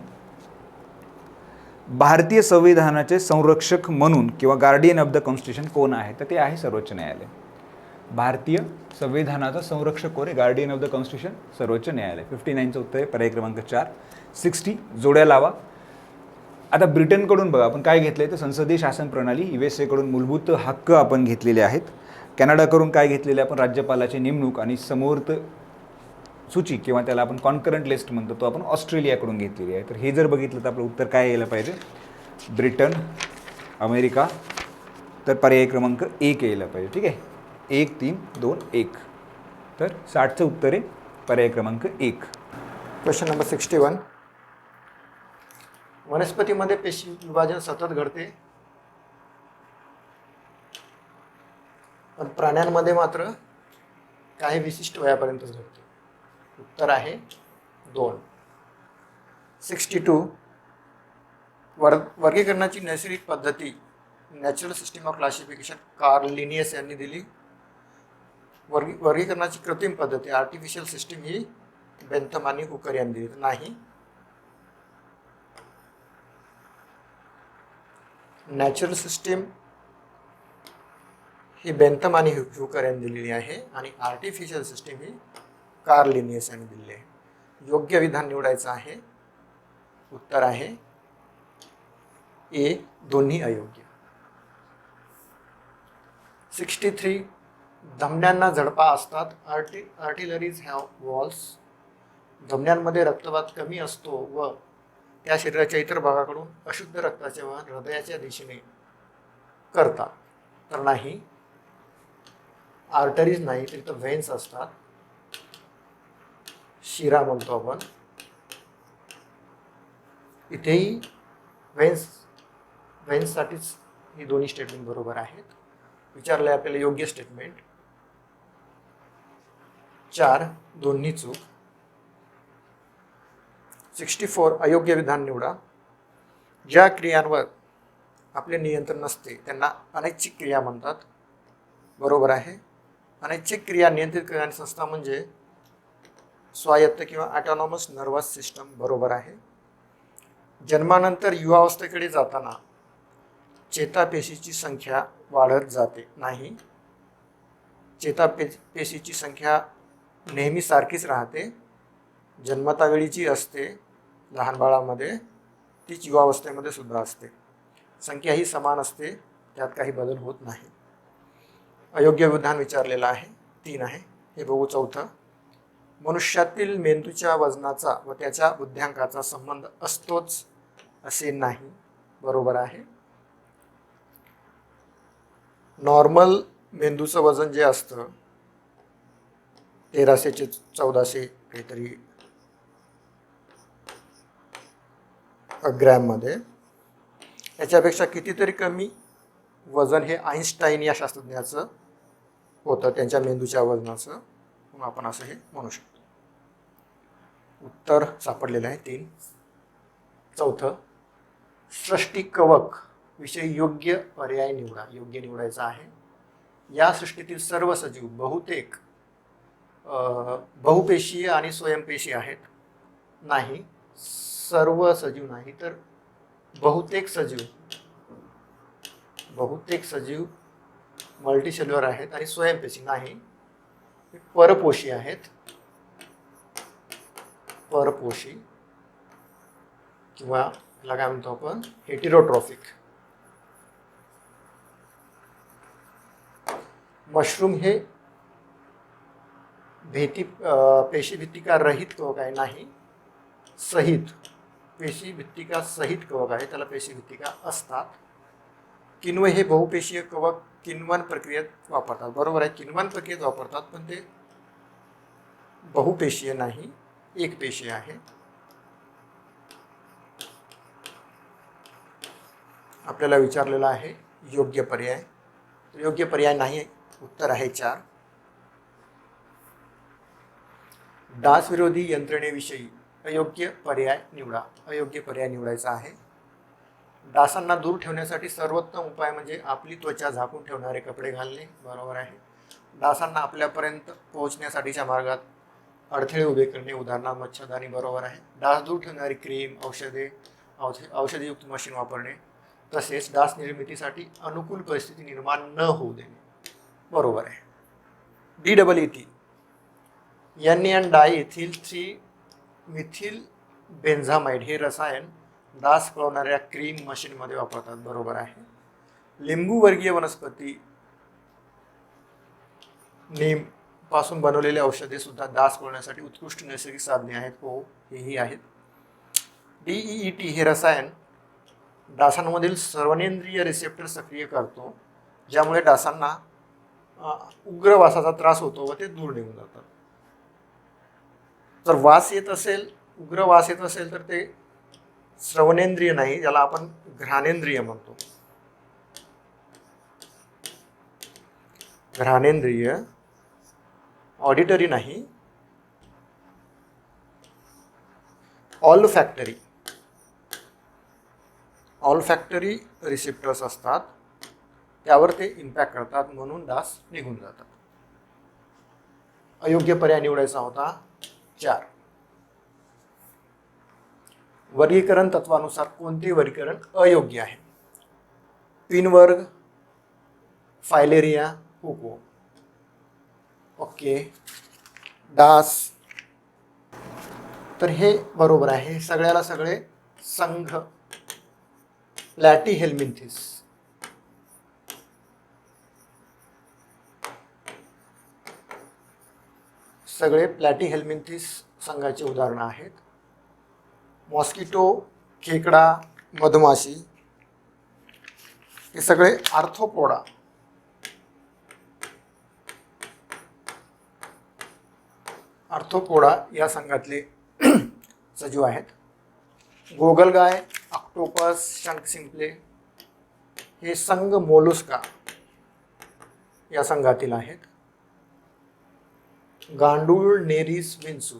भारतीय संविधानाचे संरक्षक म्हणून किंवा गार्डियन ऑफ द कॉन्स्टिट्यूशन कोण आहे? तर ते आहे सर्वोच्च न्यायालय. भारतीय संविधानाचा संरक्षक कोण आहे? गार्डियन ऑफ द कॉन्स्टिट्यूशन सर्वोच्च न्यायालय. 59चं उत्तर आहे पर्याय क्रमांक 4. 60 जोड्या लावा. आता ब्रिटनकडून बघा आपण काय घेतलं आहे तर संसदीय शासन प्रणाली. USA कडून मूलभूत हक्क आपण घेतलेले आहेत. कॅनडाकडून काय घेतलेले आपण? राज्यपालाची नेमणूक आणि समोर्त सूची किंवा त्याला आपण कॉन्करंट लिस्ट म्हणतो तो आपण ऑस्ट्रेलियाकडून घेतलेली आहे. तर हे जर बघितलं तर आपलं उत्तर काय यायला पाहिजे? Britain, America. तर पर्याय क्रमांक 1 यायला पाहिजे. ठीक आहे, 1 3 2 1. तर 60चं उत्तर आहे पर्याय क्रमांक 1. Question number 61. वनस्पतीमध्ये पेशी विभाजन सतत घडते, पण प्राण्यांमध्ये मात्र काही विशिष्ट वयापर्यंतच घडते. उत्तर आहे 2. 62. वर्गीकरणाची नैसर्गिक पद्धती natural system of classification Carl Linnaeus यांनी दिली. वर्गीकरणाची कृत्रिम पद्धती आर्टिफिशियल सिस्टीम ही बेंथम आणि हुकर यांनी दिली. नाही, नॅचरल सिस्टीम ही बेंथम आणि हुकर यांनी दिलेली आहे आणि आर्टिफिशियल सिस्टीम ही कार्ल लिनियस यांनी दिलेली आहे. योग्य विधान निवडायचं आहे. उत्तर आहे ए, दोन्ही अयोग्य. 63. धमन्यांना झडपा असतात. Arteries have walls. धमन्यांमध्ये रक्तवात कमी असतो व त्या शरीराच्या इतर भागाकडून अशुद्ध रक्ताचे वहन हृदयाच्या दिशेने करतात. तर नाही, आर्टरीज नाही तर इथं व्हेन्स असतात. शिरा म्हणतो आपण. इथेही व्हेन्ससाठीच ही दोन्ही स्टेटमेंट बरोबर आहेत. विचारले आपल्याला योग्य स्टेटमेंट. 4, दोन्ही चूक. 64. अयोग्य विधान निवडा. ज्या क्रियांवर आपले नियंत्रण नसते त्यांना अनैच्छिक क्रिया म्हणतात. बरोबर आहे. अनैच्छिक क्रिया नियंत्रित करणारी संस्था म्हणजे स्वायत्त किंवा ऑटोनॉमस नर्वस सिस्टम. बरोबर आहे. जन्मानंतर युवावस्थेकडे जाताना चेतापेशीची संख्या वाढत जाते. नाही, चेतापेशीची संख्या नेहमी सारखीच राहते. जन्मतावेळीची असते लहान बाळामध्ये, तीच युवावस्थेमध्ये सुद्धा असते. संख्या ही समान असते, त्यात काही बदल होत नाही. अयोग्य विधान विचारलेलं आहे. 3 आहे. हे बघू 4. मनुष्यातील मेंदूच्या वजनाचा व त्याच्या बुद्ध्यांकाचा संबंध असतोच असे नाही. बरोबर आहे. नॉर्मल मेंदूचं वजन जे असतं 1300 ते 1400 काहीतरी ग्रॅममध्ये, याच्यापेक्षा कितीतरी कमी वजन हे आईन्स्टाईन या शास्त्रज्ञाचं होतं त्यांच्या मेंदूच्या वजनाचं. मग आपण असं हे म्हणू शकतो. उत्तर सापडलेलं आहे 3. 4. सृष्टी कवक विषयी योग्य पर्याय निवडा. योग्य निवडायचा आहे. या सृष्टीतील सर्व सजीव बहुपेशीय आणि स्वयंपेशी आहेत. नाही, सर्व सजीव नाही तर बहुतेक सजीव मल्टीसेल्युलर आहेत आणि स्वयंपेशी नाही, परपोषी आहेत. परपोषी किंवा याला काय म्हणतो आपण हेटेरोट्रॉफिक. मशरूम हे पेशीभित्तिका रहित कवक आहे. नाही, सहित पेशीभित्तिका सहित कवक आहे, त्याला पेशीभित्तिका असतात. किण्व हे बहुपेशीय कवक किण्वन प्रक्रियेत वापरतात. बरोबर आहे, किण्वन प्रक्रियेत वापरतात, पण ते बहुपेशीय नाही, एकपेशीय आहे. आपल्याला विचारलेला आहे योग्य पर्याय. योग्य पर्याय नाही. उत्तर आहे 4. डास विरोधी यंत्रणेविषयी अयोग्य पर्याय निवडा. अयोग्य पर्याय निवडायचा आहे. डासांना दूर ठेवण्यासाठी सर्वोत्तम उपाय म्हणजे आपली त्वचा झाकून ठेवणारे कपडे घालणे. बरोबर आहे. डासांना आपल्यापर्यंत पोहोचण्यासाठीच्या मार्गात अडथळे उभे करणे, उदाहरणार्थ मच्छरदाणी. बरोबर आहे. डास दूर ठेवणारी क्रीम, औषधे औषधीयुक्त मशीन वापरणे, तसेच डास निर्मितीसाठी अनुकूल परिस्थिती निर्माण न होऊ देणे. बरोबर आहे. DEET NN डायइथिल 3 मिथिल बेन्झामाइड हे रसायन डास पळवणाऱ्या क्रीम मशीनमध्ये वापरतात. बरोबर आहे. लिंबू वर्गीय वनस्पती नीम पासून बनवलेले औषधे सुद्धा डास पळवण्यासाठी उत्कृष्ट नैसर्गिक साधने आहेत. हो, हेही आहेत. DEET हे रसायन डासांमधील सर्वनेंद्रिय रिसेप्टर सक्रिय करतो, ज्यामुळे डासांना उग्र वासाचा त्रास होतो व ते दूर निघून जातात. जर वास येत असेल, उग्र वास येत असेल तर ते श्रवणेंद्रिय नाही, ज्याला आपण घ्राणेंद्रिय म्हणतो. घ्राणेंद्रिय, ऑडिटरी नाही. ऑल्फॅक्टरी रिसेप्टर्स असतात, त्यावर ते इम्पॅक्ट करतात, म्हणून डास निघून जातात. अयोग्य पर्याय निवडायचा होता 4. वर्गीकरण तत्वानुसार कोणते वर्गीकरण अयोग्य आहे? पिनवर्ग, फायलेरिया, हुको. ओके, डास. तर हे बरोबर आहे. सगळ्याला सगळे संघ प्लॅटीहेल्मिंथिस. सगळे प्लॅटीहेल्मिंथिस संघाचे उदाहरणं आहेत. मॉस्किटो, खेकडा, मधमाशी हे सगळे आर्थ्रोपोडा. आर्थ्रोपोडा या संघातले सजीव आहेत. गोगलगाय, ऑक्टोपस, शंखशिंपले हे संघ मोलुस्का या संघातील आहेत. गांडूळ, नेरिस, विंचू.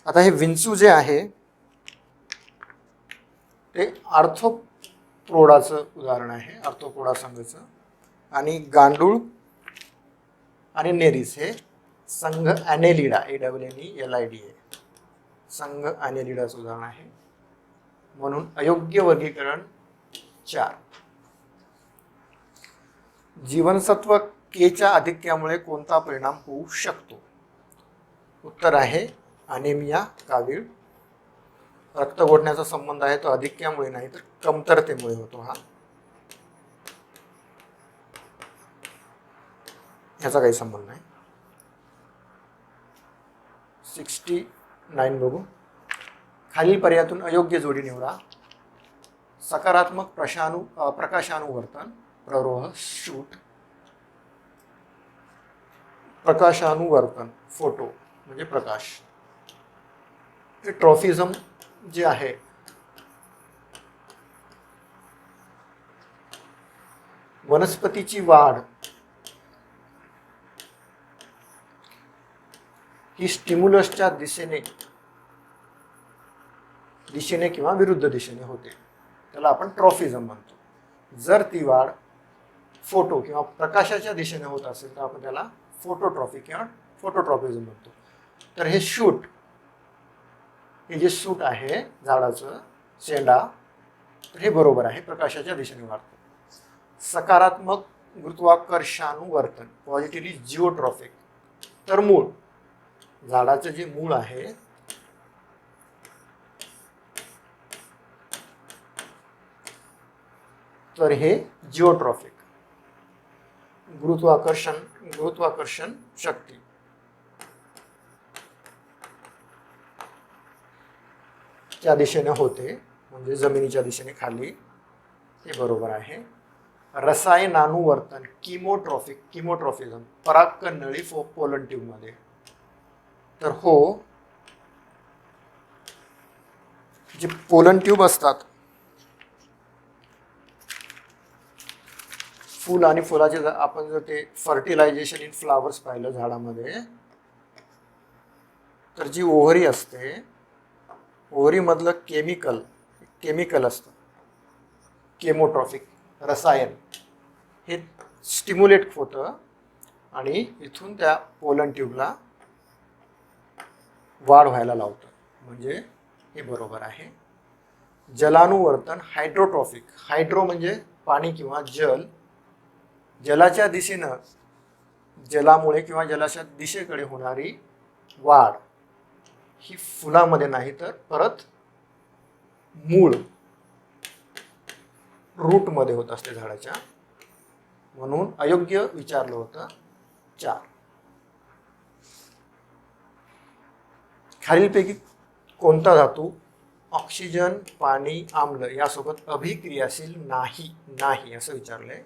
आता हे विंचू जे आहे ते आर्थ्रोपोडाचं उदाहरण आहे, आर्थ्रोपोडा संघाचं. आणि गांडूळ आणि नेरिस हे संघ ॲनेलिडा, ANNELIDA संघ ॲनेलिडाचं उदाहरण आहे. म्हणून अयोग्य वर्गीकरण 4. जीवनसत्व केच्या अधिक्यामुळे कोणता परिणाम होऊ शकतो? उत्तर आहे अनेमिया, कावीळ. रक्त गोठण्याचा संबंध आहे तो अधिक्यामुळे नाही तर कमतरतेमुळे होतो. हा ह्याचा काही संबंध नाही. 69 बघू. खालील पर्यायातून अयोग्य जोडी निवडा. सकारात्मक प्रकाशानुवर्तन, प्ररोह, शूट. प्रकाशानुवर्तन, फोटो म्हणजे प्रकाश. हे ट्रॉफिझम जे आहे वनस्पतीची वाढ ही स्टिम्युलसच्या दिशेने किंवा विरुद्ध दिशेने होते, त्याला आपण ट्रॉफिझम म्हणतो. जर ती वाढ फोटो किंवा प्रकाशाच्या दिशेने होत असेल तर आपण त्याला फोटोट्रॉफी किंवा फोटोट्रॉफिझम म्हणतो. तर हे शूट, हे जे सूट आहे झाडाचं, शेंडा, तर हे बरोबर आहे, प्रकाशाच्या दिशेने वाढतो. सकारात्मक गुरुत्वाकर्षानुवर्तन, पॉझिटिव्हली जिओट्रॉफिक. तर मूळ, झाडाचं जे मूळ आहे तर हे जिओट्रॉफिक, गुरुत्वाकर्षण शक्ती. त्या दिशेने होते, म्हणजे जमिनीच्या दिशेने खाली, हे बरोबर आहे. रसायनानुवर्तन, किमोट्रॉफिझम, परागकण नळी पोलन ट्यूबमध्ये. तर हो, जे पोलन ट्यूब असतात, फूल आणि फुलाचे, आपण जर ते फर्टिलायझेशन इन फ्लावर्स पाहिलं झाडामध्ये, तर जी ओव्हरी असते, ओव्हरीमधलं केमिकल असतं, केमोट्रॉफिक रसायन, हे स्टिम्युलेट होतं आणि इथून त्या पोलन ट्यूबला वाढ व्हायला लावतं. म्हणजे हे बरोबर आहे. जलानुवर्तन हायड्रोट्रॉफिक, हायड्रो म्हणजे पाणी किंवा जल, जलाच्या दिशेनं जलामुळे किंवा जलाच्या दिशेकडे होणारी वाढ ही फुलामध्ये नाही तर परत मूळ रूटमध्ये होत असते झाडाच्या, म्हणून अयोग्य विचारलं होतं 4. खालीलपैकी कोणता धातू ऑक्सिजन, पाणी, आम्ल यासोबत अभिक्रियाशील नाही असं विचारलंय.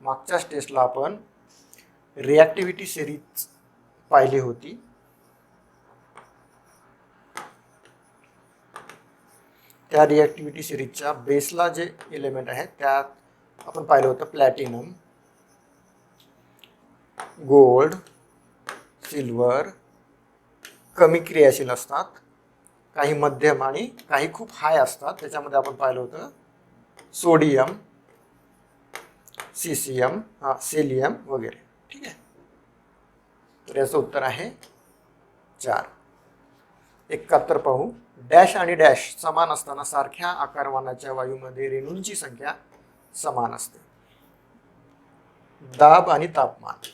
मागच्याच टेस्टला आपण रिॲक्टिव्हिटी सिरीज पाहिली होती. त्या रिॲक्टिव्हिटी सिरीजच्या बेसला जे एलिमेंट आहेत त्यात आपण पाहिलं होतं प्लॅटिनम, गोल्ड, सिल्वर कमी क्रियाशील असतात, काही मध्यम आणि काही खूप हाय असतात. त्याच्यामध्ये आपण पाहिलं होतं सोडियम, सीसियम, सेलियम वगैरे. ठीक आहे, तर याचं उत्तर आहे 4. 71 पाहू. डॅश आणि डॅश समान असताना सारख्या आकारमानाच्या वायूमध्ये रेणूंची संख्या समान असते. दाब आणि तापमान.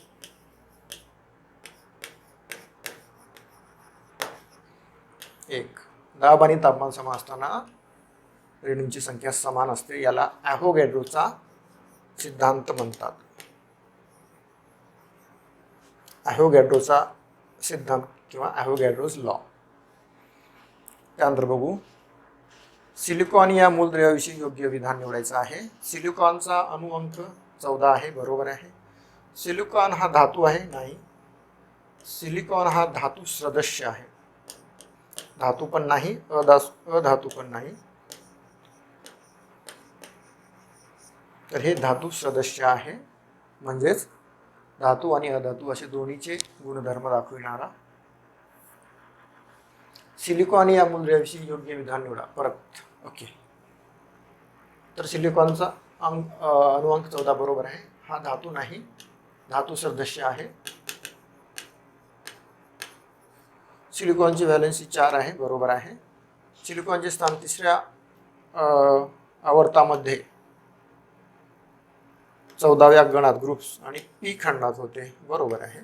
एक, दाब आणि तापमान समान असताना रेणूंची संख्या समान असते. याला ॲव्होगॅड्रोचा सिद्धांत म्हणतात. ॲव्होगॅड्रोचा सिद्धांत किंवा ॲव्होगॅड्रोज लॉ. त्यानंतर बघू, सिलिकॉन या मूलद्रव्याविषयी योग्य विधान निवडायचं आहे. सिलिकॉनचा अणुअंक 14 आहे, बरोबर आहे. सिलिकॉन हा धातू आहे, नाही. सिलिकॉन हा धातू सदस्य आहे, धातू पण नाही, अधातू पण नाही. तर हे धातू सदस्य आहे, म्हणजेच धातू आणि अधातू असे दोन्हीचे गुणधर्म दाखविणारा. सिलिकॉन या मूलद्रव्याविषयी योग्य विधान निवडा. परत ओके, तर सिलिकॉनचा अणुअंक 14 बरोबर आहे. हा धातू नाही, धातू सदस्य आहे. सिलिकॉनची व्हॅलेन्सी 4 आहे, बरोबर आहे. सिलिकॉनचे स्थान 3ऱ्या आवर्तामध्ये 14व्या गणात ग्रुप्स आणि पी खंडात होते, बरोबर आहे.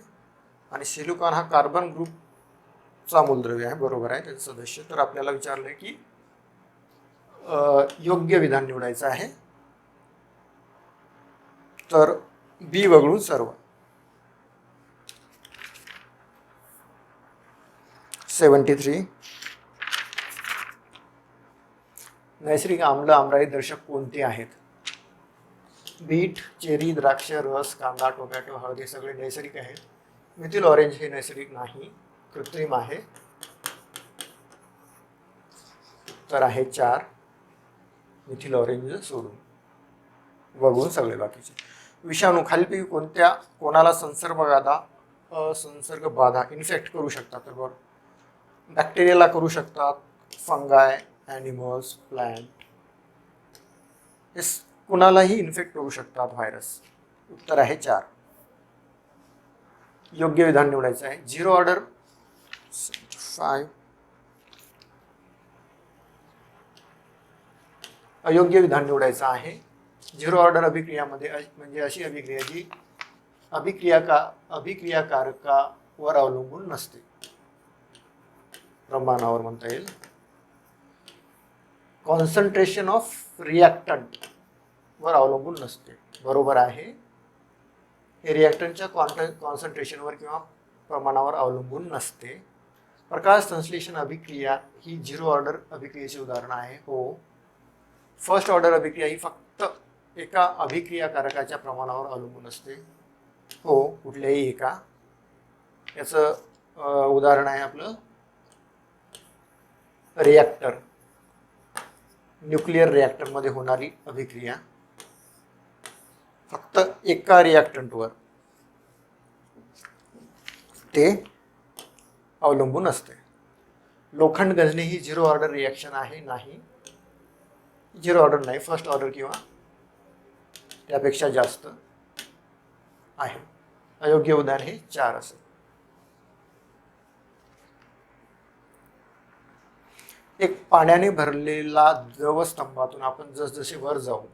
आणि सिलिकॉन हा कार्बन ग्रुपचा मूलद्रव्य आहे, बरोबर आहे, त्याचे सदस्य. तर आपल्याला विचारलंय की योग्य विधान निवडायचं आहे. तर बी वगळून सर्व. 73. नैसर्गिक आम्ल आम्राई दर्शक कोणते आहेत? बीट, चेरी, द्राक्ष, रस, कांदा, टोमॅटो, हळदी सगळे नैसर्गिक आहेत. मिथिल ऑरेंज हे नैसर्गिक नाही, कृत्रिम आहे. तर आहे 4, मिथिल ऑरेंज सोडून, वगळून सगळे बाकीचे. विषाणू खालीलपैकी कोणाला संसर्ग बाधा इन्फेक्ट करू शकतात? तर बघ, बॅक्टेरियाला करू शकतात, फंगाय, ॲनिमल्स, प्लांट, हे कुणालाही इन्फेक्ट करू शकतात व्हायरस. उत्तर आहे 4. योग्य विधान निवडायचं आहे. 0 ऑर्डर 5. अयोग्य विधान निवडायचं आहे. 0 ऑर्डर अभिक्रियामध्ये म्हणजे अशी अभिक्रिया जी अभिक्रियाकारकावर अवलंबून नसते, प्रमाणावर म्हणता येईल. कॉन्सन्ट्रेशन ऑफ रिॲक्टंट वर अवलंबून नसते, बरोबर आहे. हे रिॲक्टंटच्या कॉन्सन्ट्रेशनवर किंवा प्रमाणावर अवलंबून नसते. प्रकाश संश्लेषण अभिक्रिया ही 0 ऑर्डर अभिक्रियेचे उदाहरण आहे, हो. फर्स्ट ऑर्डर अभिक्रिया ही फक्त एका अभिक्रियाकारकाच्या प्रमाणावर अवलंबून असते, हो, कुठल्याही एका. याचं उदाहरण आहे आपलं रिॲक्टर, न्यूक्लिअर रिॲक्टरमध्ये होणारी अभिक्रिया फक्त एका रिॲक्टंटवर ते अवलंबून असते. लोखंड गंजणे ही 0 ऑर्डर रिॲक्शन आहे, नाही. 0 ऑर्डर नाही, फर्स्ट ऑर्डर किंवा त्यापेक्षा जास्त आहे. अयोग्य उदाहरण हे 4 असेल. एक पाण्याने भरलेला द्रवस्तंभातून आपण जसजसे वर जाऊ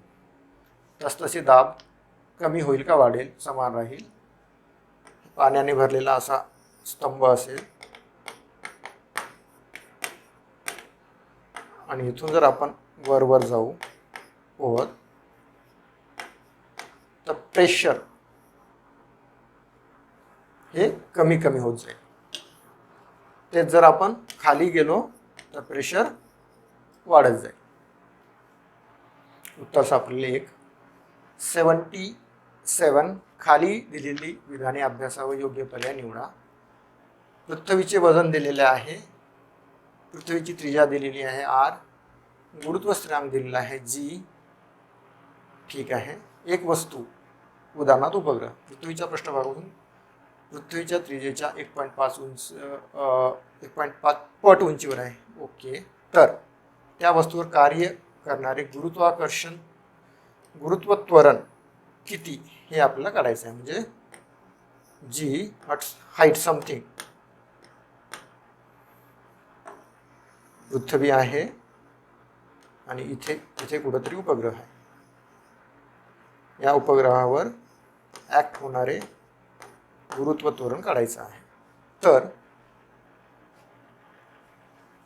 तसतसे दाब कमी होईल का वाढेल? समान राहील. पाण्याने भरलेला असा स्तंभ असेल आणि इथून जर आपण वर वर जाऊ पोहत तर प्रेशर हे कमी कमी होत जाईल. तेच जर आपण खाली गेलो तर प्रेशर वाढत जाईल. उत्तर सापडले एक. 77 खाली दिलेली विधाने अभ्यासावर योग्य पर्याय निवडा. पृथ्वीचे वजन दिलेले आहे. पृथ्वीची त्रिज्या दिलेली आहे r. गुरुत्व स्थिरांक दिलेला आहे g. ठीक आहे. एक वस्तू उदाहरणार्थ उपग्रह पृथ्वीच्या पृष्ठभागावरून पृथ्वीच्या त्रिज्येच्या 1.5 उंच 1.5 पट उंचीवर आहे. ओके. तर त्या वस्तूवर कार्य करणारे गुरुत्वत्वरण किती हे आपल्याला काढायचं आहे. म्हणजे जी हाईट समथिंग पृथ्वी आहे आणि इथे इथे कुठंतरी उपग्रह आहे. या उपग्रहावर ॲक्ट होणारे गुरुत्वत्वरण काढायचं आहे. तर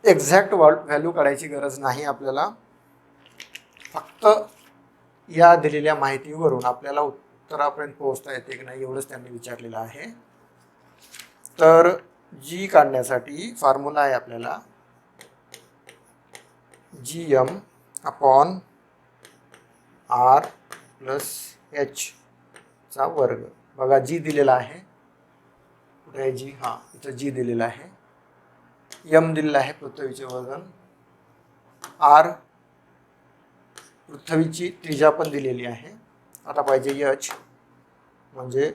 एक्झॅक्ट व्हॅल्यू काढायची गरज नाही आपल्याला. फक्त या दिलेल्या माहितीवरून आपल्याला उत्तरापर्यंत पोहोचता येते की नाही एवढंच त्यांनी विचारलेलं आहे. तर जी काढण्यासाठी फॉर्म्युला आहे आपल्याला GM upon R plus H चा वर्ग. बघा जी दिलेला आहे. कुठे आहे जी? हां, इथं जी दिलेला आहे. M दिलेला आहे पृथ्वीचे वजन. R पृथ्वीची त्रिज्या पण दिलेली आहे. आता पाहिजे H म्हणजे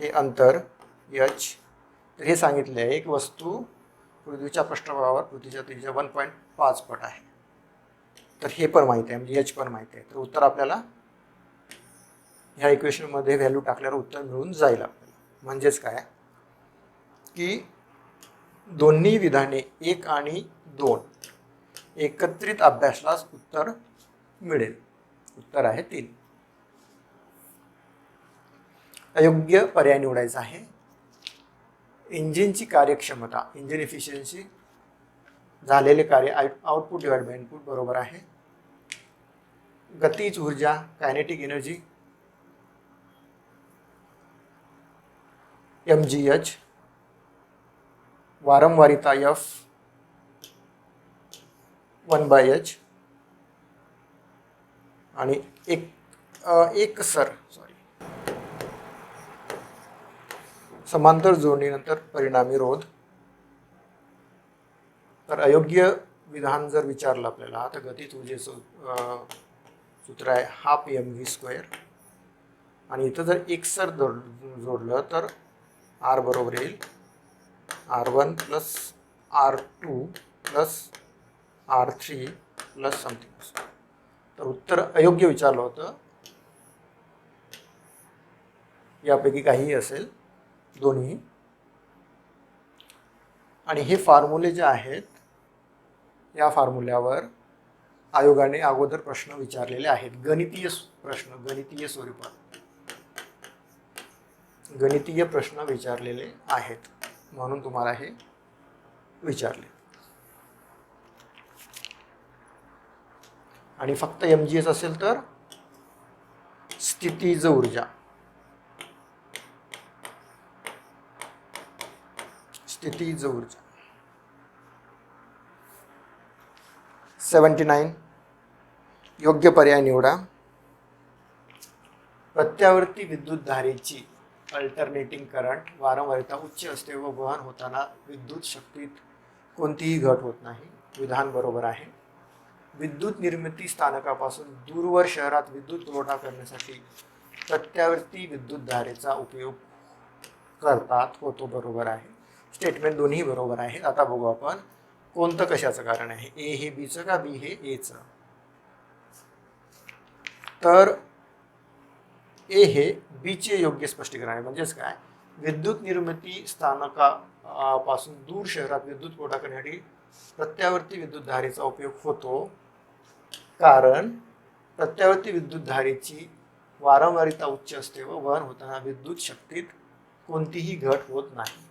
हे अंतर H. तर हे सांगितले आहे एक वस्तू पृथ्वीच्या पृष्ठभागावर पृथ्वीच्या त्रिज्या 1.5 पट आहे. तर हे पण माहिती आहे म्हणजे H पण माहिती आहे. तर उत्तर आपल्याला ह्या इक्वेशनमध्ये व्हॅल्यू टाकल्यावर उत्तर मिळून जाईल आपल्याला. म्हणजेच काय की दोन्ही विधाने 1 आणि 2 एकत्रित अभ्यासलाच उत्तर मिळेल. उत्तर आहे 3. अयोग्य पर्याय निवडायचा आहे. इंजिनची कार्यक्षमता इंजिन इफिशियन्सी झालेले कार्य आउटपुट डिवाइड बाय इनपुट बरोबर आहे. गतीज ऊर्जा कायनेटिक एनर्जी mgh. वारंवारिता F 1/h आणि समांतर जोडणीनंतर परिणामी रोध. तर अयोग्य विधान जर विचारलं आपल्याला तर गतीज ऊर्जेचं सूत्र आहे हाफ mv² आणि इथं जर एकसर जोडलं तर R बरोबर येईल R1 plus R2 plus R3 plus something. तर उत्तर अयोग्य विचारलं होतं. यापैकी काहीही असेल दोन्ही. आणि हे फॉर्म्युले जे आहेत या फॉर्म्युल्यावर आयोगाने अगोदर प्रश्न विचारलेले आहेत. गणितीय प्रश्न गणितीय प्रश्न विचारलेले आहेत म्हणून तुम्हाला हे विचारले. आणि फक्त mgh असेल तर स्थितीज ऊर्जा 79 योग्य पर्याय निवडा. प्रत्यावर्ती विद्युतधारेची अल्टरनेटिंग करंट वारंवारिता उच्च असते व वहन होताना विद्युत शक्तीत कोणतीही घट होत नाही. विधान बरोबर आहे. विद्युत निर्मिती स्थानकापासून दूरवर शहरात विद्युत पुरवठा करण्यासाठी प्रत्यावर्ती विद्युतधारेचा उपयोग करतात होतो बरोबर आहे. स्टेटमेंट दोन्ही बरोबर आहेत. आता बघू आपण कोणतं कशाचं कारण आहे. ए हे बीचं का बी हे एचं. तर ए हे बीचे योग्य स्पष्टीकरण आहे. म्हणजेच काय विद्युत निर्मिती स्थानकापासून दूर शहरात विद्युत पुरवठा करण्यासाठी प्रत्यावर्ती विद्युतधारेचा उपयोग होतो कारण प्रत्यावर्ती विद्युतधारेची वारंवारिता उच्च असते व वहन होताना विद्युत शक्तीत कोणतीही घट होत नाही.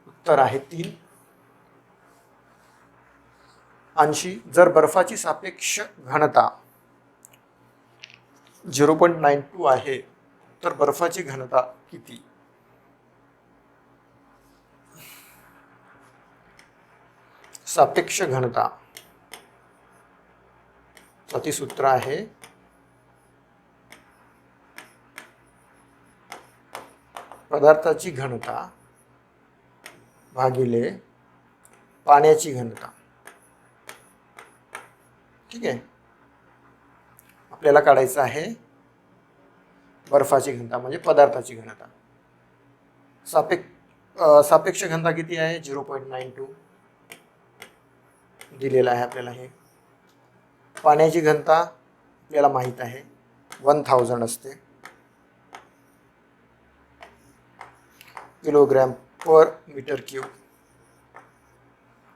उत्तर आहे 3. 80 जर बर्फाची सापेक्ष घनता 0.92 आहे तर बर्फाची घनता किती? सापेक्ष घनता साठी सूत्र आहे पदार्थाची घनता भागिले पाण्याची घनता. ठीक आहे, आपल्याला काढायचं आहे बर्फाची घनता म्हणजे पदार्थाची घनता. सापेक्ष घनता किती आहे? 0.92 दिलेला आहे आपल्याला. हे पाण्याची घनता आपल्याला माहीत आहे 1000 असते किलोग्रॅम पर मीटर क्यूब.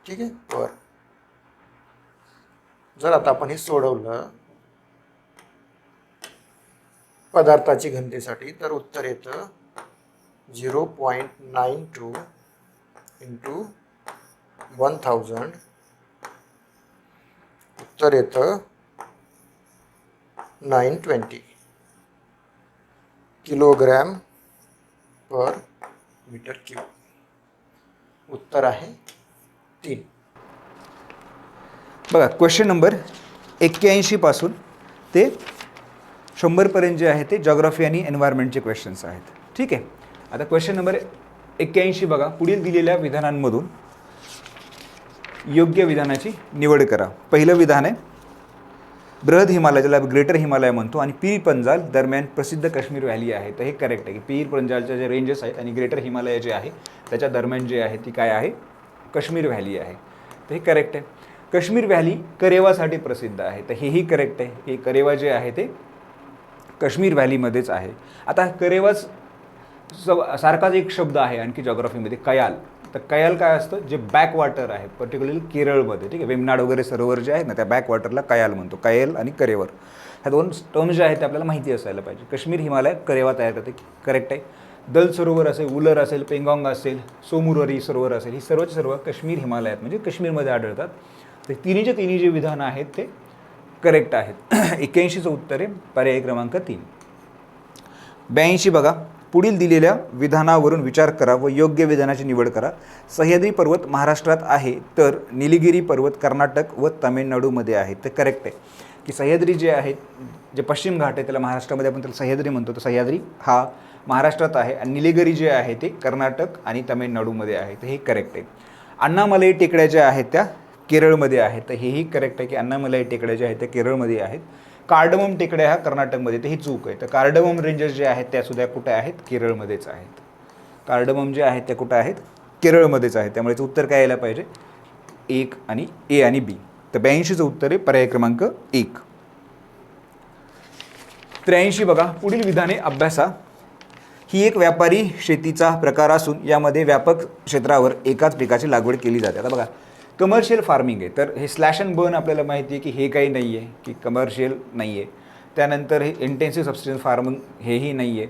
ठीक आहे, पर. जर आता आपण हे सोडवलं पदार्थाची घनतेसाठी तर उत्तर येतं 0.92 इंटू 1000. उत्तर येतं 920 किलोग्रॅम पर मीटर क्यूब. उत्तर आहे 3. बघा, क्वेश्चन नंबर 81 पासून ते 100 पर्यंत जे आहे ते जॉग्राफी आणि एन्व्हायरमेंटचे क्वेश्चन्स आहेत. ठीक आहे, आता क्वेश्चन नंबर 81 बघा, पुढील दिलेल्या विधानांमधून योग्य विधानाची निवड करा. पहिलं विधान आहे बृहद हिमालय, ज्याला ग्रेटर हिमालय म्हणतो, आणि पीर पंजाल दरम्यान प्रसिद्ध काश्मीर व्हॅली आहे. तर हे करेक्ट आहे की पीर पंजालच्या जे रेंजेस आहेत आणि ग्रेटर हिमालय जे आहे त्याच्या दरम्यान जे आहे ती काय आहे? काश्मीर व्हॅली आहे. तर हे करेक्ट आहे. काश्मीर व्हॅली करेवासाठी प्रसिद्ध आहे. तर हेही करेक्ट आहे की करेवा जे आहे ते काश्मीर व्हॅलीमध्येच आहे. आता करेवाच सारखाच एक शब्द आहे आणखी जॉग्राफीमध्ये, कयाल. तर कयाल काय असतं? जे बॅकवॉटर आहे, पर्टिक्युलरली केरळमध्ये. ठीक आहे, वेमनाड वगैरे सरोवर जे आहेत ना त्या बॅकवॉटरला कयाल म्हणतो. कयाल आणि करेवर ह्या दोन टर्म्स जे आहेत ते आपल्याला माहिती असायला पाहिजे. काश्मीर हिमालय करेवा तयार करते, करेक्ट आहे. दल सरोवर असेल, उलर असेल, पेंगॉंग असेल, सोमुररी सरोवर असेल, ही सर्व काश्मीर हिमालयात म्हणजे काश्मीरमध्ये आढळतात. तर तिन्ही जे विधानं आहेत ते करेक्ट आहेत. 81चं उत्तर आहे पर्याय क्रमांक 3. 82 बघा, पुढील दिलेल्या विधानावरून विचार करा व योग्य विधानाची निवड करा. सह्याद्री पर्वत महाराष्ट्रात आहे तर निलगिरी पर्वत कर्नाटक व तामिळनाडूमध्ये आहे. तर करेक्ट आहे की सह्याद्री जे आहेत, जे पश्चिम घाट आहे त्याला महाराष्ट्रामध्ये आपण त्याला सह्याद्री म्हणतो. तर सह्याद्री हा महाराष्ट्रात आहे आणि निलगिरी जे आहे ते कर्नाटक आणि तामिळनाडूमध्ये आहे. तर हे करेक्ट आहे. अण्णामलई टेकड्या ज्या आहेत त्या केरळमध्ये आहेत. तर हेही करेक्ट आहे की अण्णामलई टेकड्या ज्या आहेत त्या केरळमध्ये आहेत. कार्डमम टेकड्या ह्या कर्नाटकमध्ये, तर ही चूक आहे. तर कार्डमम रेंजेस जे आहेत त्यासुद्धा कुठे आहेत? केरळमध्येच आहेत. कार्डमम जे आहेत त्या कुठं आहेत? केरळमध्येच आहेत. त्यामुळे उत्तर काय यायला पाहिजे? 1 आणि ए आणि बी. तर 82चं उत्तर आहे पर्याय क्रमांक 1. 83 बघा, पुढील विधाने अभ्यासा. ही एक व्यापारी शेतीचा प्रकार असून यामध्ये व्यापक क्षेत्रावर एकाच पिकाची लागवड केली जाते. आता बघा, कमर्शियल फार्मिंग आहे. तर हे स्लॅश अँड बर्न आपल्याला माहिती आहे की हे काही नाही आहे, की कमर्शियल नाही आहे. त्यानंतर हे इंटेन्सिव्ह सबस्टिट्यूशन फार्मिंग हेही नाही आहे.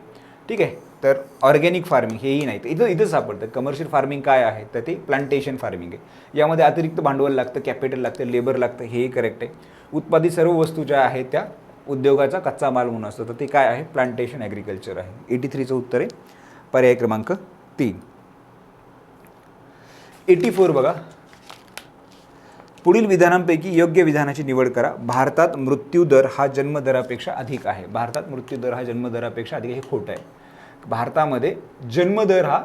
ठीक आहे, तर ऑर्गॅनिक फार्मिंग हेही नाही. तर इथं सापडतं. कमर्शियल फार्मिंग काय आहे? तर ते प्लांटेशन फार्मिंग आहे. यामध्ये अतिरिक्त भांडवल लागतं, कॅपिटल लागतं, लेबर लागतं. हेही करेक्ट आहे. उत्पादित सर्व वस्तू ज्या आहेत त्या उद्योगाचा कच्चा माल म्हणून असतो. तर ते काय आहे? प्लांटेशन ॲग्रिकल्चर आहे. 83चं उत्तर आहे पर्याय क्रमांक 3. 84 बघा, पुढील विधानांपैकी योग्य विधानाची निवड करा. भारतात मृत्यूदर हा जन्मदरापेक्षा अधिक आहे. भारतात मृत्यूदर हा जन्मदरापेक्षा अधिक आहे. हे खोटं आहे. भारतामध्ये जन्मदर हा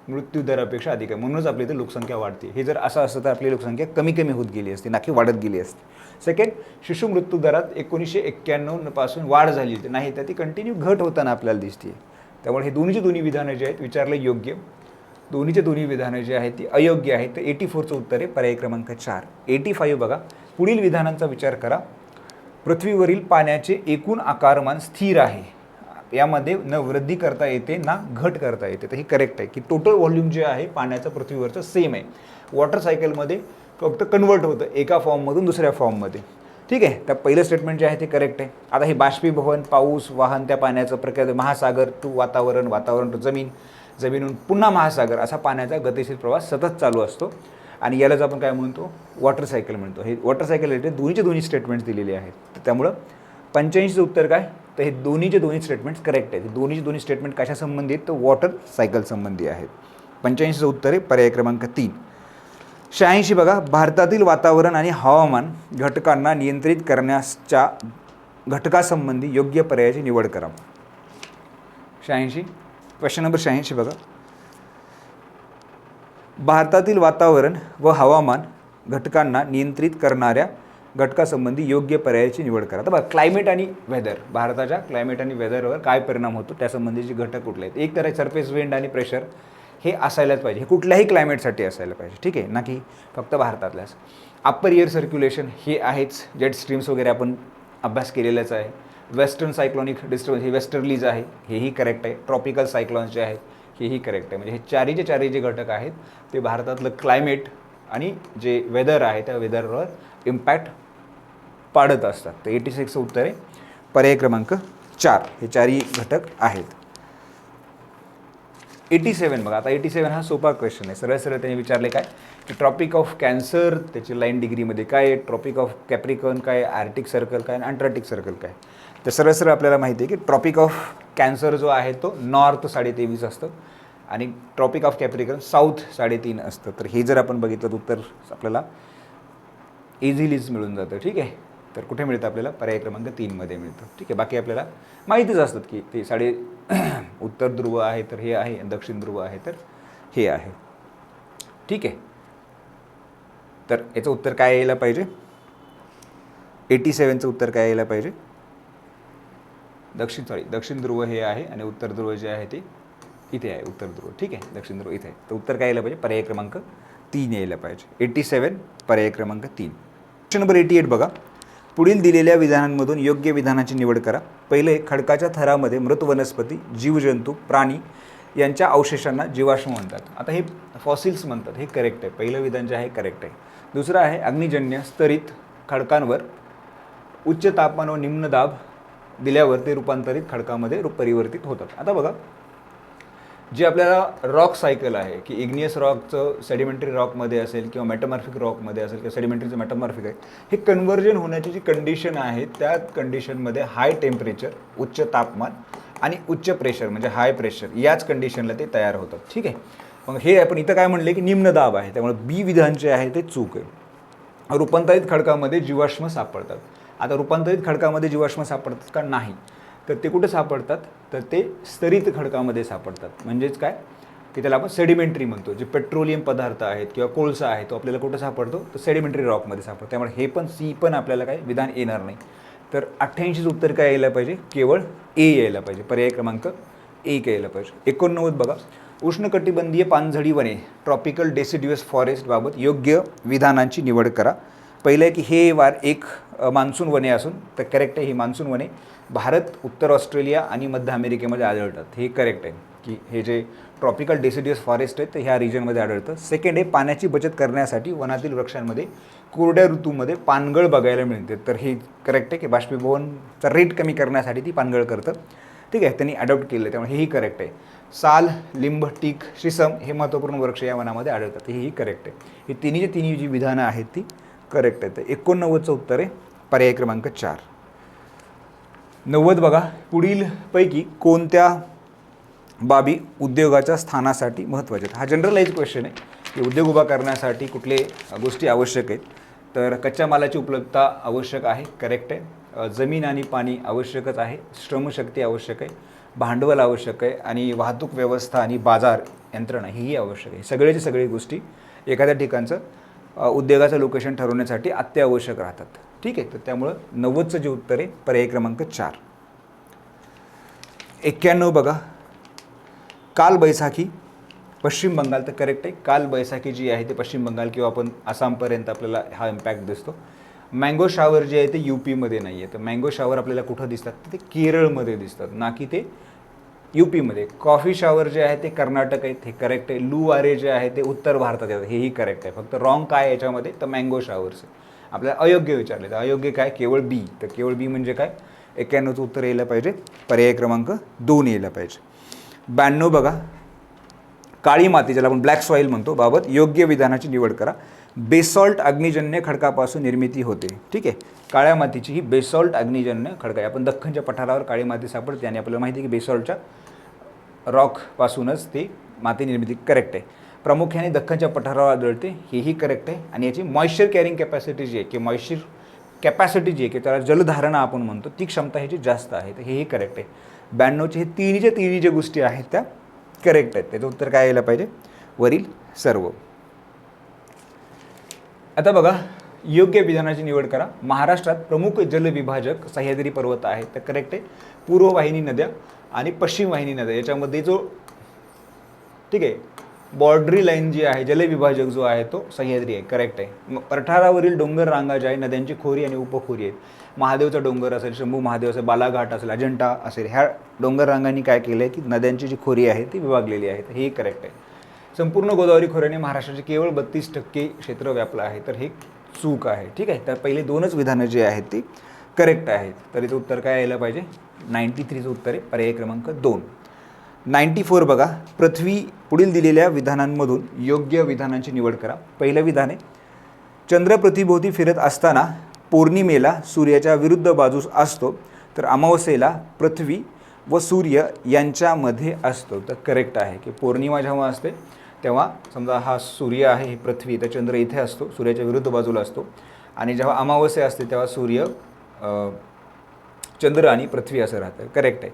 मृत्यूदरापेक्षा अधिक आहे, म्हणूनच आपली इथे लोकसंख्या वाढते. हे जर असं असतं तर आपली लोकसंख्या कमी होत गेली असती, ना की वाढत गेली असती. सेकंड, शिशु मृत्यूदरात 1991 पासून वाढ झाली होती, नाही तर ती कंटिन्यू घट होताना आपल्याला दिसते. त्यामुळे हे दोन्ही विधानं जे आहेत विचारलं योग्य, दोन्ही विधानं जी आहेत ती अयोग्य आहेत. तर 84चं उत्तर आहे पर्याय क्रमांक 4. 85 बघा, पुढील विधानांचा विचार करा. पृथ्वीवरील पाण्याचे एकूण आकारमान स्थिर आहे. यामध्ये न वृद्धी करता येते ना घट करता येते. तर हे करेक्ट आहे की टोटल व्हॉल्यूम जे आहे पाण्याचं पृथ्वीवरचं सेम आहे. वॉटर सायकलमध्ये फक्त कन्वर्ट होतं एका फॉर्ममधून दुसऱ्या फॉर्ममध्ये. ठीक आहे, तर पहिलं स्टेटमेंट जे आहे ते करेक्ट आहे. आता हे बाष्पीभवन, पाऊस, वाहन त्या पाण्याचं प्रक्रिया, महासागर टू वातावरण, वातावरण टू जमीन, जमीनहून पुन्हा महासागर, असा पाण्याचा गतिशील प्रवास सतत चालू असतो आणि यालाच आपण काय म्हणतो, वॉटर सायकल म्हणतो. हे वॉटर सायकल रिलेटेड दोन्ही स्टेटमेंट्स दिलेले आहेत. तर त्यामुळं 85चं उत्तर काय, तर हे दोन्ही स्टेटमेंट्स करेक्ट आहेत. दोन्ही स्टेटमेंट कशा संबंधी आहेत, तर वॉटर सायकल संबंधी आहेत. 85चं उत्तर आहे पर्याय क्रमांक 3. 86 बघा, भारतातील वातावरण आणि हवामान घटकांना नियंत्रित करण्याच्या घटकासंबंधी योग्य पर्यायाची निवड करा. 86 क्वेश्चन नंबर 86 बघा, भारतातील वातावरण व हवामान घटकांना नियंत्रित करणाऱ्या घटकासंबंधी योग्य पर्यायाची निवड करा. तर बघा, क्लायमेट आणि वेदर, भारताच्या क्लायमेट आणि वेदरवर काय परिणाम होतो त्यासंबंधीचे घटक कुठले आहेत. एक तर आहे सरफेस विंड आणि प्रेशर, हे असायलाच पाहिजे. हे कुठल्याही क्लायमेटसाठी असायला पाहिजे. ठीक आहे, ना की फक्त भारतातल्याच. अप्पर एअर सर्क्युलेशन हे आहेच, जेट स्ट्रीम्स वगैरे आपण अभ्यास केलेलाच आहे. वेस्टर्न सायक्लॉनिक डिस्टर्बन्स हे वेस्टर्लीज आहे, हेही करेक्ट आहे. ट्रॉपिकल सायक्लॉन्स जे आहेत हेही करेक्ट आहे. म्हणजे हे चारही जे घटक आहेत ते भारतातलं क्लायमेट आणि जे वेदर आहे त्या वेदरवर इम्पॅक्ट पाडत असतात. तर 86चं उत्तर आहे पर्याय क्रमांक 4. हे चारही घटक आहेत. 87 बघा, आता 87 हा सोपा क्वेश्चन आहे. सरळ त्यांनी विचारले काय की ट्रॉपिक ऑफ कॅन्सर त्याची लाईन डिग्रीमध्ये काय आहे, ट्रॉपिक ऑफ कॅप्रिकॉर्न काय, आर्टिक सर्कल काय आणि अंटार्क्टिक सर्कल काय. तर सरळ आपल्याला माहिती आहे की ट्रॉपिक ऑफ कॅन्सर जो आहे तो नॉर्थ 23.5 असतं आणि ट्रॉपिक ऑफ कॅप्रिकॉर्न साऊथ 3.5 असतं. तर हे जर आपण बघितलं तर उत्तर आपल्याला इझिलीच मिळून जातं. ठीक आहे, तर कुठे मिळतं आपल्याला, पर्याय क्रमांक 3 मध्ये मिळतं. ठीक आहे, बाकी आपल्याला माहितीच असतात की ते उत्तर ध्रुव आहे तर हे आहे, दक्षिण ध्रुव आहे तर हे आहे. ठीक आहे, तर याचं उत्तर काय यायला पाहिजे, 87चं उत्तर काय यायला पाहिजे, दक्षिण ध्रुव हे आहे आणि उत्तर ध्रुव जे आहे ते इथे आहे, उत्तर ध्रुव. ठीक आहे, दक्षिण ध्रुव इथे आहे. तर उत्तर काय यायला पाहिजे, पर्याय क्रमांक 3 यायला पाहिजे. 87 पर्याय क्रमांक 3. क्वेश्चन नंबर 88 बघा, पुढील दिलेल्या विधानांमधून योग्य विधानाची निवड करा. पहिले, खडकाच्या थरामध्ये मृत वनस्पती, जीवजंतू, प्राणी यांच्या अवशेषांना जीवाश्म म्हणतात. आता हे फॉसिल्स म्हणतात, हे करेक्ट आहे. पहिलं विधान जे आहे करेक्ट आहे. दुसरं आहे, अग्निजन्य स्तरित खडकांवर उच्च तापमान व निम्न दाब दिल्यावर ते रूपांतरित खडकामध्ये परिवर्तित होतात. आता बघा, जे आपल्याला रॉक सायकल आहे की इग्नियस रॉकचं सेडिमेंटरी रॉकमध्ये असेल किंवा मेटामॉर्फिक रॉकमध्ये असेल किंवा सेडिमेंटरीचं मेटामॉर्फिक आहे, हे कन्व्हर्जन होण्याची जी कंडिशन आहे त्या कंडिशनमध्ये हाय टेम्परेचर, उच्च तापमान आणि उच्च प्रेशर म्हणजे हाय प्रेशर, याच कंडिशनला ते तयार होतात. ठीक आहे, मग हे आपण इथं काय म्हणले की निम्न दाब आहे, त्यामुळे बी विधान जे आहे ते चूक आहे. रूपांतरित खडकामध्ये जीवाश्म सापडतात. आता रूपांतरित खडकामध्ये जीवाश्म सापडतात का, नाही. तर ते कुठे सापडतात, तर ते स्तरित खडकामध्ये सापडतात. म्हणजेच काय की त्याला आपण सेडिमेंटरी म्हणतो. जे पेट्रोलियम पदार्थ आहेत किंवा कोळसा आहे तो आपल्याला कुठे सापडतो, तर सेडिमेंटरी रॉकमध्ये सापडतो. त्यामुळे हे पण सी पण आपल्याला काय विधान येणार नाही. तर 88चं उत्तर काय यायला पाहिजे, केवळ ए यायला पाहिजे, पर्याय क्रमांक 1 यायला पाहिजे. 89 बघा, उष्णकटिबंधीय पानझडी वने, ट्रॉपिकल डेसिड्युअस फॉरेस्ट बाबत योग्य विधानांची निवड करा. पहिलं आहे की हे एक मान्सून वने असून, तर करेक्ट आहे, ही मान्सून वने भारत, उत्तर ऑस्ट्रेलिया आणि मध्य अमेरिकेमध्ये आढळतात. हे करेक्ट आहे की हे जे ट्रॉपिकल डेसिड्युअस फॉरेस्ट आहेत ते ह्या रिजनमध्ये आढळतं. सेकंड आहे, पाण्याची बचत करण्यासाठी वनातील वृक्षांमध्ये कोरड्या ऋतूमध्ये पानगळ बघायला मिळते. तर हे करेक्ट आहे की बाष्पीभवनचा रेट कमी करण्यासाठी ती पानगळ करतं. ठीक आहे, त्यांनी अडॉप्ट केलं, त्यामुळे हेही करेक्ट आहे. साल, लिंब, टीक, शिसम हे महत्त्वपूर्ण वृक्ष या वनामध्ये आढळतात. हेही करेक्ट आहे. ही तिन्ही जी विधानं आहेत ती करेक्ट आहेत. 89चं उत्तर आहे पर्याय क्रमांक 4. 90 बघा, पुढील पैकी कोणत्या बाबी उद्योगाच्या स्थानासाठी महत्त्वाच्या आहेत. हा जनरलाइज क्वेश्चन आहे की उद्योग उभा करण्यासाठी कुठले गोष्टी आवश्यक आहेत. तर कच्च्या मालाची उपलब्धता आवश्यक आहे, करेक्ट आहे. जमीन आणि पाणी आवश्यकच आहे. श्रमशक्ती आवश्यक आहे, भांडवल आवश्यक आहे आणि वाहतूक व्यवस्था आणि बाजार यंत्रणा ही आवश्यक आहे. सगळ्याची सगळी गोष्टी एखाद्या ठिकाणचं उद्योगाचं लोकेशन ठरवण्यासाठी अत्यावश्यक राहतात. ठीक आहे, तर त्यामुळं 90चं जे उत्तर आहे पर्याय क्रमांक 4. 91 बघा, काल बैसाखी पश्चिम बंगाल, तर करेक्ट आहे. काल बैसाखी जी आहे ते पश्चिम बंगाल किंवा आपण आसामपर्यंत आपल्याला हा इम्पॅक्ट दिसतो. मँगो शावर जे आहे ते UPमध्ये नाही आहे. तर मँगो शावर आपल्याला कुठं दिसतात, तर ते केरळमध्ये दिसतात, ना की ते UPमध्ये. कॉफी शावर जे आहे ते कर्नाटक आहेत, हे करेक्ट आहे. लू वारे जे आहे ते उत्तर भारतात येतात, हेही करेक्ट आहे. फक्त रॉंग काय आहे याच्यामध्ये, तर मँगो शावर्स. आपल्याला अयोग्य विचारले, तर अयोग्य काय, केवळ बी. तर केवळ बी म्हणजे काय, 91चं उत्तर यायला पाहिजे, पर्याय क्रमांक 2 यायला पाहिजे. 92 बघा, काळी माती ज्याला आपण ब्लॅक सॉईल म्हणतो बाबत योग्य विधानाची निवड करा. बेसॉल्ट अग्निजन्य खडकापासून निर्मिती होते. ठीक आहे, काळ्या मातीची ही बेसॉल्ट अग्निजन्य खडक आहे. आपण दख्खनच्या पठारावर काळी माती सापडते आणि आपल्याला माहिती आहे की बेसॉल्टच्या रॉकपासूनच ती माती निर्मिती करेक्ट आहे. प्रामुख्याने दख्खनच्या पठारावर आढळते, हेही करेक्ट आहे. आणि याची मॉइश्चर कॅरिंग कॅपॅसिटी जी आहे, की मॉइश्चर कॅपॅसिटी जी आहे, की त्याला जलधारणा आपण म्हणतो, ती क्षमता ह्याची जास्त आहे. तर हेही करेक्ट आहे. 92चे हे तिन्ही ज्या गोष्टी आहेत त्या करेक्ट आहेत. त्याचं उत्तर काय यायला पाहिजे, वरील सर्व. आता बघा, योग्य विधानाची निवड करा. महाराष्ट्रात प्रमुख जलविभाजक सह्याद्री पर्वत आहे, तर करेक्ट आहे. पूर्व वाहिनी नद्या आणि पश्चिम वाहिनी नद्या याच्यामध्ये जो, ठीक आहे, बॉर्डरी लाईन जी आहे, जलविभाजक जो आहे तो सह्याद्री आहे, करेक्ट आहे. पठारावरील डोंगर रांगा ज्या आहे, नद्यांची खोरी आणि उपखोरी आहेत. महादेवचा डोंगर असेल, शंभू महादेव असेल, बालाघाट असेल, अजंठा असेल, ह्या डोंगर रांगांनी काय केलं आहे की नद्यांची जी खोरी आहे ती विभागलेली आहे. तर हे करेक्ट आहे. संपूर्ण गोदावरी खोऱ्याने महाराष्ट्राचे केवळ 32% क्षेत्र व्यापलं आहे, तर हे चूक आहे. ठीक आहे, तर पहिले दोनच विधानं जी आहेत ती करेक्ट आहेत. तर याचं उत्तर काय यायला पाहिजे, 93चं उत्तर आहे, पर्याय क्रमांक 2. 94 बघा, पृथ्वी पुढील दिलेल्या विधानांमधून योग्य विधानांची निवड करा. पहिलं विधान आहे, चंद्र पृथ्वीभोवती फिरत असताना पौर्णिमेला सूर्याच्या विरुद्ध बाजूस असतो, तर अमावस्येला पृथ्वी व सूर्य यांच्यामध्ये असतो. तर करेक्ट आहे की पौर्णिमा जेव्हा असते तेव्हा समजा हा सूर्य आहे, ही पृथ्वी, तर चंद्र इथे असतो, सूर्याच्या विरुद्ध बाजूला असतो. आणि जेव्हा अमावस्या असते तेव्हा सूर्य, चंद्र आणि पृथ्वी असं राहतं. करेक्ट आहे.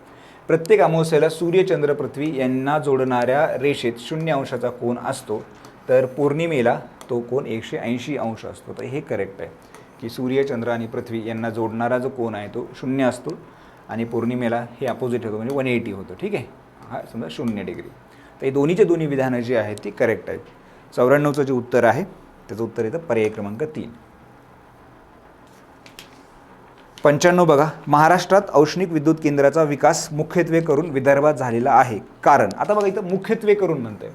प्रत्येक अमावस्येला सूर्य, चंद्र, पृथ्वी यांना जोडणाऱ्या रेषेत 0 अंशाचा कोन असतो, तर पौर्णिमेला तो कोन 180 अंश असतो. तर हे करेक्ट आहे की सूर्य, चंद्र आणि पृथ्वी यांना जोडणारा जो कोन आहे तो 0 असतो आणि पौर्णिमेला हे अपोजिट होतं, म्हणजे 180 होतं. ठीक आहे, हा समजा 0 डिग्री. तर हे दोन्ही विधानं जी आहेत ती करेक्ट आहेत. 94चं जे उत्तर आहे त्याचं उत्तर येतं पर्याय क्रमांक 3. 95 बघा, महाराष्ट्रात औष्णिक विद्युत केंद्राचा विकास मुख्यत्वे करून विदर्भात झालेला आहे. कारण आता बघा इथं मुख्यत्वे करून म्हणतंय.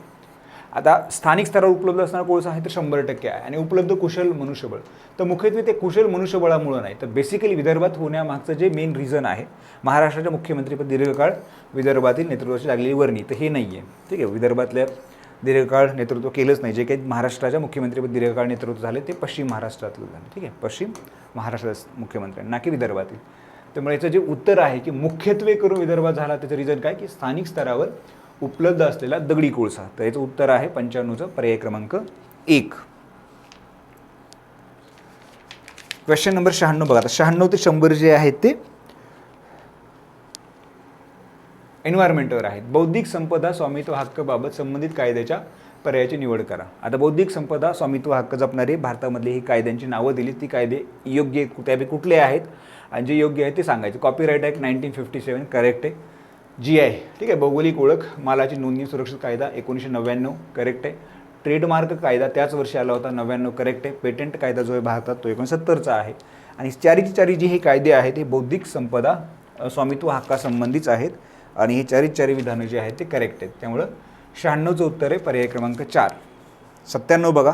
आता स्थानिक स्तरावर उपलब्ध असणारा कोळसा आहे तर 100% आहे आणि उपलब्ध कुशल मनुष्यबळ. तर मुख्यत्वे ते कुशल मनुष्यबळामुळे नाही, तर बेसिकली विदर्भात होण्यामागचं जे मेन रिझन आहे, महाराष्ट्राच्या मुख्यमंत्रीपद दीर्घकाळ विदर्भातील नेतृत्वाची लागलेली वर्णी, तर हे नाही आहे. ठीक आहे, विदर्भातल्या दीर्घकाळ नेतृत्व केलंच नाही. जे काही महाराष्ट्राच्या मुख्यमंत्रीपद दीर्घकाळ नेतृत्व झाले ते पश्चिम महाराष्ट्रातलं झालं. ठीक आहे, पश्चिम महाराष्ट्रात मुख्यमंत्री, ना की विदर्भातील. त्यामुळे याचं जे उत्तर आहे की मुख्यत्वे करून विदर्भात झाला, त्याचं रिझन काय की स्थानिक स्तरावर उपलब्ध असलेला दगडी कोळसा. तर याचं उत्तर आहे 95चं पर्याय क्रमांक 1. क्वेश्चन नंबर 96 बघा. आता 96 ते 100 जे आहेत ते एन्व्हायरमेंटवर आहेत. बौद्धिक संपदा स्वामित्व हक्काबाबत संबंधित कायद्याच्या पर्यायाची निवड करा. आता बौद्धिक संपदा स्वामित्व हक्क जपणारे भारतामधले ही कायद्यांची नावं दिली, ती कायदे योग्य त्यापैकी कुठले आहेत आणि जे योग्य आहे ते सांगायचे. कॉपीराईट ॲक्ट 1957 करेक्ट आहे. GI, ठीक आहे, भौगोलिक ओळख मालाची नोंदणी सुरक्षित कायदा 1999 करेक्ट आहे. ट्रेडमार्क कायदा त्याच वर्षी आला होता, 99 करेक्ट आहे. पेटंट कायदा जो आहे भारतात तो 69चा आहे. आणि चारी जी हे कायदे आहेत हे बौद्धिक संपदा स्वामित्व हक्कासंबंधीच आहेत आणि हे चारी विधानं जे आहेत ते करेक्ट आहेत. त्यामुळं 96चं उत्तर आहे पर्याय क्रमांक 4. 97 बघा,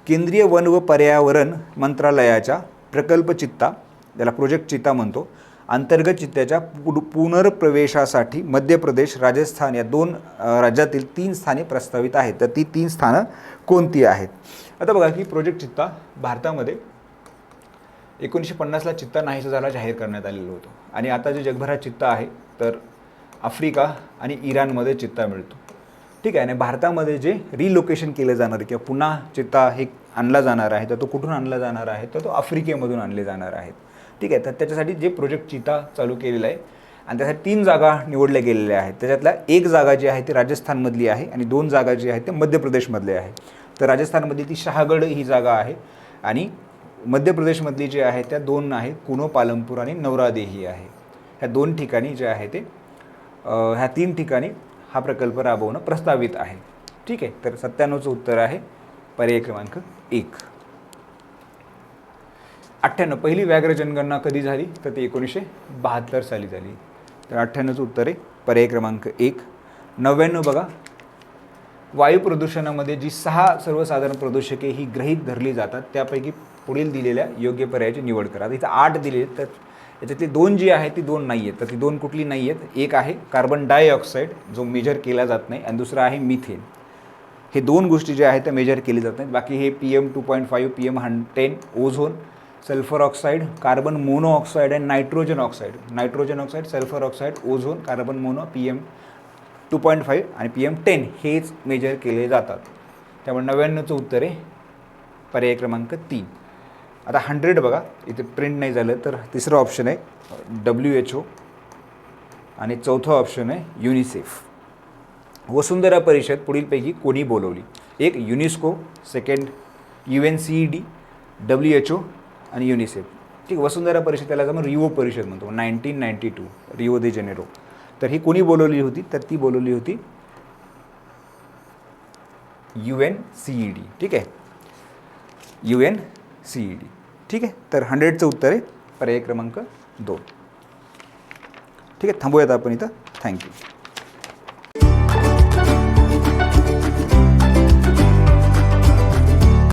केंद्रीय वन व पर्यावरण मंत्रालयाच्या प्रकल्प चित्ता, ज्याला प्रोजेक्ट चित्ता म्हणतो, अंतर्गत चित्त्याच्या पुनर्प्रवेशासाठी मध्य प्रदेश, राजस्थान या 2 राज्यातील 3 स्थाने प्रस्तावित आहेत. तर ती 3 स्थानं कोणती आहेत? आता बघा की प्रोजेक्ट चित्ता भारतामध्ये 1950ला चित्ता नाहीसा झाला, जाहीर करण्यात आलेलं होतं. आणि आता जे जगभरात चित्ता आहे तर आफ्रिका आणि इराणमध्ये चित्ता मिळतो. ठीक आहे, आणि भारतामध्ये जे रिलोकेशन केलं जाणार किंवा पुन्हा चित्ता हे आणला जाणार आहे, तर तो कुठून आणला जाणार आहे, तर तो आफ्रिकेमधून आणले जाणार आहेत. ठीक आहे, तर त्याच्यासाठी जे प्रोजेक्ट चिता चालू केलेला आहे आणि त्यासाठी 3 जागा निवडल्या गेलेल्या आहेत. त्याच्यातल्या 1 जागा जी आहे ती राजस्थानमधली आहे आणि 2 जागा जी आहेत ते मध्य प्रदेशमधले आहे. तर राजस्थानमधली ती शहागड ही जागा आहे आणि मध्य प्रदेशमधली जी आहे त्या 2 आहेत, कुनो पालमपूर आणि नवरादेही आहे. ह्या 2 ठिकाणी जे आहे ते ह्या 3 ठिकाणी हा प्रकल्प राबवणं प्रस्तावित आहे. ठीक आहे, तर 97चं उत्तर आहे पर्याय क्रमांक 1. 98 पहिली व्याघ्र जनगणना कधी झाली तर ती 1972 साली झाली. तर 98चं उत्तर आहे पर्याय क्रमांक 1. 99 बघा, वायू प्रदूषणामध्ये जी 6 सर्वसाधारण प्रदूषके ही गृहीत धरली जातात त्यापैकी पुढील दिलेल्या योग्य पर्यायाची निवड करा. आता इथं 8 दिले तर याच्यातली 2 जी आहे ती 2 नाही आहेत. तर ती 2 कुठली नाही आहेत? एक आहे कार्बन डायऑक्साईड जो मेजर केला जात नाही आणि दुसरा आहे मिथेन. हे 2 गोष्टी ज्या आहेत त्या मेजर केली जात नाहीत. बाकी हे PM2.5, PM10, ozone, sulphur oxide, carbon monoxide आणि nitrogen oxide, sulphur oxide, ozone, carbon mono, PM2.5 आणि PM10 हेच मेजर केले जातात. त्यामुळे 99चं उत्तर आहे पर्याय क्रमांक 3. आता 100 बघा, इथे प्रिंट नाही झालं तर तिसरं ऑप्शन आहे WHO आणि चौथं ऑप्शन आहे युनिसेफ. वसुंधरा परिषद पुढीलपैकी कोणी बोलवली? एक युनेस्को, सेकंड UNCED, WHO आणि युनिसेफ. ठीक, वसुंधरा परिषद त्याला आपण रिओ परिषद म्हणतो, 1992 रिओ दे जेनेरो. तर ही कोणी बोलवली होती? तर ती बोलवली होती UNCED. ठीक आहे, UNCED. ठीक आहे, तर 100चं उत्तर आहे पर्याय क्रमांक 2. ठीक आहे, थांबूयात आपण इथं. थँक्यू.